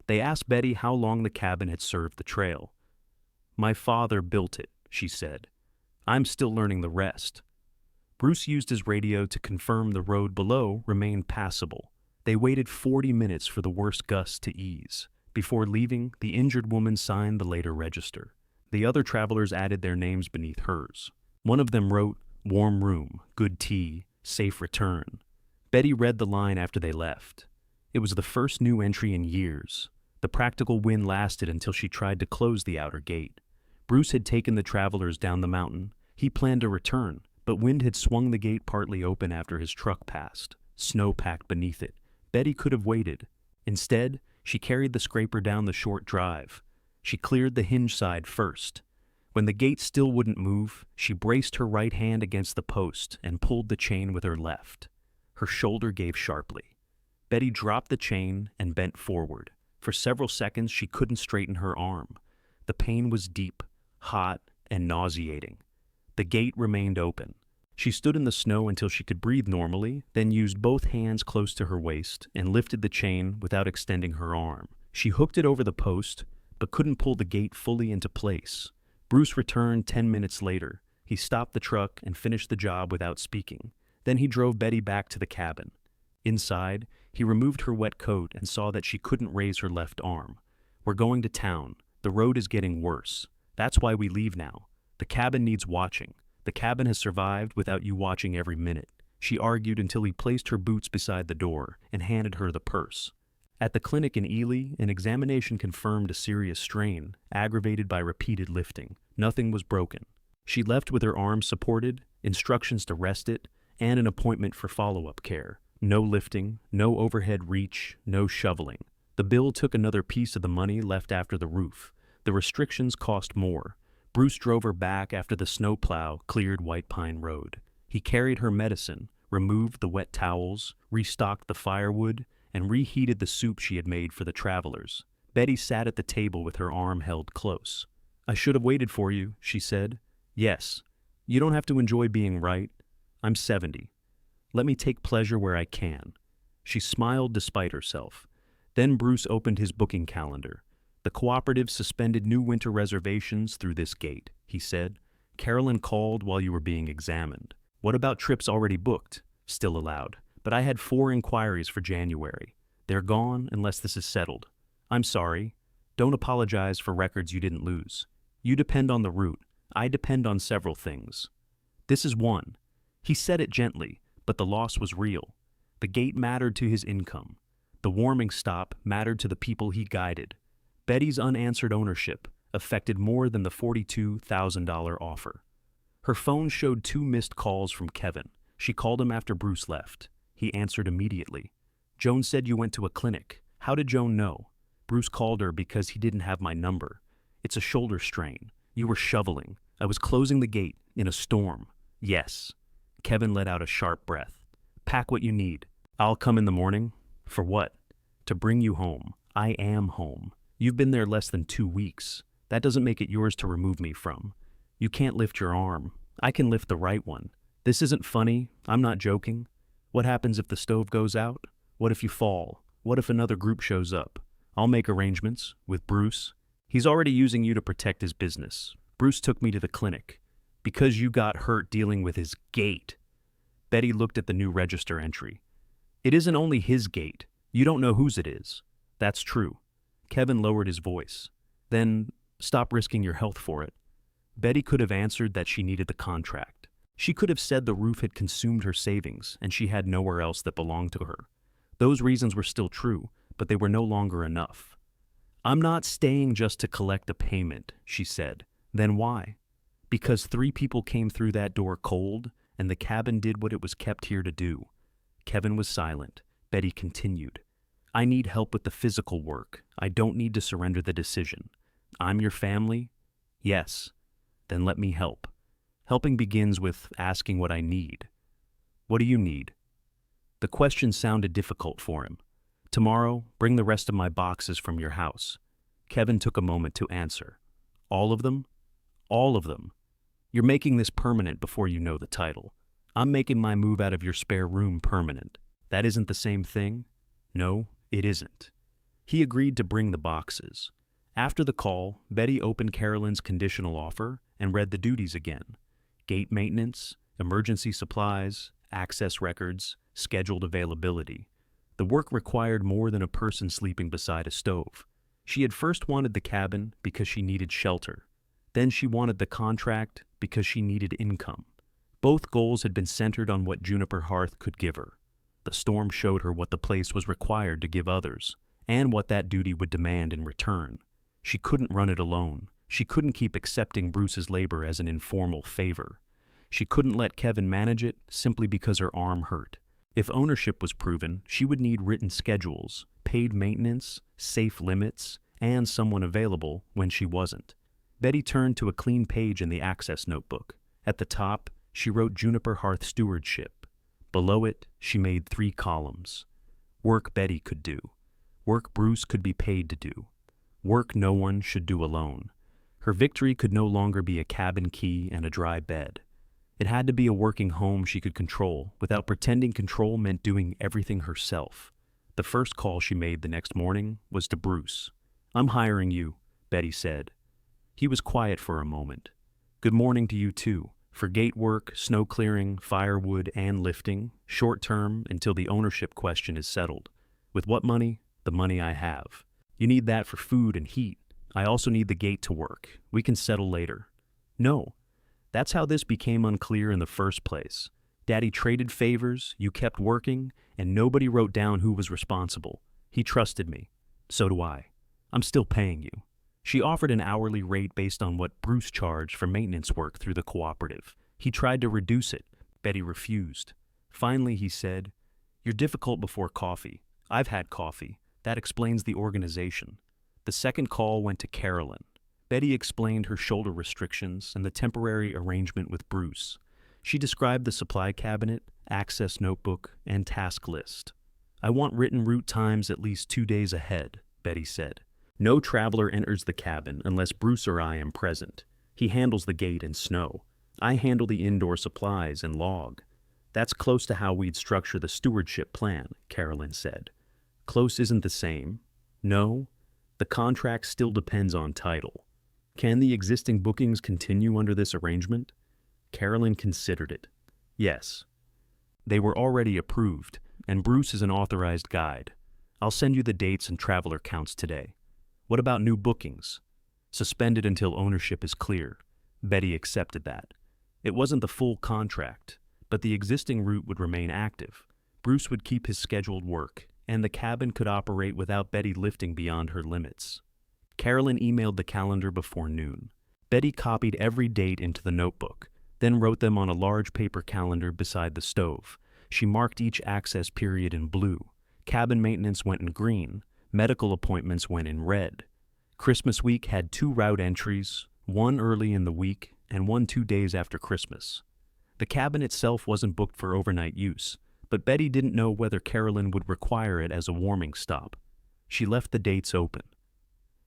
They asked Betty how long the cabin had served the trail. "My father built it," she said. I'm still learning the rest. Bruce used his radio to confirm the road below remained passable. They waited 40 minutes for the worst gusts to ease. Before leaving, the injured woman signed the later register. The other travelers added their names beneath hers. One of them wrote, "Warm room, good tea, safe return." Betty read the line after they left. It was the first new entry in years. The practical win lasted until she tried to close the outer gate. Bruce had taken the travelers down the mountain. He planned to return, but wind had swung the gate partly open after his truck passed, snow packed beneath it. Betty could have waited. Instead, she carried the scraper down the short drive. She cleared the hinge side first. When the gate still wouldn't move, she braced her right hand against the post and pulled the chain with her left. Her shoulder gave sharply. Betty dropped the chain and bent forward. For several seconds, she couldn't straighten her arm. The pain was deep, hot, and nauseating. The gate remained open. She stood in the snow until she could breathe normally, then used both hands close to her waist and lifted the chain without extending her arm. She hooked it over the post, but couldn't pull the gate fully into place. Bruce returned 10 minutes later. He stopped the truck and finished the job without speaking. Then he drove Betty back to the cabin. Inside, he removed her wet coat and saw that she couldn't raise her left arm. "We're going to town. The road is getting worse. That's why we leave now. The cabin needs watching. The cabin has survived without you watching every minute," she argued until he placed her boots beside the door and handed her the purse. At the clinic in Ely, an examination confirmed a serious strain, aggravated by repeated lifting. Nothing was broken. She left with her arm supported, instructions to rest it, and an appointment for follow-up care. No lifting, no overhead reach, no shoveling. The bill took another piece of the money left after the roof. The restrictions cost more. Bruce drove her back after the snowplow cleared White Pine Road. He carried her medicine, removed the wet towels, restocked the firewood, and reheated the soup she had made for the travelers. Betty sat at the table with her arm held close. "I should have waited for you," she said. "Yes. You don't have to enjoy being right. I'm 70. Let me take pleasure where I can." She smiled despite herself. Then Bruce opened his booking calendar. "The cooperative suspended new winter reservations through this gate," he said. "Carolyn called while you were being examined. What about trips already booked? Still allowed. But I had 4 inquiries for January. They're gone unless this is settled. I'm sorry. Don't apologize for records you didn't lose. You depend on the route. I depend on several things. This is one." He said it gently, but the loss was real. The gate mattered to his income. The warming stop mattered to the people he guided. Betty's unanswered ownership affected more than the $42,000 offer. Her phone showed 2 missed calls from Kevin. She called him after Bruce left. He answered immediately. "Joan said you went to a clinic. How did Joan know?" "Bruce called her because he didn't have my number. It's a shoulder strain. You were shoveling. I was closing the gate in a storm." "Yes." Kevin let out a sharp breath. "Pack what you need. I'll come in the morning." "For what?" "To bring you home. I am home. You've been there less than 2 weeks. That doesn't make it yours to remove me from. You can't lift your arm. I can lift the right one. This isn't funny. I'm not joking. What happens if the stove goes out? What if you fall? What if another group shows up? I'll make arrangements with Bruce. He's already using you to protect his business. Bruce took me to the clinic because you got hurt dealing with his gate." Betty looked at the new register entry. "It isn't only his gate. You don't know whose it is." "That's true." Kevin lowered his voice. "Then stop risking your health for it." Betty could have answered that she needed the contract. She could have said the roof had consumed her savings and she had nowhere else that belonged to her. Those reasons were still true, but they were no longer enough. "I'm not staying just to collect a payment," she said. "Then why?" "Because 3 people came through that door cold, and the cabin did what it was kept here to do." Kevin was silent. Betty continued. "I need help with the physical work. I don't need to surrender the decision. I'm your family?" "Yes." "Then let me help. Helping begins with asking what I need." "What do you need?" The question sounded difficult for him. "Tomorrow, bring the rest of my boxes from your house." Kevin took a moment to answer. "All of them?" "All of them. You're making this permanent before you know the title. I'm making my move out of your spare room permanent. That isn't the same thing?" "No, it isn't." He agreed to bring the boxes. After the call, Betty opened Carolyn's conditional offer and read the duties again. gate maintenance, emergency supplies, access records, scheduled availability. The work required more than a person sleeping beside a stove. She had first wanted the cabin because she needed shelter. Then she wanted the contract because she needed income. Both goals had been centered on what Juniper Hearth could give her. The storm showed her what the place was required to give others, and what that duty would demand in return. She couldn't run it alone. She couldn't keep accepting Bruce's labor as an informal favor. She couldn't let Kevin manage it simply because her arm hurt. If ownership was proven, she would need written schedules, paid maintenance, safe limits, and someone available when she wasn't. Betty turned to a clean page in the access notebook. At the top, she wrote Juniper Hearth Stewardship. Below it, she made 3 columns. Work Betty could do. Work Bruce could be paid to do. Work no one should do alone. Her victory could no longer be a cabin key and a dry bed. It had to be a working home she could control, without pretending control meant doing everything herself. The first call she made the next morning was to Bruce. "I'm hiring you," Betty said. He was quiet for a moment. "Good morning to you too. For gate work, snow clearing, firewood, and lifting, short term until the ownership question is settled. With what money? The money I have. You need that for food and heat. I also need the gate to work. We can settle later." No. That's how this became unclear in the first place. Daddy traded favors, you kept working, and nobody wrote down who was responsible. He trusted me. So do I. I'm still paying you. She offered an hourly rate based on what Bruce charged for maintenance work through the cooperative. He tried to reduce it. Betty refused. Finally, he said, "You're difficult before coffee. I've had coffee. That explains the organization." The second call went to Carolyn. Betty explained her shoulder restrictions and the temporary arrangement with Bruce. She described the supply cabinet, access notebook, and task list. "I want written route times at least 2 days ahead," Betty said. "No traveler enters the cabin unless Bruce or I am present. He handles the gate and snow. I handle the indoor supplies and log." "That's close to how we'd structure the stewardship plan," Carolyn said. "Close isn't the same." "No, the contract still depends on title." "Can the existing bookings continue under this arrangement?" Carolyn considered it. "Yes. They were already approved, and Bruce is an authorized guide. I'll send you the dates and traveler counts today." "What about new bookings?" "Suspended until ownership is clear." Betty accepted that. It wasn't the full contract, but the existing route would remain active. Bruce would keep his scheduled work, and the cabin could operate without Betty lifting beyond her limits. Carolyn emailed the calendar before noon. Betty copied every date into the notebook, then wrote them on a large paper calendar beside the stove. She marked each access period in blue. Cabin maintenance went in green. Medical appointments went in red. Christmas week had 2 route entries, one early in the week and one 2 days after Christmas. The cabin itself wasn't booked for overnight use, but Betty didn't know whether Carolyn would require it as a warming stop. She left the dates open.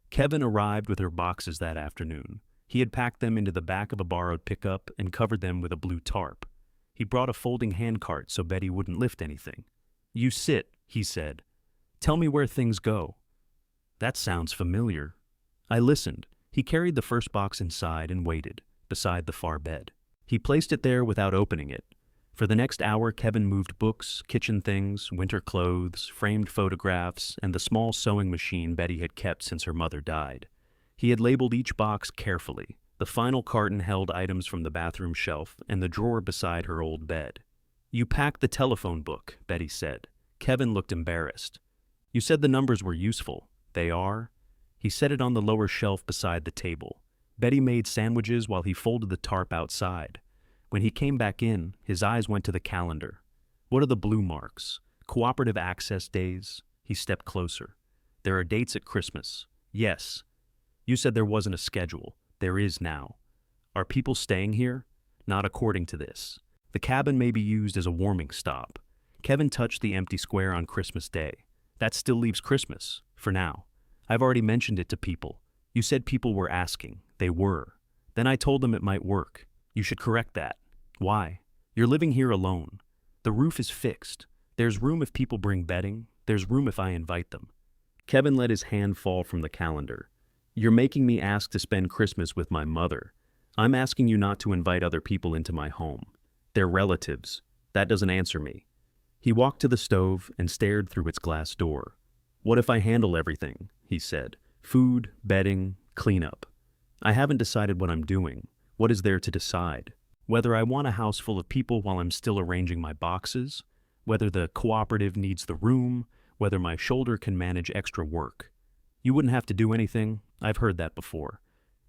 Kevin arrived with her boxes that afternoon. He had packed them into the back of a borrowed pickup and covered them with a blue tarp. He brought a folding handcart so Betty wouldn't lift anything. "You sit," he said. "Tell me where things go." "That sounds familiar." I listened. He carried the first box inside and waited, beside the far bed. He placed it there without opening it. For the next hour, Kevin moved books, kitchen things, winter clothes, framed photographs, and the small sewing machine Betty had kept since her mother died. He had labeled each box carefully. The final carton held items from the bathroom shelf and the drawer beside her old bed. "You packed the telephone book," Betty said. Kevin looked embarrassed. "You said the numbers were useful." "They are." He set it on the lower shelf beside the table. Betty made sandwiches while he folded the tarp outside. When he came back in, his eyes went to the calendar. "What are the blue marks? Cooperative access days?" He stepped closer. "There are dates at Christmas." "Yes." "You said there wasn't a schedule. There is now." "Are people staying here?" "Not according to this. The cabin may be used as a warming stop." Kevin touched the empty square on Christmas Day. "That still leaves Christmas, for now. I've already mentioned it to people. You said people were asking. They were. Then I told them it might work. You should correct that." "Why?" "You're living here alone. The roof is fixed. There's room if people bring bedding. There's room if I invite them." Kevin let his hand fall from the calendar. "You're making me ask to spend Christmas with my mother. I'm asking you not to invite other people into my home. They're relatives. That doesn't answer me. He walked to the stove and stared through its glass door. What if I handle everything? He said. Food, bedding, cleanup. I haven't decided what I'm doing. What is there to decide? Whether I want a house full of people while I'm still arranging my boxes, whether the cooperative needs the room, whether my shoulder can manage extra work. You wouldn't have to do anything. I've heard that before.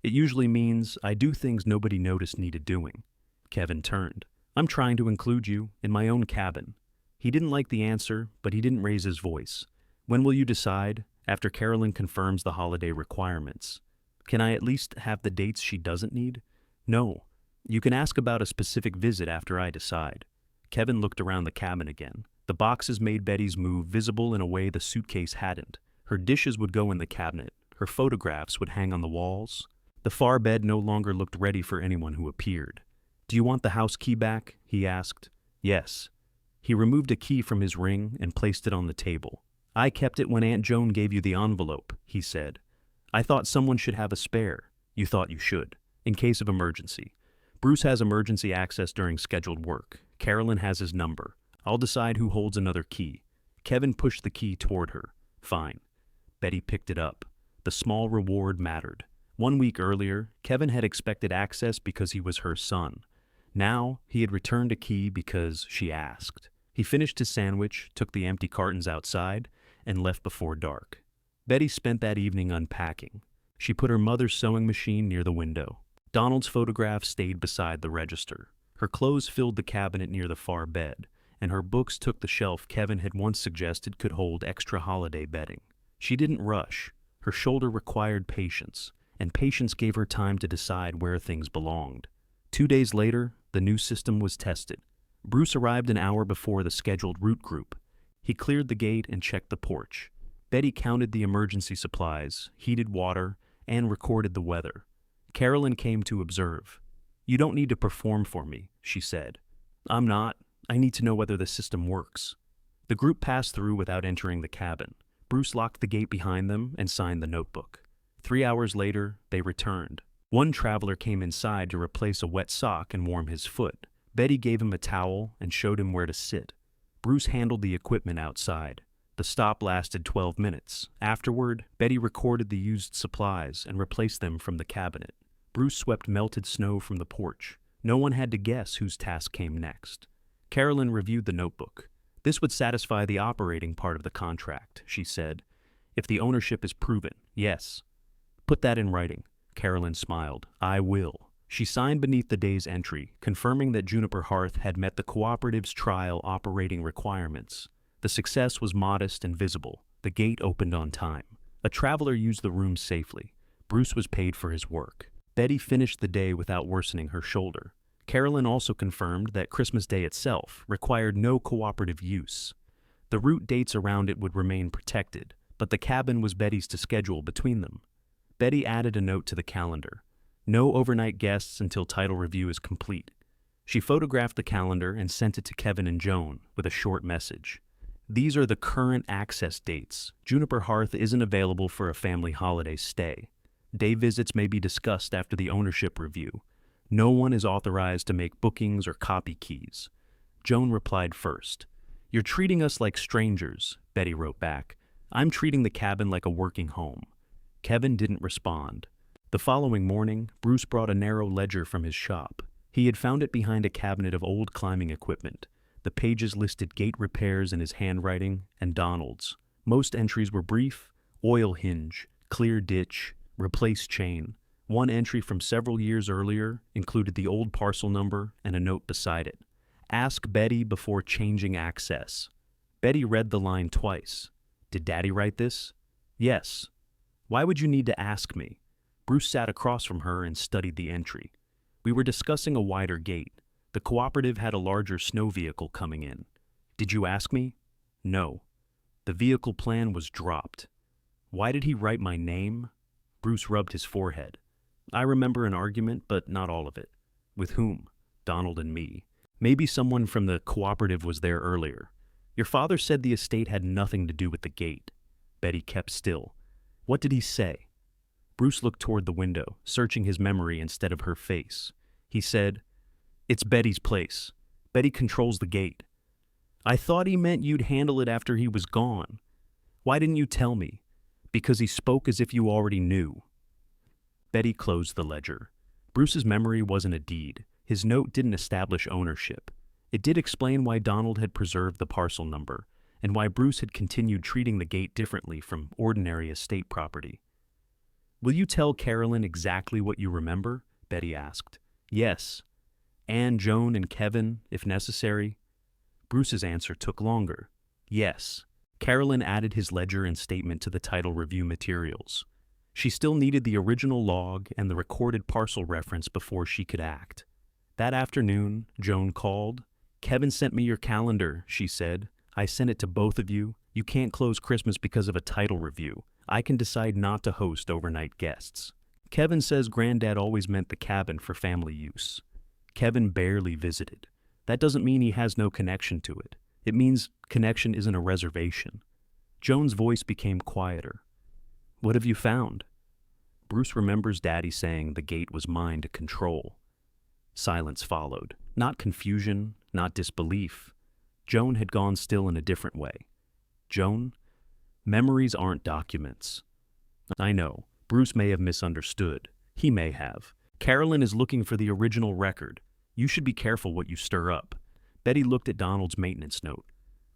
It usually means I do things nobody noticed needed doing. Kevin turned. I'm trying to include you in my own cabin. He didn't like the answer, but he didn't raise his voice. When will you decide? After Carolyn confirms the holiday requirements. Can I at least have the dates she doesn't need? No. You can ask about a specific visit after I decide. Kevin looked around the cabin again. The boxes made Betty's move visible in a way the suitcase hadn't. Her dishes would go in the cabinet. Her photographs would hang on the walls. The far bed no longer looked ready for anyone who appeared. Do you want the house key back? He asked. Yes. He removed a key from his ring and placed it on the table. I kept it when Aunt Joan gave you the envelope, he said. I thought someone should have a spare. You thought you should, in case of emergency. Bruce has emergency access during scheduled work. Carolyn has his number. I'll decide who holds another key. Kevin pushed the key toward her. Fine. Betty picked it up. The small reward mattered. 1 week earlier, Kevin had expected access because he was her son. Now, he had returned a key because she asked. He finished his sandwich, took the empty cartons outside, and left before dark. Betty spent that evening unpacking. She put her mother's sewing machine near the window. Donald's photograph stayed beside the register. Her clothes filled the cabinet near the far bed, and her books took the shelf Kevin had once suggested could hold extra holiday bedding. She didn't rush. Her shoulder required patience, and patience gave her time to decide where things belonged. 2 days later, the new system was tested. Bruce arrived an hour before the scheduled route group. He cleared the gate and checked the porch. Betty counted the emergency supplies, heated water, and recorded the weather. Carolyn came to observe. You don't need to perform for me, she said. I'm not. I need to know whether the system works. The group passed through without entering the cabin. Bruce locked the gate behind them and signed the notebook. 3 hours later, they returned. One traveler came inside to replace a wet sock and warm his foot. Betty gave him a towel and showed him where to sit. Bruce handled the equipment outside. The stop lasted 12 minutes. Afterward, Betty recorded the used supplies and replaced them from the cabinet. Bruce swept melted snow from the porch. No one had to guess whose task came next. Carolyn reviewed the notebook. This would satisfy the operating part of the contract, she said. If the ownership is proven, yes. Put that in writing. Carolyn smiled. I will. She signed beneath the day's entry, confirming that Juniper Hearth had met the cooperative's trial operating requirements. The success was modest and visible. The gate opened on time. A traveler used the room safely. Bruce was paid for his work. Betty finished the day without worsening her shoulder. Carolyn also confirmed that Christmas Day itself required no cooperative use. The route dates around it would remain protected, but the cabin was Betty's to schedule between them. Betty added a note to the calendar. No overnight guests until title review is complete. She photographed the calendar and sent it to Kevin and Joan with a short message. These are the current access dates. Juniper Hearth isn't available for a family holiday stay. Day visits may be discussed after the ownership review. No one is authorized to make bookings or copy keys. Joan replied first. You're treating us like strangers, Betty wrote back. I'm treating the cabin like a working home. Kevin didn't respond. The following morning, Bruce brought a narrow ledger from his shop. He had found it behind a cabinet of old climbing equipment. The pages listed gate repairs in his handwriting and Donald's. Most entries were brief: oil hinge, clear ditch, replace chain. One entry from several years earlier included the old parcel number and a note beside it. Ask Betty before changing access. Betty read the line twice. Did Daddy write this? Yes. Why would you need to ask me? Bruce sat across from her and studied the entry. We were discussing a wider gate. The cooperative had a larger snow vehicle coming in. Did you ask me? No. The vehicle plan was dropped. Why did he write my name? Bruce rubbed his forehead. I remember an argument, but not all of it. With whom? Donald and me. Maybe someone from the cooperative was there earlier. Your father said the estate had nothing to do with the gate. Betty kept still. What did he say? Bruce looked toward the window, searching his memory instead of her face. He said, "It's Betty's place. Betty controls the gate." "I thought he meant you'd handle it after he was gone. Why didn't you tell me?" "Because he spoke as if you already knew." Betty closed the ledger. Bruce's memory wasn't a deed. His note didn't establish ownership. It did explain why Donald had preserved the parcel number, and why Bruce had continued treating the gate differently from ordinary estate property. "Will you tell Carolyn exactly what you remember?" Betty asked. "Yes. Anne, Joan, and Kevin, if necessary." Bruce's answer took longer. "Yes." Carolyn added his ledger and statement to the title review materials. She still needed the original log and the recorded parcel reference before she could act. That afternoon, Joan called. "Kevin sent me your calendar," she said. "I sent it to both of you. You can't close Christmas because of a title review. I can decide not to host overnight guests. Kevin says Granddad always meant the cabin for family use. Kevin barely visited. That doesn't mean he has no connection to it. It means connection isn't a reservation." Joan's voice became quieter. "What have you found?" Bruce remembers Daddy saying the gate was mine to control. Silence followed. Not confusion, not disbelief. Joan had gone still in a different way. "Joan, memories aren't documents." "I know. Bruce may have misunderstood. He may have. Carolyn is looking for the original record. You should be careful what you stir up." Betty looked at Donald's maintenance note.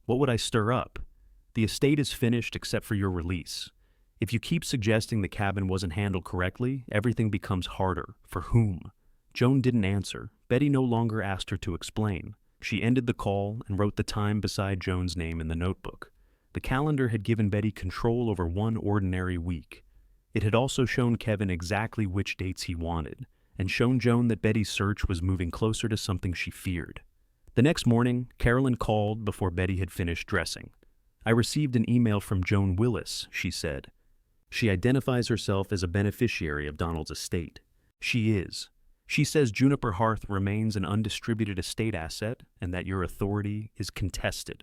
"What would I stir up? The estate is finished except for your release. If you keep suggesting the cabin wasn't handled correctly, everything becomes harder. For whom?" Joan didn't answer. Betty no longer asked her to explain. She ended the call and wrote the time beside Joan's name in the notebook. The calendar had given Betty control over one ordinary week. It had also shown Kevin exactly which dates he wanted, and shown Joan that Betty's search was moving closer to something she feared. The next morning, Carolyn called before Betty had finished dressing. "I received an email from Joan Willis," she said. "She identifies herself as a beneficiary of Donald's estate. She is. She says Juniper Hearth remains an undistributed estate asset and that your authority is contested."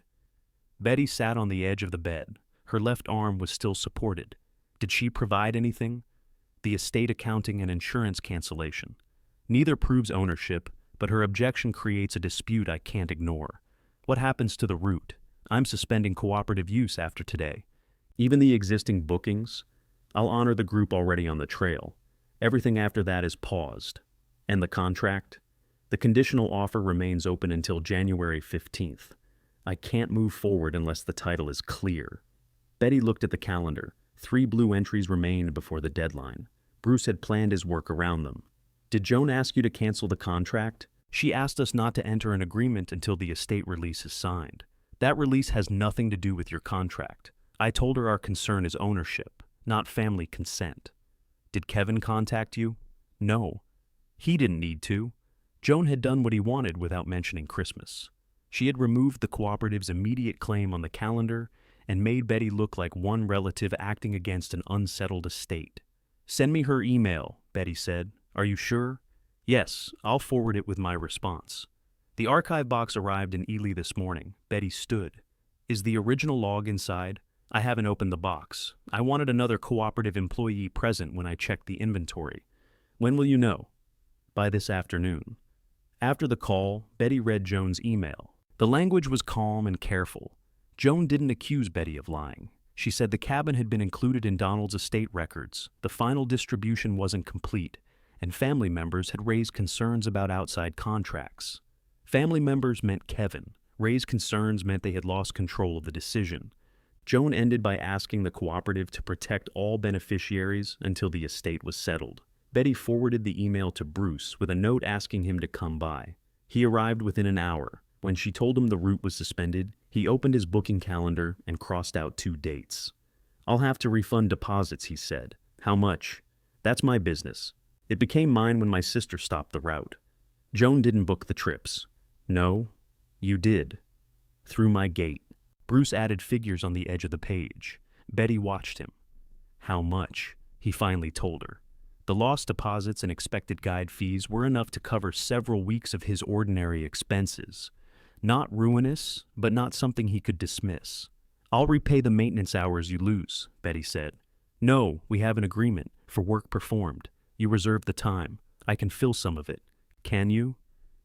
Betty sat on the edge of the bed. Her left arm was still supported. Did she provide anything? The estate accounting and insurance cancellation. Neither proves ownership, but her objection creates a dispute I can't ignore. What happens to the root? I'm suspending cooperative use after today. Even the existing bookings? I'll honor the group already on the trail. Everything after that is paused. And the contract? The conditional offer remains open until January 15th. I can't move forward unless the title is clear. Betty looked at the calendar. 3 blue entries remained before the deadline. Bruce had planned his work around them. "Did Joan ask you to cancel the contract?" "She asked us not to enter an agreement until the estate release is signed. That release has nothing to do with your contract. I told her our concern is ownership, not family consent." "Did Kevin contact you?" "No. He didn't need to. Joan had done what he wanted without mentioning Christmas. She had removed the cooperative's immediate claim on the calendar and made Betty look like one relative acting against an unsettled estate. "Send me her email," Betty said. "Are you sure?" "Yes, I'll forward it with my response." The archive box arrived in Ely this morning. Betty stood. "Is the original log inside?" "I haven't opened the box. I wanted another cooperative employee present when I checked the inventory." "When will you know?" "By this afternoon." After the call, Betty read Joan's email. The language was calm and careful. Joan didn't accuse Betty of lying. She said the cabin had been included in Donald's estate records, the final distribution wasn't complete, and family members had raised concerns about outside contracts. Family members meant Kevin. Raised concerns meant they had lost control of the decision. Joan ended by asking the cooperative to protect all beneficiaries until the estate was settled. Betty forwarded the email to Bruce with a note asking him to come by. He arrived within an hour. When she told him the route was suspended, he opened his booking calendar and crossed out 2 dates. "I'll have to refund deposits," he said. "How much?" "That's my business. It became mine when my sister stopped the route." "Joan didn't book the trips." "No, you did. Through my gate." Bruce added figures on the edge of the page. Betty watched him. "How much?" he finally told her. The lost deposits and expected guide fees were enough to cover several weeks of his ordinary expenses. Not ruinous, but not something he could dismiss. "I'll repay the maintenance hours you lose," Betty said. "No, we have an agreement. For work performed. You reserved the time. I can fill some of it. Can you?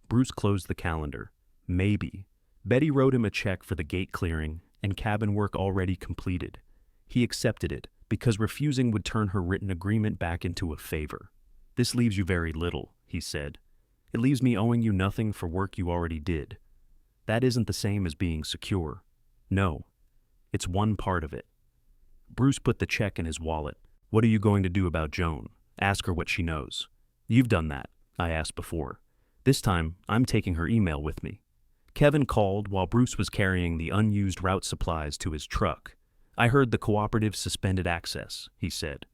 Bruce closed the calendar. Maybe. Betty wrote him a check for the gate clearing and cabin work already completed. He accepted it because refusing would turn her written agreement back into a favor. This leaves you very little, he said. It leaves me owing you nothing for work you already did. That isn't the same as being secure. No. It's one part of it. Bruce put the check in his wallet. What are you going to do about Joan? Ask her what she knows. You've done that, I asked before. This time, I'm taking her email with me. Kevin called while Bruce was carrying the unused route supplies to his truck. I heard the cooperative suspended access, he said.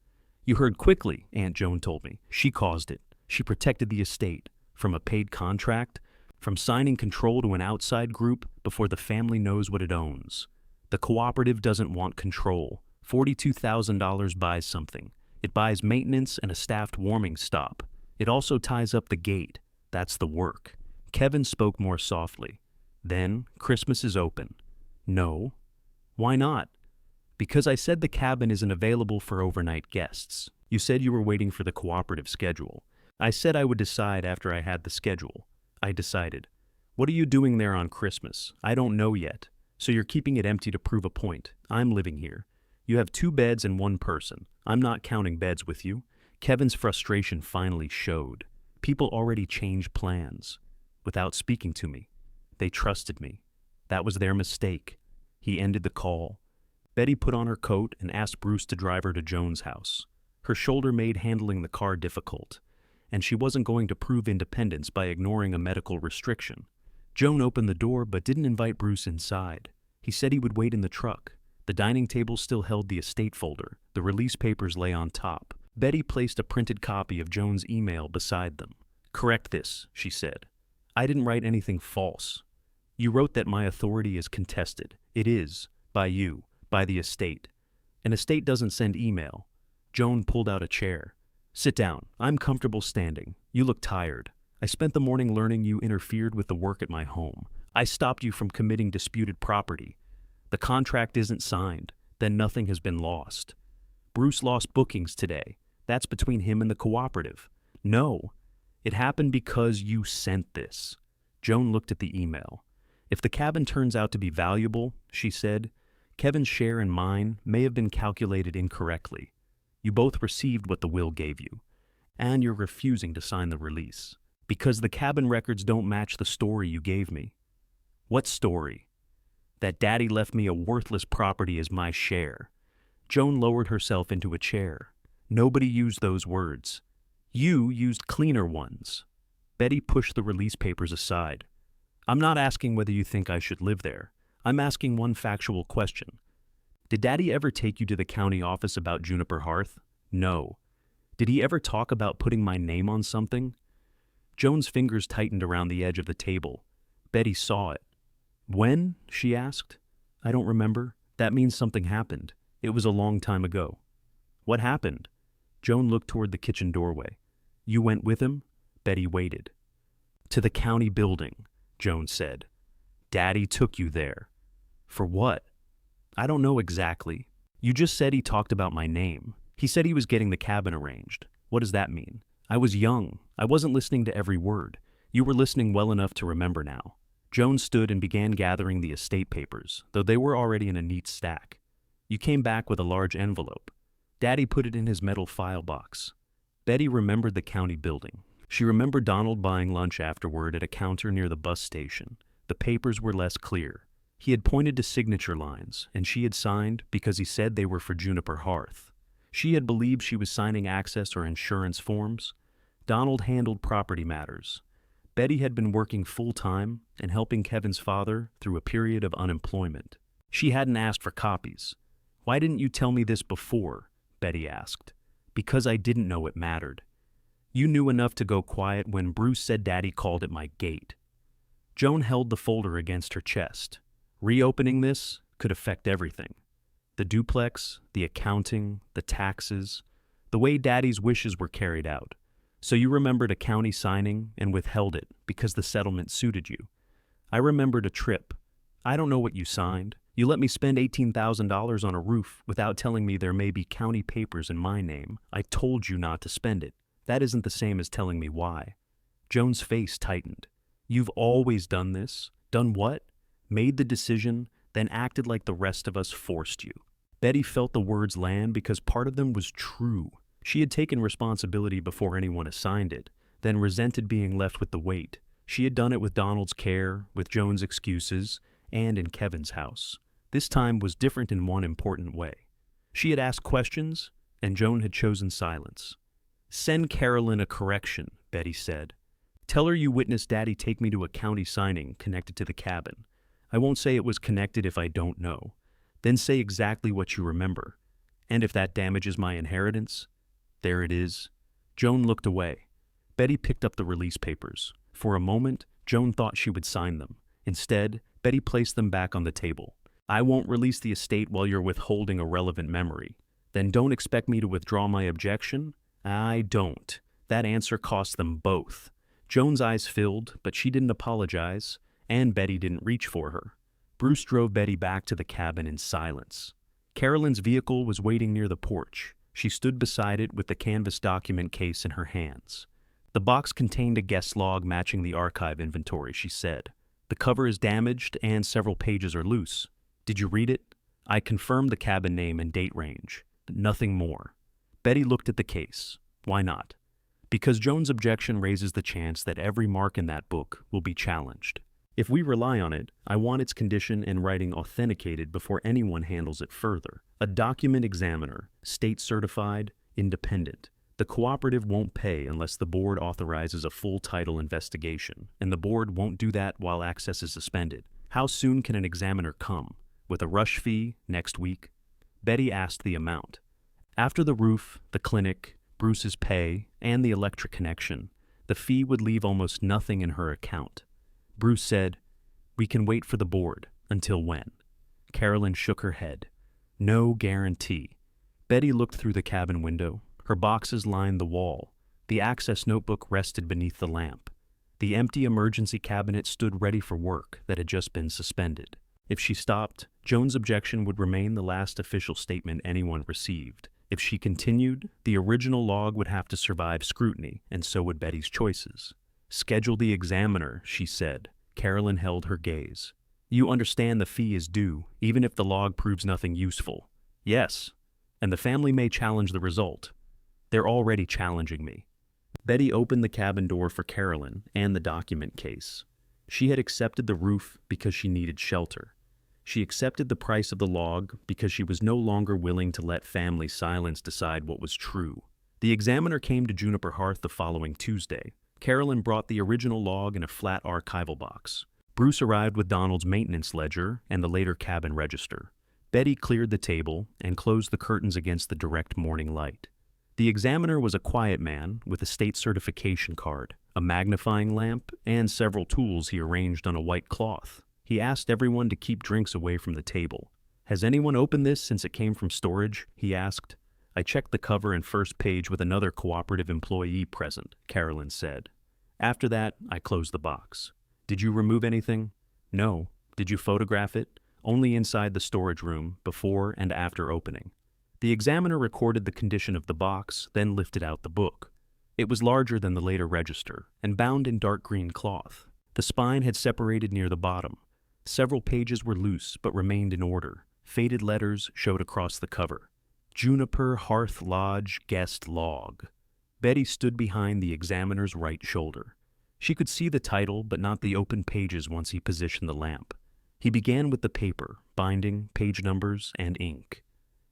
You heard quickly, Aunt Joan told me. She caused it. She protected the estate. From a paid contract, from signing control to an outside group before the family knows what it owns. The cooperative doesn't want control. $42,000 buys something. It buys maintenance and a staffed warming stop. It also ties up the gate. That's the work. Kevin spoke more softly. Then, Christmas is open. No. Why not? Because I said the cabin isn't available for overnight guests. You said you were waiting for the cooperative schedule. I said I would decide after I had the schedule. I decided. What are you doing there on Christmas? I don't know yet. So you're keeping it empty to prove a point. I'm living here. You have 2 beds and 1 person. I'm not counting beds with you. Kevin's frustration finally showed. People already changed plans. Without speaking to me. They trusted me. That was their mistake. He ended the call. Betty put on her coat and asked Bruce to drive her to Joan's house. Her shoulder made handling the car difficult, and she wasn't going to prove independence by ignoring a medical restriction. Joan opened the door but didn't invite Bruce inside. He said he would wait in the truck. The dining table still held the estate folder. The release papers lay on top. Betty placed a printed copy of Joan's email beside them. Correct this, she said. I didn't write anything false. You wrote that my authority is contested. It is. By you. By the estate. An estate doesn't send email. Joan pulled out a chair. Sit down. I'm comfortable standing. You look tired. I spent the morning learning you interfered with the work at my home. I stopped you from committing disputed property. The contract isn't signed. Then nothing has been lost. Bruce lost bookings today. That's between him and the cooperative. No. It happened because you sent this. Joan looked at the email. If the cabin turns out to be valuable, she said, Kevin's share and mine may have been calculated incorrectly. You both received what the will gave you, and you're refusing to sign the release. Because the cabin records don't match the story you gave me. What story? That Daddy left me a worthless property as my share. Joan lowered herself into a chair. Nobody used those words. You used cleaner ones. Betty pushed the release papers aside. I'm not asking whether you think I should live there. I'm asking one factual question. Did Daddy ever take you to the county office about Juniper Hearth? No. Did he ever talk about putting my name on something? Joan's fingers tightened around the edge of the table. Betty saw it. When? She asked. I don't remember. That means something happened. It was a long time ago. What happened? Joan looked toward the kitchen doorway. You went with him? Betty waited. To the county building, Joan said. Daddy took you there. For what? I don't know exactly. You just said he talked about my name. He said he was getting the cabin arranged. What does that mean? I was young. I wasn't listening to every word. You were listening well enough to remember now. Joan stood and began gathering the estate papers, though they were already in a neat stack. You came back with a large envelope. Daddy put it in his metal file box. Betty remembered the county building. She remembered Donald buying lunch afterward at a counter near the bus station. The papers were less clear. He had pointed to signature lines, and she had signed because he said they were for Juniper Hearth. She had believed she was signing access or insurance forms. Donald handled property matters. Betty had been working full-time and helping Kevin's father through a period of unemployment. She hadn't asked for copies. Why didn't you tell me this before? Betty asked. Because I didn't know it mattered. You knew enough to go quiet when Bruce said Daddy called it my gate. Joan held the folder against her chest. Reopening this could affect everything. The duplex, the accounting, the taxes, the way Daddy's wishes were carried out. So you remembered a county signing and withheld it because the settlement suited you. I remembered a trip. I don't know what you signed. You let me spend $18,000 on a roof without telling me there may be county papers in my name. I told you not to spend it. That isn't the same as telling me why. Joan's face tightened. You've always done this? Done what? Made the decision, then acted like the rest of us forced you. Betty felt the words land because part of them was true. She had taken responsibility before anyone assigned it, then resented being left with the weight. She had done it with Donald's care, with Joan's excuses, and in Kevin's house. This time was different in one important way. She had asked questions, and Joan had chosen silence. Send Carolyn a correction, Betty said. Tell her you witnessed Daddy take me to a county signing connected to the cabin. I won't say it was connected if I don't know. Then say exactly what you remember. And if that damages my inheritance, there it is. Joan looked away. Betty picked up the release papers. For a moment, Joan thought she would sign them. Instead, Betty placed them back on the table. I won't release the estate while you're withholding a relevant memory. Then don't expect me to withdraw my objection? I don't. That answer cost them both. Joan's eyes filled, but she didn't apologize, and Betty didn't reach for her. Bruce drove Betty back to the cabin in silence. Carolyn's vehicle was waiting near the porch. She stood beside it with the canvas document case in her hands. The box contained a guest log matching the archive inventory, she said. The cover is damaged and several pages are loose. Did you read it? I confirmed the cabin name and date range. Nothing more. Betty looked at the case. Why not? Because Joan's objection raises the chance that every mark in that book will be challenged. If we rely on it, I want its condition and writing authenticated before anyone handles it further. A document examiner, state certified, independent. The cooperative won't pay unless the board authorizes a full title investigation, and the board won't do that while access is suspended. How soon can an examiner come? With a rush fee next week? Betty asked the amount. After the roof, the clinic, Bruce's pay, and the electric connection, the fee would leave almost nothing in her account. Bruce said, We can wait for the board. Until when? Carolyn shook her head. No guarantee. Betty looked through the cabin window. Her boxes lined the wall. The access notebook rested beneath the lamp. The empty emergency cabinet stood ready for work that had just been suspended. If she stopped, Joan's objection would remain the last official statement anyone received. If she continued, the original log would have to survive scrutiny, and so would Betty's choices. Schedule the examiner, she said. Carolyn held her gaze. You understand the fee is due, even if the log proves nothing useful. Yes, and the family may challenge the result. They're already challenging me. Betty opened the cabin door for Carolyn and the document case. She had accepted the roof because she needed shelter. She accepted the price of the log because she was no longer willing to let family silence decide what was true. The examiner came to Juniper Hearth the following Tuesday. Carolyn brought the original log in a flat archival box. Bruce arrived with Donald's maintenance ledger and the later cabin register. Betty cleared the table and closed the curtains against the direct morning light. The examiner was a quiet man with a state certification card, a magnifying lamp, and several tools he arranged on a white cloth. He asked everyone to keep drinks away from the table. Has anyone opened this since it came from storage? He asked. I checked the cover and first page with another cooperative employee present, Carolyn said. After that, I closed the box. Did you remove anything? No. Did you photograph it? Only inside the storage room, before and after opening. The examiner recorded the condition of the box, then lifted out the book. It was larger than the later register, and bound in dark green cloth. The spine had separated near the bottom. Several pages were loose, but remained in order. Faded letters showed across the cover. Juniper Hearth Lodge Guest Log. Betty stood behind the examiner's right shoulder. She could see the title, but not the open pages once he positioned the lamp. He began with the paper, binding, page numbers, and ink.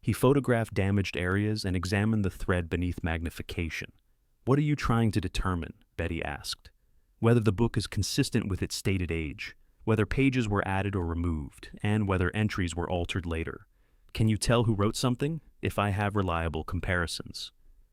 He photographed damaged areas and examined the thread beneath magnification. What are you trying to determine? Betty asked. Whether the book is consistent with its stated age, whether pages were added or removed, and whether entries were altered later. Can you tell who wrote something? If I have reliable comparisons.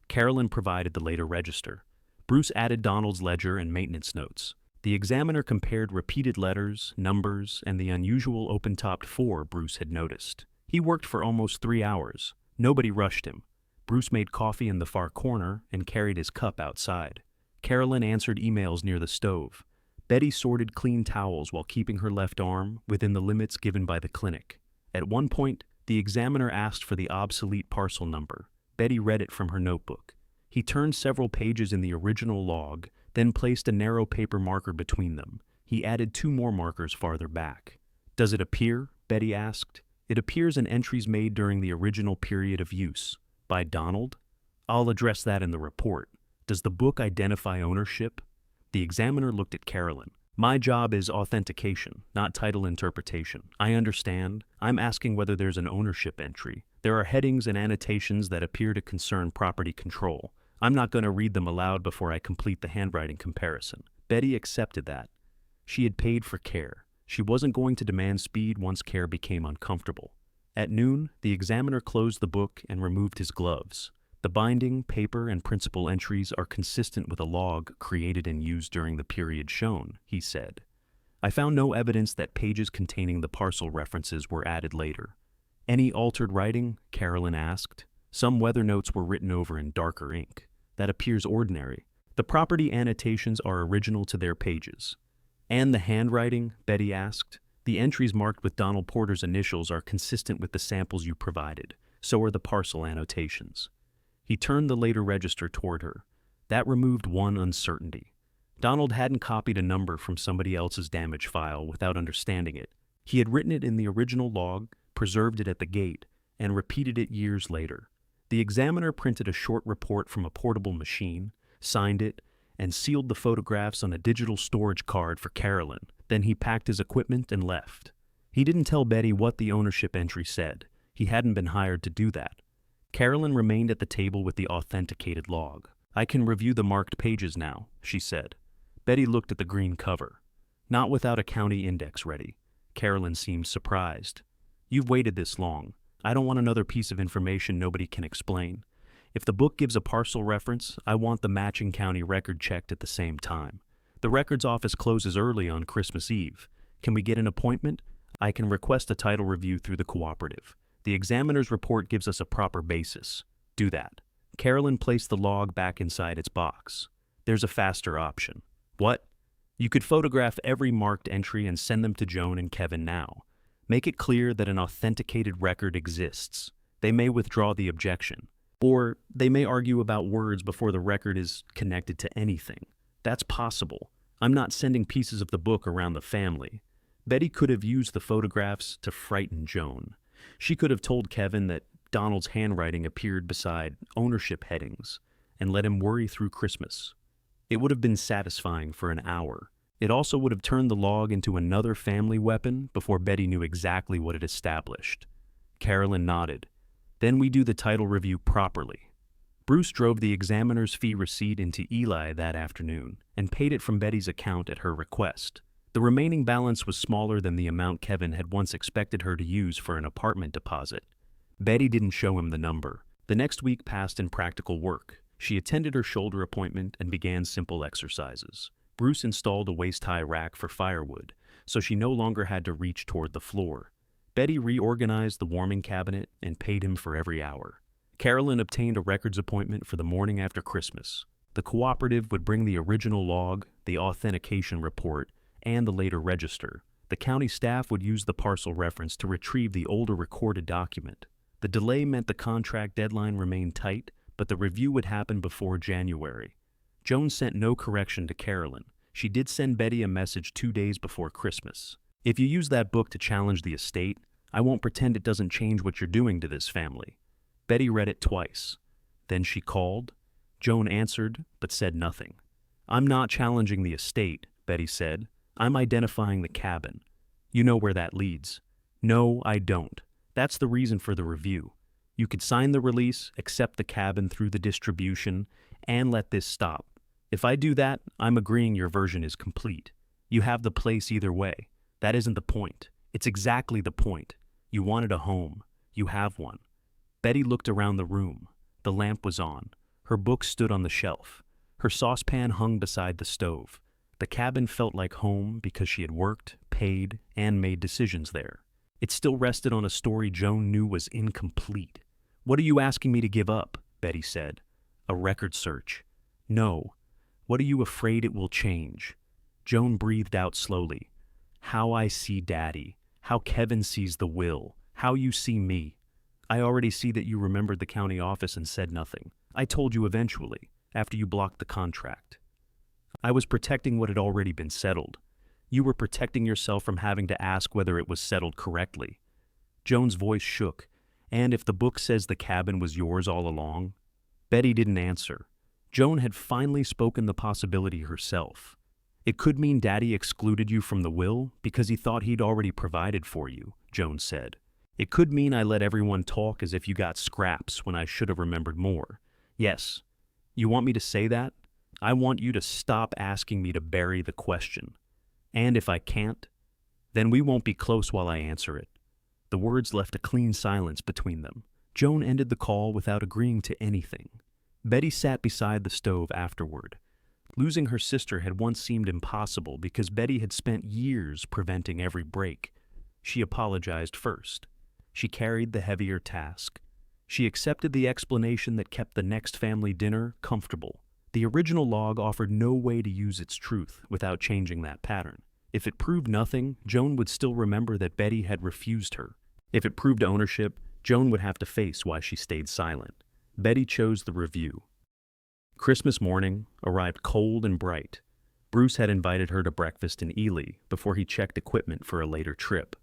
Carolyn provided the later register. Bruce added Donald's ledger and maintenance notes. The examiner compared repeated letters, numbers, and the unusual open-topped 4 Bruce had noticed. He worked for almost 3 hours. Nobody rushed him. Bruce made coffee in the far corner and carried his cup outside. Carolyn answered emails near the stove. Betty sorted clean towels while keeping her left arm within the limits given by the clinic. At one point, the examiner asked for the obsolete parcel number. Betty read it from her notebook. He turned several pages in the original log, then placed a narrow paper marker between them. He added 2 more markers farther back. "Does it appear?" Betty asked. "It appears in entries made during the original period of use. By Donald? I'll address that in the report. Does the book identify ownership?" The examiner looked at Carolyn. "My job is authentication, not title interpretation. I understand. I'm asking whether there's an ownership entry. There are headings and annotations that appear to concern property control. I'm not going to read them aloud before I complete the handwriting comparison." Betty accepted that. She had paid for care. She wasn't going to demand speed once care became uncomfortable. At noon, the examiner closed the book and removed his gloves. "The binding, paper, and principal entries are consistent with a log created and used during the period shown," he said. "I found no evidence that pages containing the parcel references were added later." "Any altered writing?" Carolyn asked. "Some weather notes were written over in darker ink. That appears ordinary. The property annotations are original to their pages." "And the handwriting?" Betty asked. "The entries marked with Donald Porter's initials are consistent with the samples you provided. So are the parcel annotations." He turned the later register toward her. That removed one uncertainty. Donald hadn't copied a number from somebody else's damage file without understanding it. He had written it in the original log, preserved it at the gate, and repeated it years later. The examiner printed a short report from a portable machine, signed it, and sealed the photographs on a digital storage card for Carolyn. Then he packed his equipment and left. He didn't tell Betty what the ownership entry said. He hadn't been hired to do that. Carolyn remained at the table with the authenticated log. "I can review the marked pages now," she said. Betty looked at the green cover. "Not without a county index ready." Carolyn seemed surprised. "You've waited this long. I don't want another piece of information nobody can explain. If the book gives a parcel reference, I want the matching county record checked at the same time. The records office closes early on Christmas Eve. Can we get an appointment? I can request a title review through the cooperative. The examiner's report gives us a proper basis. Do that." Carolyn placed the log back inside its box. "There's a faster option." "What?" "You could photograph every marked entry and send them to Joan and Kevin now. Make it clear that an authenticated record exists. They may withdraw the objection. Or they may argue about words before the record is connected to anything. That's possible. I'm not sending pieces of the book around the family." Betty could have used the photographs to frighten Joan. She could have told Kevin that Donald's handwriting appeared beside ownership headings and let him worry through Christmas. It would have been satisfying for an hour. It also would have turned the log into another family weapon before Betty knew exactly what it established. Carolyn nodded. "Then we do the title review properly." Bruce drove the examiner's fee receipt into Eli that afternoon and paid it from Betty's account at her request. The remaining balance was smaller than the amount Kevin had once expected her to use for an apartment deposit. Betty didn't show him the number. The next week passed in practical work. She attended her shoulder appointment and began simple exercises. Bruce installed a waist-high rack for firewood, so she no longer had to reach toward the floor. Betty reorganized the warming cabinet and paid him for every hour. Carolyn obtained a records appointment for the morning after Christmas. The cooperative would bring the original log, the authentication report, and the later register. The county staff would use the parcel reference to retrieve the older recorded document. The delay meant the contract deadline remained tight, but the review would happen before January. Joan sent no correction to Carolyn. She did send Betty a message 2 days before Christmas. "If you use that book to challenge the estate, I won't pretend it doesn't change what you're doing to this family." Betty read it twice. Then she called. Joan answered, but said nothing. "I'm not challenging the estate," Betty said. "I'm identifying the cabin. You know where that leads." "No, I don't. That's the reason for the review. You could sign the release, accept the cabin through the distribution, and let this stop. If I do that, I'm agreeing your version is complete. You have the place either way. That isn't the point. It's exactly the point. You wanted a home. You have one." Betty looked around the room. The lamp was on. Her books stood on the shelf. Her saucepan hung beside the stove. The cabin felt like home because she had worked, paid, and made decisions there. It still rested on a story Joan knew was incomplete. "What are you asking me to give up?" Betty said. "A record search." "No. What are you afraid it will change?" Joan breathed out slowly. "How I see Daddy. How Kevin sees the will. How you see me. I already see that you remembered the county office and said nothing. I told you eventually, after you blocked the contract. I was protecting what had already been settled. You were protecting yourself from having to ask whether it was settled correctly. Joan's voice shook. And if the book says the cabin was yours all along? Betty didn't answer. Joan had finally spoken the possibility herself. It could mean Daddy excluded you from the will because he thought he'd already provided for you, Joan said. It could mean I let everyone talk as if you got scraps when I should have remembered more. Yes. You want me to say that? I want you to stop asking me to bury the question. And if I can't, then we won't be close while I answer it. The words left a clean silence between them. Joan ended the call without agreeing to anything. Betty sat beside the stove afterward. Losing her sister had once seemed impossible because Betty had spent years preventing every break. She apologized first. She carried the heavier task. She accepted the explanation that kept the next family dinner comfortable. The original log offered no way to use its truth without changing that pattern. If it proved nothing, Joan would still remember that Betty had refused her. If it proved ownership, Joan would have to face why she stayed silent. Betty chose the review. Christmas morning arrived cold and bright. Bruce had invited her to breakfast in Ely before he checked equipment for a later trip.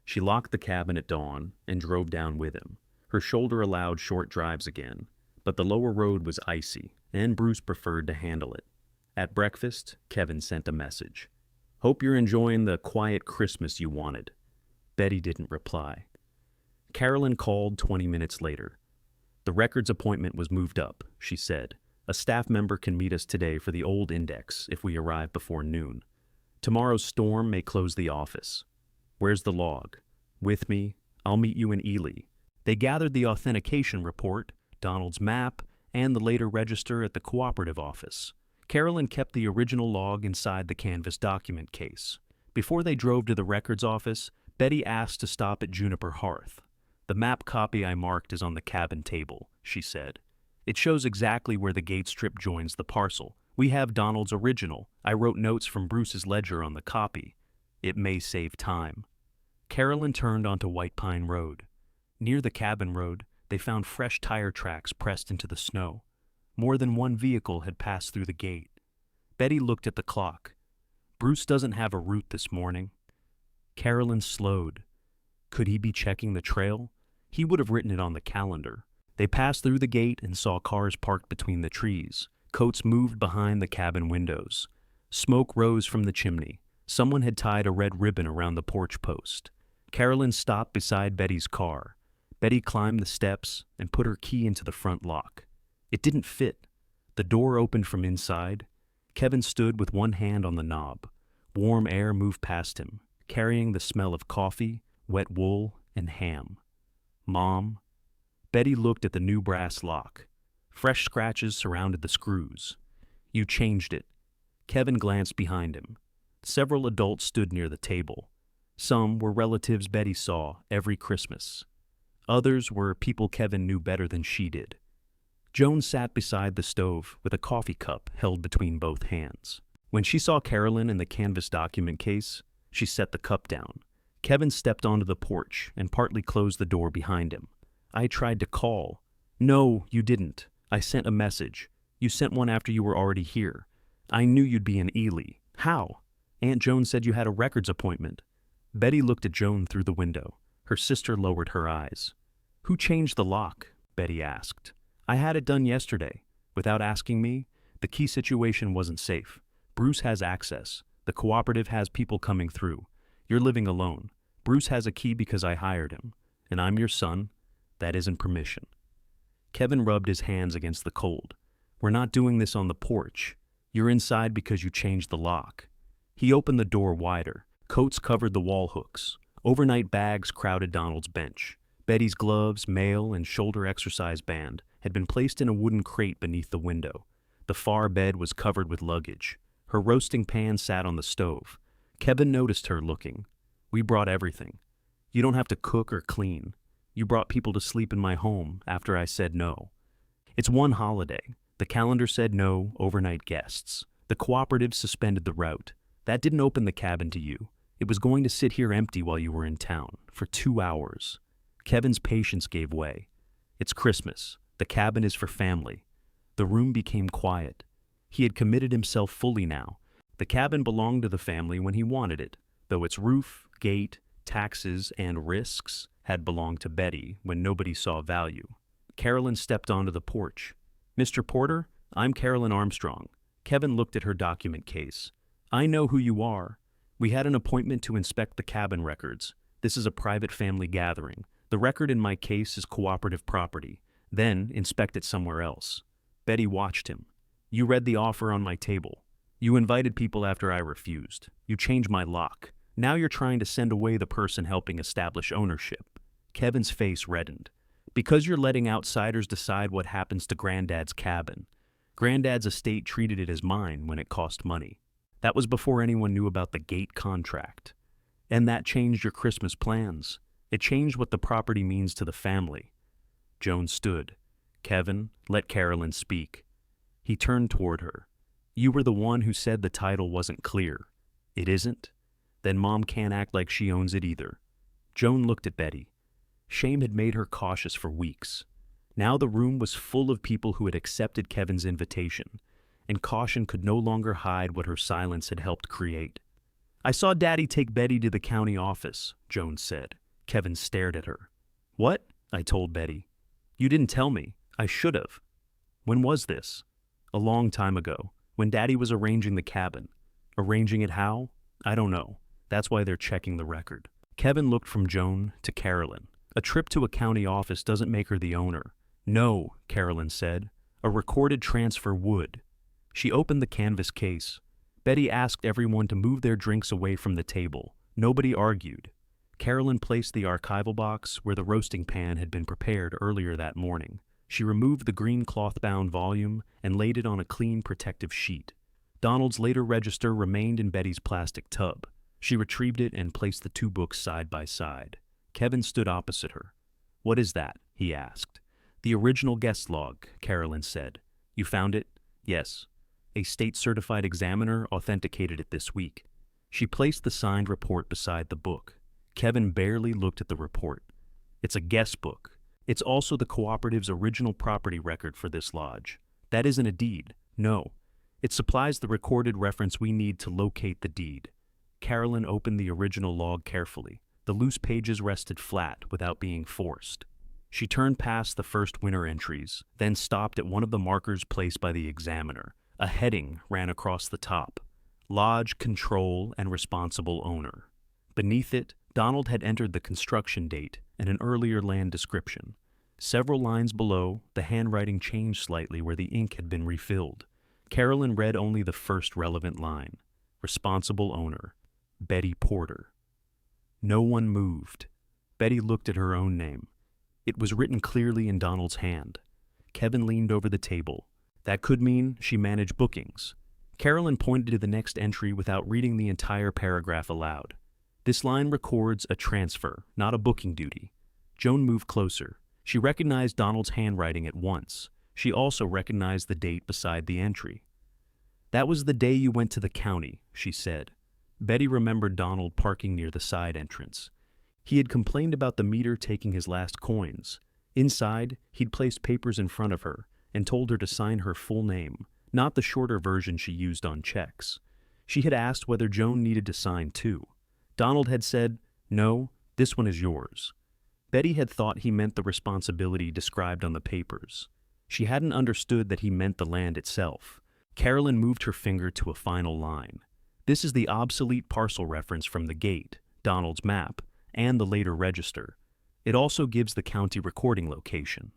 She locked the cabin at dawn and drove down with him. Her shoulder allowed short drives again, but the lower road was icy, and Bruce preferred to handle it. At breakfast, Kevin sent a message. Hope you're enjoying the quiet Christmas you wanted. Betty didn't reply. Carolyn called 20 minutes later. The records appointment was moved up, she said. A staff member can meet us today for the old index if we arrive before noon. Tomorrow's storm may close the office. Where's the log? With me. I'll meet you in Ely. They gathered the authentication report, Donald's map, and the later register at the cooperative office. Carolyn kept the original log inside the canvas document case. Before they drove to the records office, Betty asked to stop at Juniper Hearth. The map copy I marked is on the cabin table, she said. It shows exactly where the gate strip joins the parcel. We have Donald's original. I wrote notes from Bruce's ledger on the copy. It may save time. Carolyn turned onto White Pine Road. Near the cabin road, they found fresh tire tracks pressed into the snow. More than one vehicle had passed through the gate. Betty looked at the clock. Bruce doesn't have a route this morning. Carolyn slowed. Could he be checking the trail? He would have written it on the calendar. They passed through the gate and saw cars parked between the trees. Coats moved behind the cabin windows. Smoke rose from the chimney. Someone had tied a red ribbon around the porch post. Carolyn stopped beside Betty's car. Betty climbed the steps and put her key into the front lock. It didn't fit. The door opened from inside. Kevin stood with one hand on the knob. Warm air moved past him, carrying the smell of coffee, wet wool, and ham. Mom? Betty looked at the new brass lock. Fresh scratches surrounded the screws. You changed it. Kevin glanced behind him. Several adults stood near the table. Some were relatives Betty saw every Christmas. Others were people Kevin knew better than she did. Joan sat beside the stove with a coffee cup held between both hands. When she saw Carolyn in the canvas document case, she set the cup down. Kevin stepped onto the porch and partly closed the door behind him. I tried to call. No, you didn't. I sent a message. You sent one after you were already here. I knew you'd be in Ely. How? Aunt Joan said you had a records appointment. Betty looked at Joan through the window. Her sister lowered her eyes. Who changed the lock? Betty asked. I had it done yesterday. Without asking me, the key situation wasn't safe. Bruce has access. The cooperative has people coming through. You're living alone. Bruce has a key because I hired him. And I'm your son. That isn't permission. Kevin rubbed his hands against the cold. We're not doing this on the porch. You're inside because you changed the lock. He opened the door wider. Coats covered the wall hooks. Overnight bags crowded Donald's bench. Betty's gloves, mail, and shoulder exercise band had been placed in a wooden crate beneath the window. The far bed was covered with luggage. Her roasting pan sat on the stove. Kevin noticed her looking. We brought everything. You don't have to cook or clean. You brought people to sleep in my home after I said no. It's one holiday. The calendar said no overnight guests. The cooperative suspended the route. That didn't open the cabin to you. It was going to sit here empty while you were in town, for 2 hours. Kevin's patience gave way. It's Christmas. The cabin is for family. The room became quiet. He had committed himself fully now. The cabin belonged to the family when he wanted it, though its roof, gate, taxes, and risks had belonged to Betty when nobody saw value. Carolyn stepped onto the porch. "Mr. Porter, I'm Carolyn Armstrong." Kevin looked at her document case. "I know who you are. We had an appointment to inspect the cabin records. This is a private family gathering. The record in my case is cooperative property. Then inspect it somewhere else." Betty watched him. "You read the offer on my table. You invited people after I refused. You changed my lock. Now you're trying to send away the person helping establish ownership." Kevin's face reddened. "Because you're letting outsiders decide what happens to Granddad's cabin. Granddad's estate treated it as mine when it cost money. That was before anyone knew about the gate contract. And that changed your Christmas plans. It changed what the property means to the family." Joan stood. "Kevin, let Carolyn speak." He turned toward her. "You were the one who said the title wasn't clear. It isn't? Then Mom can't act like she owns it either." Joan looked at Betty. Shame had made her cautious for weeks. Now the room was full of people who had accepted Kevin's invitation, and caution could no longer hide what her silence had helped create. "I saw Daddy take Betty to the county office," Joan said. Kevin stared at her. "What?" I told Betty. "You didn't tell me. I should have." "When was this?" "A long time ago, when Daddy was arranging the cabin." "Arranging it how?" "I don't know. That's why they're checking the record." Kevin looked from Joan to Carolyn. "A trip to a county office doesn't make her the owner." "No," Carolyn said. "A recorded transfer would." She opened the canvas case. Betty asked everyone to move their drinks away from the table. Nobody argued. Carolyn placed the archival box where the roasting pan had been prepared earlier that morning. She removed the green cloth-bound volume and laid it on a clean protective sheet. Donald's later register remained in Betty's plastic tub. She retrieved it and placed the two books side by side. Kevin stood opposite her. "What is that?" he asked. "The original guest log," Carolyn said. "You found it?" "Yes. A state-certified examiner authenticated it this week." She placed the signed report beside the book. Kevin barely looked at the report. "It's a guest book. It's also the cooperative's original property record for this lodge. That isn't a deed. No. It supplies the recorded reference we need to locate the deed." Carolyn opened the original log carefully. The loose pages rested flat without being forced. She turned past the first winter entries, then stopped at one of the markers placed by the examiner. A heading ran across the top: Lodge Control and Responsible Owner. Beneath it, Donald had entered the construction date and an earlier land description. Several lines below, the handwriting changed slightly where the ink had been refilled. Carolyn read only the first relevant line: Responsible Owner, Betty Porter. No one moved. Betty looked at her own name. It was written clearly in Donald's hand. Kevin leaned over the table. That could mean she managed bookings. Carolyn pointed to the next entry without reading the entire paragraph aloud. "This line records a transfer, not a booking duty." Joan moved closer. She recognized Donald's handwriting at once. She also recognized the date beside the entry. "That was the day you went to the county," she said. Betty remembered Donald parking near the side entrance. He had complained about the meter taking his last coins. Inside, he'd placed papers in front of her and told her to sign her full name, not the shorter version she used on checks. She had asked whether Joan needed to sign too. Donald had said, "No, this one is yours." Betty had thought he meant the responsibility described on the papers. She hadn't understood that he meant the land itself. Carolyn moved her finger to a final line. "This is the obsolete parcel reference from the gate, Donald's map, and the later register. It also gives the county recording location."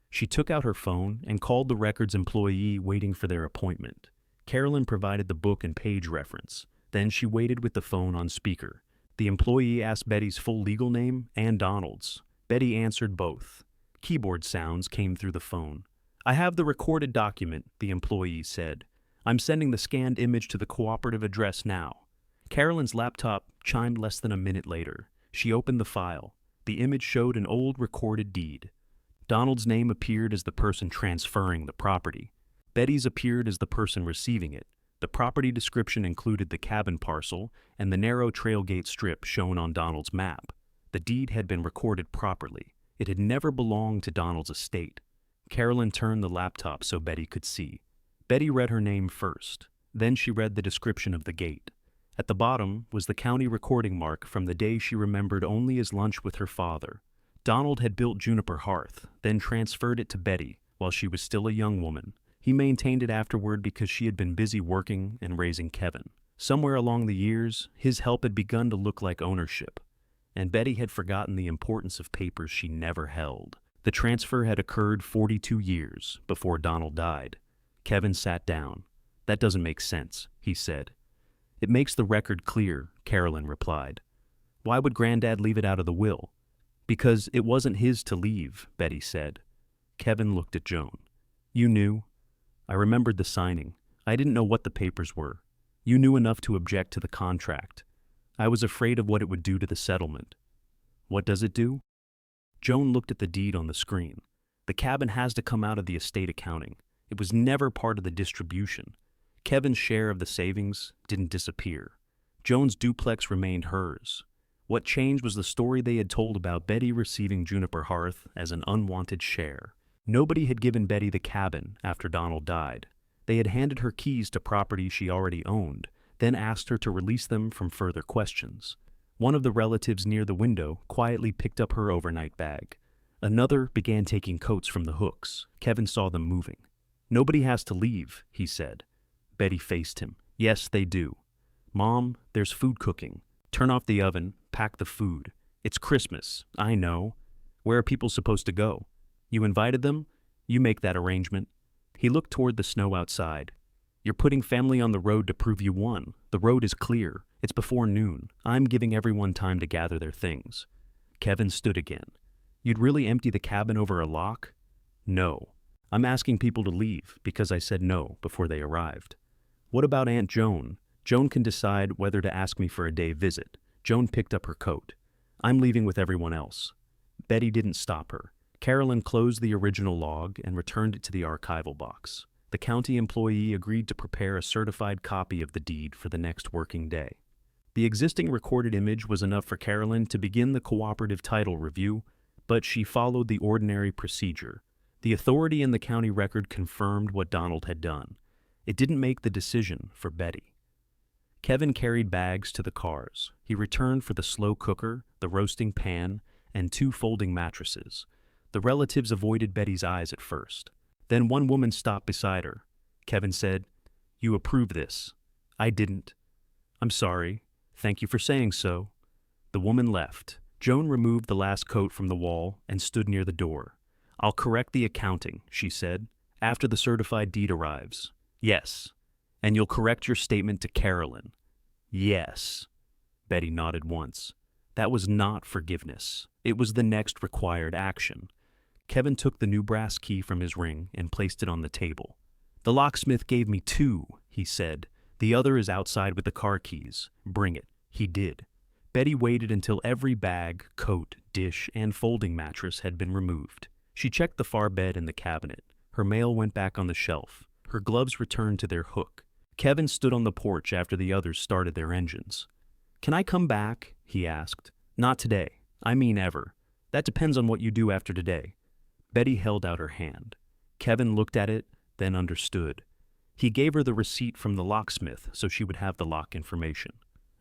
She took out her phone and called the records employee waiting for their appointment. Carolyn provided the book and page reference. Then she waited with the phone on speaker. The employee asked Betty's full legal name and Donald's. Betty answered both. Keyboard sounds came through the phone. "I have the recorded document," the employee said. "I'm sending the scanned image to the cooperative address now." Carolyn's laptop chimed less than a minute later. She opened the file. The image showed an old recorded deed. Donald's name appeared as the person transferring the property. Betty's appeared as the person receiving it. The property description included the cabin parcel and the narrow trailgate strip shown on Donald's map. The deed had been recorded properly. It had never belonged to Donald's estate. Carolyn turned the laptop so Betty could see. Betty read her name first. Then she read the description of the gate. At the bottom was the county recording mark from the day she remembered only as lunch with her father. Donald had built Juniper Hearth, then transferred it to Betty while she was still a young woman. He maintained it afterward because she had been busy working and raising Kevin. Somewhere along the years, his help had begun to look like ownership, and Betty had forgotten the importance of papers she never held. The transfer had occurred 42 years before Donald died. Kevin sat down. "That doesn't make sense," he said. "It makes the record clear," Carolyn replied. "Why would Granddad leave it out of the will?" "Because it wasn't his to leave," Betty said. Kevin looked at Joan. "You knew?" "I remembered the signing. I didn't know what the papers were. You knew enough to object to the contract. I was afraid of what it would do to the settlement." "What does it do?" Joan looked at the deed on the screen. "The cabin has to come out of the estate accounting. It was never part of the distribution. Kevin's share of the savings didn't disappear. Joan's duplex remained hers. What changed was the story they had told about Betty receiving Juniper Hearth as an unwanted share. Nobody had given Betty the cabin after Donald died. They had handed her keys to property she already owned, then asked her to release them from further questions. One of the relatives near the window quietly picked up her overnight bag. Another began taking coats from the hooks. Kevin saw them moving. "Nobody has to leave," he said. Betty faced him. "Yes, they do. Mom, there's food cooking. Turn off the oven, pack the food. It's Christmas, I know. Where are people supposed to go? You invited them? You make that arrangement." He looked toward the snow outside. "You're putting family on the road to prove you won. The road is clear. It's before noon. I'm giving everyone time to gather their things." Kevin stood again. "You'd really empty the cabin over a lock?" "No. I'm asking people to leave because I said no before they arrived." "What about Aunt Joan? Joan can decide whether to ask me for a day visit." Joan picked up her coat. "I'm leaving with everyone else." Betty didn't stop her. Carolyn closed the original log and returned it to the archival box. The county employee agreed to prepare a certified copy of the deed for the next working day. The existing recorded image was enough for Carolyn to begin the cooperative title review, but she followed the ordinary procedure. The authority in the county record confirmed what Donald had done. It didn't make the decision for Betty. Kevin carried bags to the cars. He returned for the slow cooker, the roasting pan, and 2 folding mattresses. The relatives avoided Betty's eyes at first. Then one woman stopped beside her. Kevin said, "You approve this." "I didn't." "I'm sorry. Thank you for saying so." The woman left. Joan removed the last coat from the wall and stood near the door. "I'll correct the accounting," she said, "after the certified deed arrives." "Yes." "And you'll correct your statement to Carolyn." "Yes." Betty nodded once. That was not forgiveness. It was the next required action. Kevin took the new brass key from his ring and placed it on the table. "The locksmith gave me 2, he said. "The other is outside with the car keys. Bring it." He did. Betty waited until every bag, coat, dish, and folding mattress had been removed. She checked the far bed in the cabinet. Her mail went back on the shelf. Her gloves returned to their hook. Kevin stood on the porch after the others started their engines. "Can I come back?" he asked. "Not today. I mean ever. That depends on what you do after today." Betty held out her hand. Kevin looked at it, then understood. He gave her the receipt from the locksmith so she would have the lock information.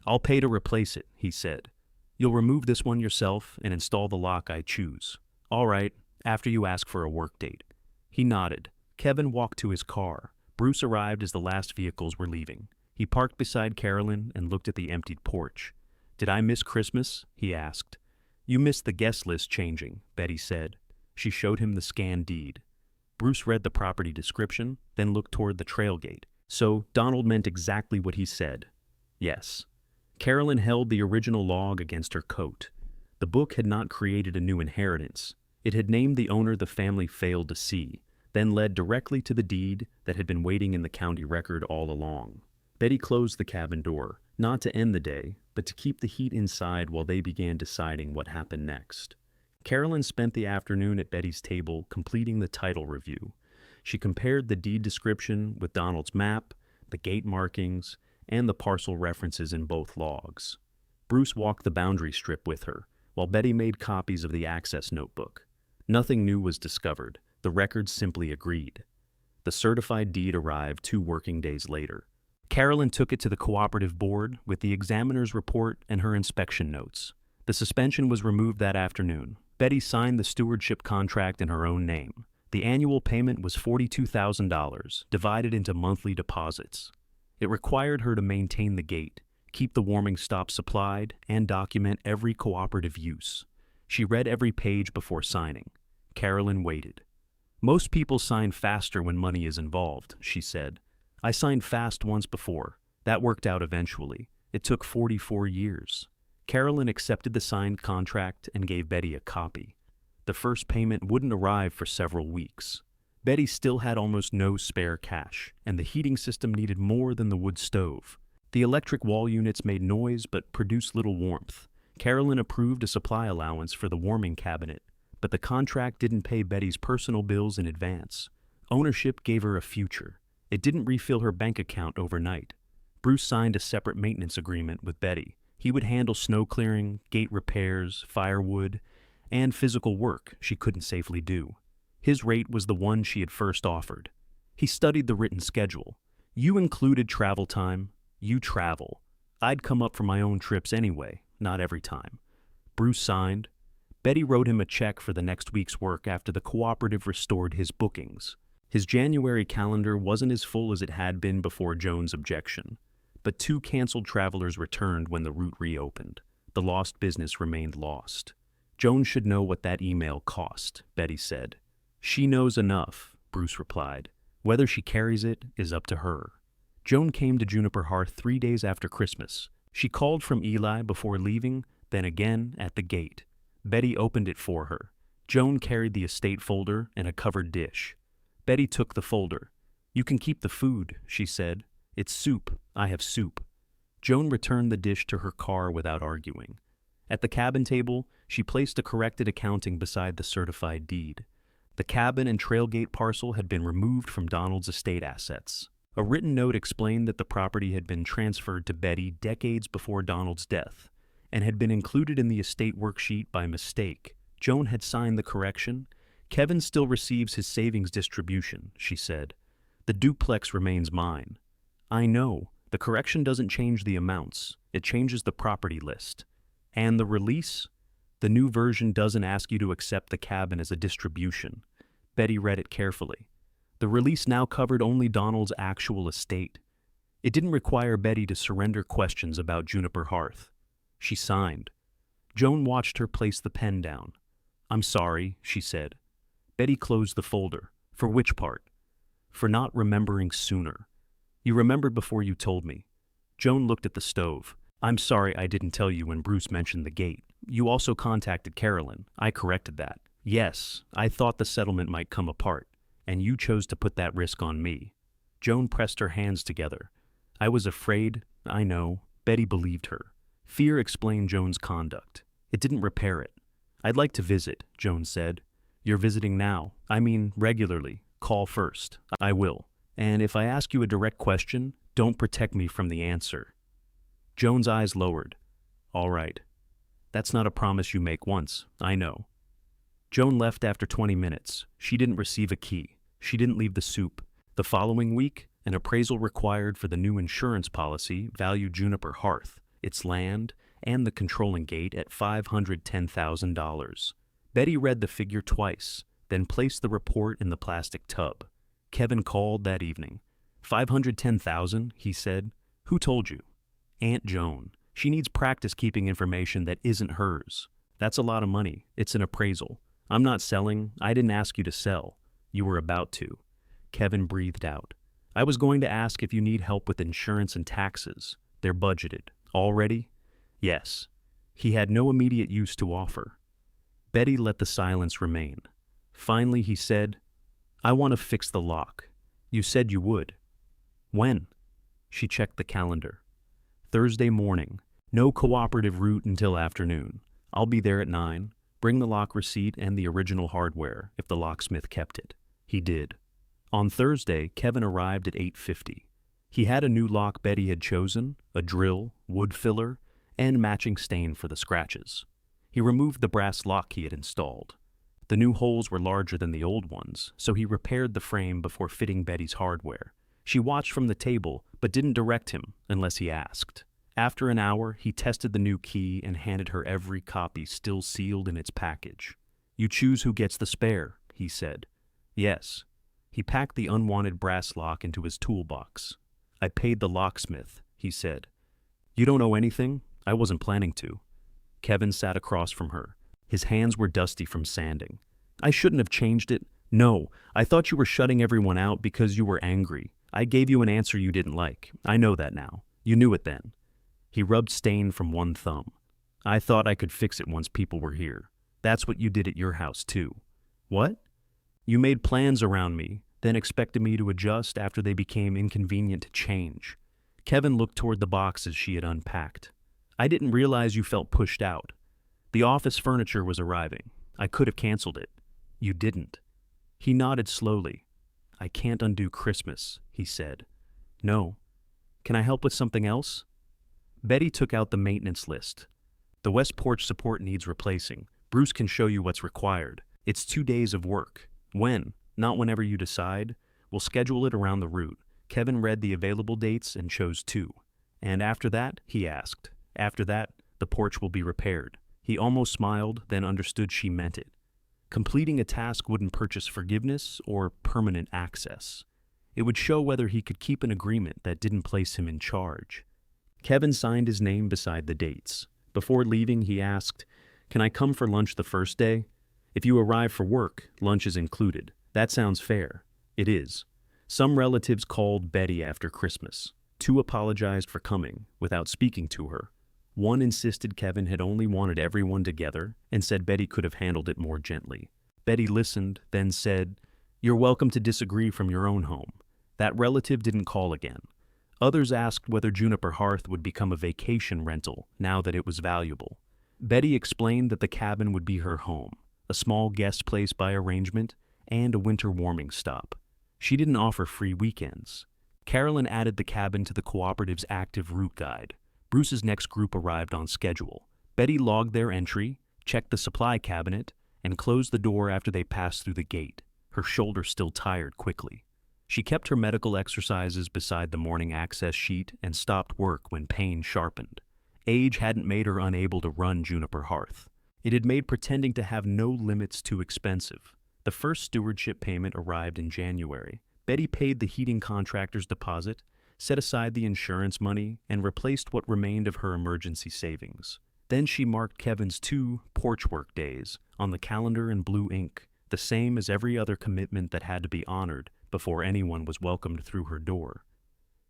"I'll pay to replace it," he said. "You'll remove this one yourself and install the lock I choose." "All right, after you ask for a work date." He nodded. Kevin walked to his car. Bruce arrived as the last vehicles were leaving. He parked beside Carolyn and looked at the emptied porch. "Did I miss Christmas?" he asked. "You missed the guest list changing," Betty said. She showed him the scanned deed. Bruce read the property description, then looked toward the trail gate. So Donald meant exactly what he said. Yes. Carolyn held the original log against her coat. The book had not created a new inheritance. It had named the owner the family failed to see, then led directly to the deed that had been waiting in the county record all along. Betty closed the cabin door, not to end the day, but to keep the heat inside while they began deciding what happened next. Carolyn spent the afternoon at Betty's table completing the title review. She compared the deed description with Donald's map, the gate markings, and the parcel references in both logs. Bruce walked the boundary strip with her, while Betty made copies of the access notebook. Nothing new was discovered. The records simply agreed. The certified deed arrived 2 working days later. Carolyn took it to the cooperative board with the examiner's report and her inspection notes. The suspension was removed that afternoon. Betty signed the stewardship contract in her own name. The annual payment was $42,000, divided into monthly deposits. It required her to maintain the gate, keep the warming stops supplied, and document every cooperative use. She read every page before signing. Carolyn waited. "Most people sign faster when money is involved," she said. "I signed fast once before. That worked out eventually. It took 44 years. Carolyn accepted the signed contract and gave Betty a copy. The first payment wouldn't arrive for several weeks. Betty still had almost no spare cash, and the heating system needed more than the wood stove. The electric wall units made noise but produced little warmth. Carolyn approved a supply allowance for the warming cabinet, but the contract didn't pay Betty's personal bills in advance. Ownership gave her a future. It didn't refill her bank account overnight. Bruce signed a separate maintenance agreement with Betty. He would handle snow clearing, gate repairs, firewood, and physical work she couldn't safely do. His rate was the one she had first offered. He studied the written schedule. "You included travel time. You travel. I'd come up for my own trips anyway, not every time." Bruce signed. Betty wrote him a check for the next week's work after the cooperative restored his bookings. His January calendar wasn't as full as it had been before Joan's objection, but 2 canceled travelers returned when the route reopened. The lost business remained lost. "Joan should know what that email cost," Betty said. "She knows enough," Bruce replied. "Whether she carries it is up to her." Joan came to Juniper Hearth 3 days after Christmas. She called from Eli before leaving, then again at the gate. Betty opened it for her. Joan carried the estate folder and a covered dish. Betty took the folder. "You can keep the food," she said. "It's soup. I have soup." Joan returned the dish to her car without arguing. At the cabin table, she placed a corrected accounting beside the certified deed. The cabin and trailgate parcel had been removed from Donald's estate assets. A written note explained that the property had been transferred to Betty decades before Donald's death and had been included in the estate worksheet by mistake. Joan had signed the correction. "Kevin still receives his savings distribution," she said. "The duplex remains mine." "I know. The correction doesn't change the amounts. It changes the property list. And the release? The new version doesn't ask you to accept the cabin as a distribution." Betty read it carefully. The release now covered only Donald's actual estate. It didn't require Betty to surrender questions about Juniper Hearth. She signed. Joan watched her place the pen down. "I'm sorry," she said. Betty closed the folder. "For which part?" "For not remembering sooner. You remembered before you told me." Joan looked at the stove. "I'm sorry I didn't tell you when Bruce mentioned the gate. You also contacted Carolyn. I corrected that. Yes, I thought the settlement might come apart, and you chose to put that risk on me." Joan pressed her hands together. "I was afraid, I know." Betty believed her. Fear explained Joan's conduct. It didn't repair it. "I'd like to visit," Joan said. "You're visiting now. I mean, regularly. Call first." "I will. And if I ask you a direct question, don't protect me from the answer." Joan's eyes lowered. "All right. That's not a promise you make once, I know." Joan left after 20 minutes. She didn't receive a key. She didn't leave the soup. The following week, an appraisal required for the new insurance policy valued Juniper Hearth, its land, and the controlling gate at $510,000. Betty read the figure twice, then placed the report in the plastic tub. Kevin called that evening. $510,000, he said. "Who told you?" "Aunt Joan. She needs practice keeping information that isn't hers." "That's a lot of money. It's an appraisal. I'm not selling. I didn't ask you to sell. You were about to." Kevin breathed out. "I was going to ask if you need help with insurance and taxes. They're budgeted. Already?" "Yes." He had no immediate use to offer. Betty let the silence remain. Finally, he said, "I want to fix the lock. You said you would." "When?" She checked the calendar. "Thursday morning. No cooperative route until afternoon. I'll be there at 9. Bring the lock receipt and the original hardware if the locksmith kept it." He did. On Thursday, Kevin arrived at 8:50. He had a new lock Betty had chosen, a drill, wood filler, and matching stain for the scratches. He removed the brass lock he had installed. The new holes were larger than the old ones, so he repaired the frame before fitting Betty's hardware. She watched from the table, but didn't direct him unless he asked. After an hour, he tested the new key and handed her every copy still sealed in its package. "You choose who gets the spare," he said. "Yes." He packed the unwanted brass lock into his toolbox. "I paid the locksmith," he said. "You don't owe anything? I wasn't planning to." Kevin sat across from her. His hands were dusty from sanding. "I shouldn't have changed it. No, I thought you were shutting everyone out because you were angry. I gave you an answer you didn't like. I know that now. You knew it then." He rubbed stain from one thumb. "I thought I could fix it once people were here. That's what you did at your house, too." "What?" "You made plans around me, then expected me to adjust after they became inconvenient to change." Kevin looked toward the boxes she had unpacked. "I didn't realize you felt pushed out. The office furniture was arriving. I could have canceled it." "You didn't." He nodded slowly. "I can't undo Christmas," he said. "No. Can I help with something else?" Betty took out the maintenance list. "The west porch support needs replacing. Bruce can show you what's required. It's 2 days of work. When? Not whenever you decide. We'll schedule it around the route." Kevin read the available dates and chose 2. "And after that?" he asked. "After that, the porch will be repaired." He almost smiled, then understood she meant it. Completing a task wouldn't purchase forgiveness or permanent access. It would show whether he could keep an agreement that didn't place him in charge. Kevin signed his name beside the dates. Before leaving, he asked, "Can I come for lunch the first day? If you arrive for work, lunch is included. That sounds fair." "It is." Some relatives called Betty after Christmas. 2 apologized for coming, without speaking to her. 1 insisted Kevin had only wanted everyone together and said Betty could have handled it more gently. Betty listened, then said, "You're welcome to disagree from your own home." That relative didn't call again. Others asked whether Juniper Hearth would become a vacation rental now that it was valuable. Betty explained that the cabin would be her home, a small guest place by arrangement, and a winter warming stop. She didn't offer free weekends. Carolyn added the cabin to the cooperative's active route guide. Bruce's next group arrived on schedule. Betty logged their entry, checked the supply cabinet, and closed the door after they passed through the gate. Her shoulder still tired quickly. She kept her medical exercises beside the morning access sheet and stopped work when pain sharpened. Age hadn't made her unable to run Juniper Hearth. It had made pretending to have no limits too expensive. The first stewardship payment arrived in January. Betty paid the heating contractor's deposit, set aside the insurance money, and replaced what remained of her emergency savings. Then she marked Kevin's 2 porch work days on the calendar in blue ink, the same as every other commitment that had to be honored before anyone was welcomed through her door.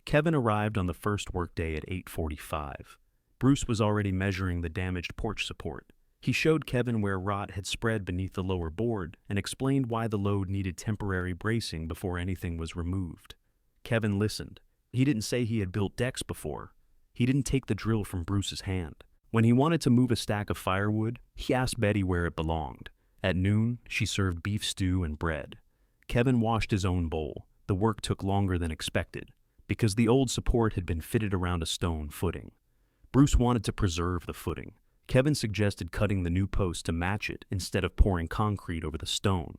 Kevin arrived on the first workday at 8:45. Bruce was already measuring the damaged porch support. He showed Kevin where rot had spread beneath the lower board and explained why the load needed temporary bracing before anything was removed. Kevin listened. He didn't say he had built decks before. He didn't take the drill from Bruce's hand. When he wanted to move a stack of firewood, he asked Betty where it belonged. At noon, she served beef stew and bread. Kevin washed his own bowl. The work took longer than expected, because the old support had been fitted around a stone footing. Bruce wanted to preserve the footing. Kevin suggested cutting the new post to match it instead of pouring concrete over the stone.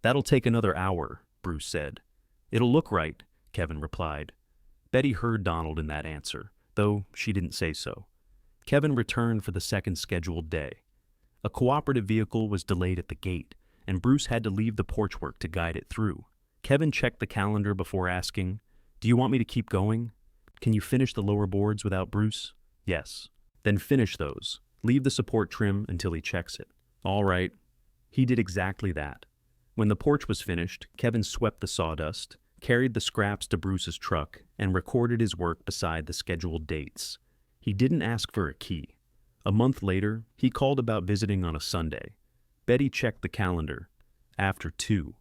"That'll take another hour," Bruce said. "It'll look right," Kevin replied. Betty heard Donald in that answer, though she didn't say so. Kevin returned for the second scheduled day. A cooperative vehicle was delayed at the gate, and Bruce had to leave the porch work to guide it through. Kevin checked the calendar before asking, "Do you want me to keep going? Can you finish the lower boards without Bruce?" "Yes." "Then finish those. Leave the support trim until he checks it." "All right." He did exactly that. When the porch was finished, Kevin swept the sawdust, carried the scraps to Bruce's truck, and recorded his work beside the scheduled dates. He didn't ask for a key. A month later, he called about visiting on a Sunday. Betty checked the calendar. After 2.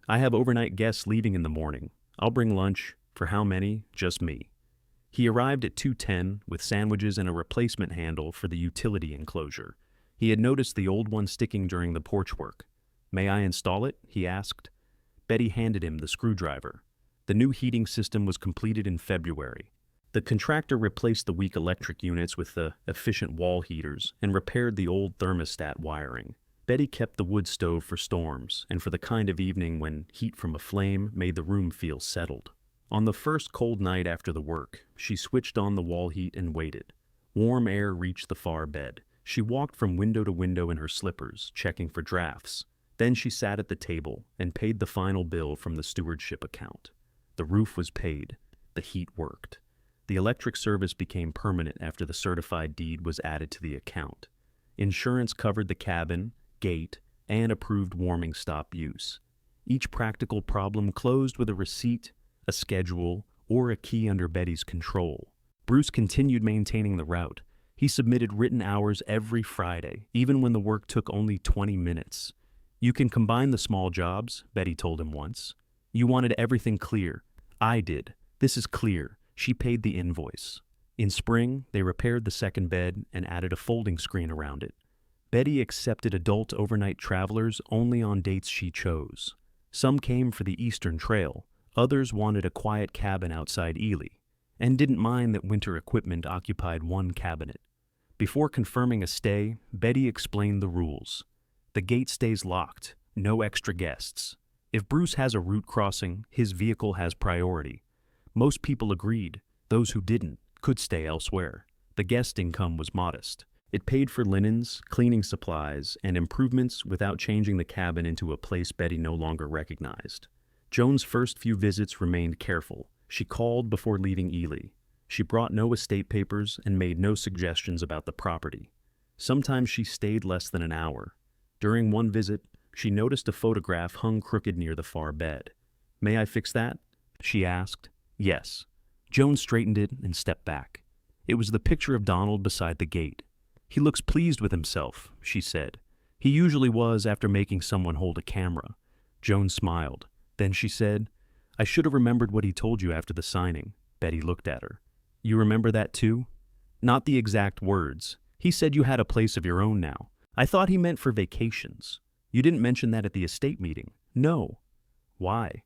"I have overnight guests leaving in the morning. I'll bring lunch. For how many? Just me." He arrived at 2:10 with sandwiches and a replacement handle for the utility enclosure. He had noticed the old one sticking during the porch work. "May I install it?" he asked. Betty handed him the screwdriver. The new heating system was completed in February. The contractor replaced the weak electric units with the efficient wall heaters and repaired the old thermostat wiring. Betty kept the wood stove for storms and for the kind of evening when heat from a flame made the room feel settled. On the first cold night after the work, she switched on the wall heat and waited. Warm air reached the far bed. She walked from window to window in her slippers, checking for drafts. Then she sat at the table and paid the final bill from the stewardship account. The roof was paid. The heat worked. The electric service became permanent after the certified deed was added to the account. Insurance covered the cabin, gate, and approved warming stop use. Each practical problem closed with a receipt, a schedule, or a key under Betty's control. Bruce continued maintaining the route. He submitted written hours every Friday, even when the work took only 20 minutes. "You can combine the small jobs," Betty told him once. "You wanted everything clear. I did. This is clear." She paid the invoice. In spring, they repaired the second bed and added a folding screen around it. Betty accepted adult overnight travelers only on dates she chose. Some came for the Eastern Trail. Others wanted a quiet cabin outside Ely, and didn't mind that winter equipment occupied one cabinet. Before confirming a stay, Betty explained the rules. The gate stays locked, no extra guests. If Bruce has a route crossing, his vehicle has priority. Most people agreed. Those who didn't could stay elsewhere. The guest income was modest. It paid for linens, cleaning supplies, and improvements without changing the cabin into a place Betty no longer recognized. Joan's first few visits remained careful. She called before leaving Ely. She brought no estate papers and made no suggestions about the property. Sometimes she stayed less than an hour. During one visit, she noticed a photograph hung crooked near the far bed. "May I fix that?" she asked. "Yes." Joan straightened it and stepped back. It was the picture of Donald beside the gate. "He looks pleased with himself," she said. "He usually was after making someone hold a camera." Joan smiled. Then she said, "I should have remembered what he told you after the signing." Betty looked at her. "You remember that too?" "Not the exact words. He said you had a place of your own now. I thought he meant for vacations. You didn't mention that at the estate meeting." "No." "Why?"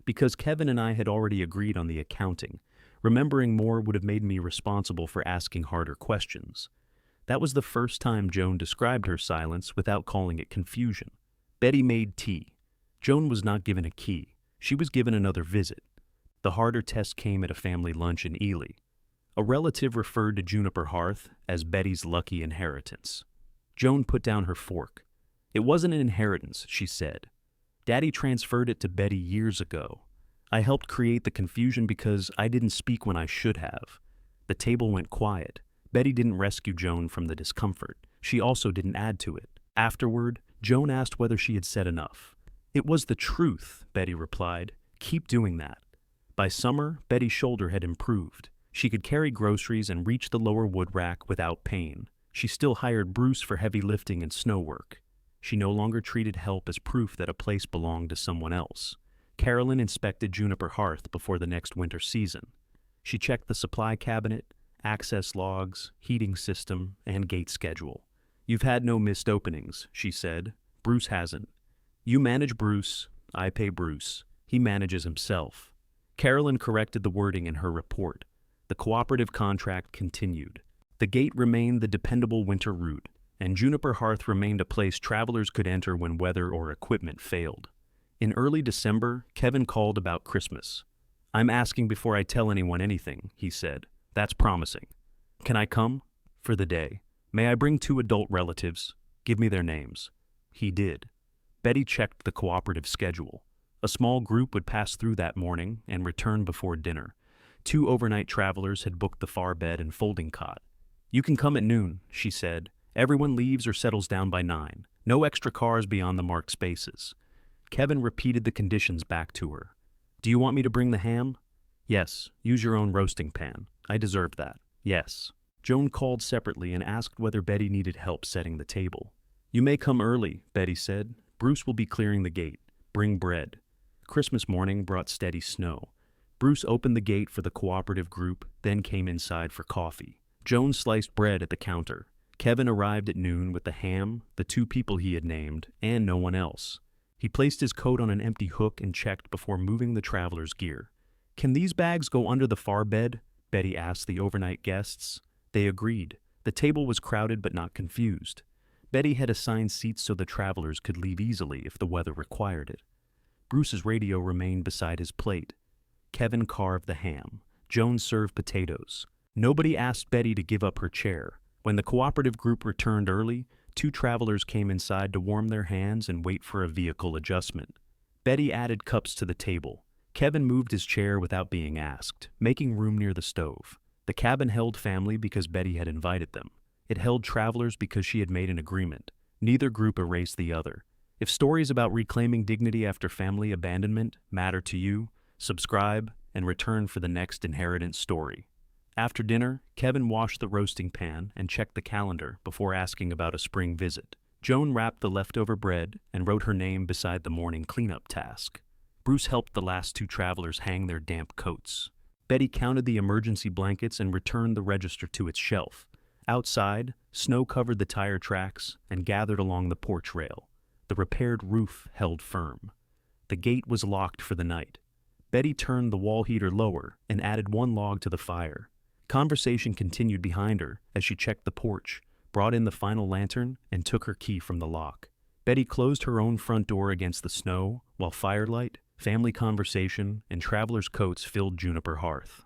"Because Kevin and I had already agreed on the accounting. Remembering more would have made me responsible for asking harder questions." That was the first time Joan described her silence without calling it confusion. Betty made tea. Joan was not given a key. She was given another visit. The harder test came at a family lunch in Ely. A relative referred to Juniper Hearth as Betty's lucky inheritance. Joan put down her fork. "It wasn't an inheritance," she said. "Daddy transferred it to Betty years ago. I helped create the confusion because I didn't speak when I should have." The table went quiet. Betty didn't rescue Joan from the discomfort. She also didn't add to it. Afterward, Joan asked whether she had said enough. "It was the truth," Betty replied. "Keep doing that." By summer, Betty's shoulder had improved. She could carry groceries and reach the lower wood rack without pain. She still hired Bruce for heavy lifting and snow work. She no longer treated help as proof that a place belonged to someone else. Carolyn inspected Juniper Hearth before the next winter season. She checked the supply cabinet, access logs, heating system, and gate schedule. "You've had no missed openings," she said. "Bruce hasn't. You manage Bruce, I pay Bruce. He manages himself." Carolyn corrected the wording in her report. The cooperative contract continued. The gate remained the dependable winter route, and Juniper Hearth remained a place travelers could enter when weather or equipment failed. In early December, Kevin called about Christmas. "I'm asking before I tell anyone anything," he said. "That's promising. Can I come?" "For the day. May I bring 2 adult relatives? Give me their names." He did. Betty checked the cooperative schedule. A small group would pass through that morning and return before dinner. 2 overnight travelers had booked the far bed and folding cot. "You can come at noon," she said. "Everyone leaves or settles down by 9. No extra cars beyond the marked spaces." Kevin repeated the conditions back to her. "Do you want me to bring the ham?" "Yes. Use your own roasting pan. I deserve that." "Yes." Joan called separately and asked whether Betty needed help setting the table. "You may come early," Betty said. "Bruce will be clearing the gate. Bring bread." Christmas morning brought steady snow. Bruce opened the gate for the cooperative group, then came inside for coffee. Joan sliced bread at the counter. Kevin arrived at noon with the ham, the 2 people he had named, and no one else. He placed his coat on an empty hook and checked before moving the traveler's gear. "Can these bags go under the far bed?" Betty asked the overnight guests. They agreed. The table was crowded but not confused. Betty had assigned seats so the travelers could leave easily if the weather required it. Bruce's radio remained beside his plate. Kevin carved the ham. Joan served potatoes. Nobody asked Betty to give up her chair. When the cooperative group returned early, 2 travelers came inside to warm their hands and wait for a vehicle adjustment. Betty added cups to the table. Kevin moved his chair without being asked, making room near the stove. The cabin held family because Betty had invited them. It held travelers because she had made an agreement. Neither group erased the other. If stories about reclaiming dignity after family abandonment matter to you, subscribe and return for the next inheritance story. After dinner, Kevin washed the roasting pan and checked the calendar before asking about a spring visit. Joan wrapped the leftover bread and wrote her name beside the morning cleanup task. Bruce helped the last 2 travelers hang their damp coats. Betty counted the emergency blankets and returned the register to its shelf. Outside, snow covered the tire tracks and gathered along the porch rail. The repaired roof held firm. The gate was locked for the night. Betty turned the wall heater lower and added 1 log to the fire. Conversation continued behind her as she checked the porch, brought in the final lantern, and took her key from the lock. Betty closed her own front door against the snow, while firelight, family conversation, and travelers' coats filled Juniper Hearth.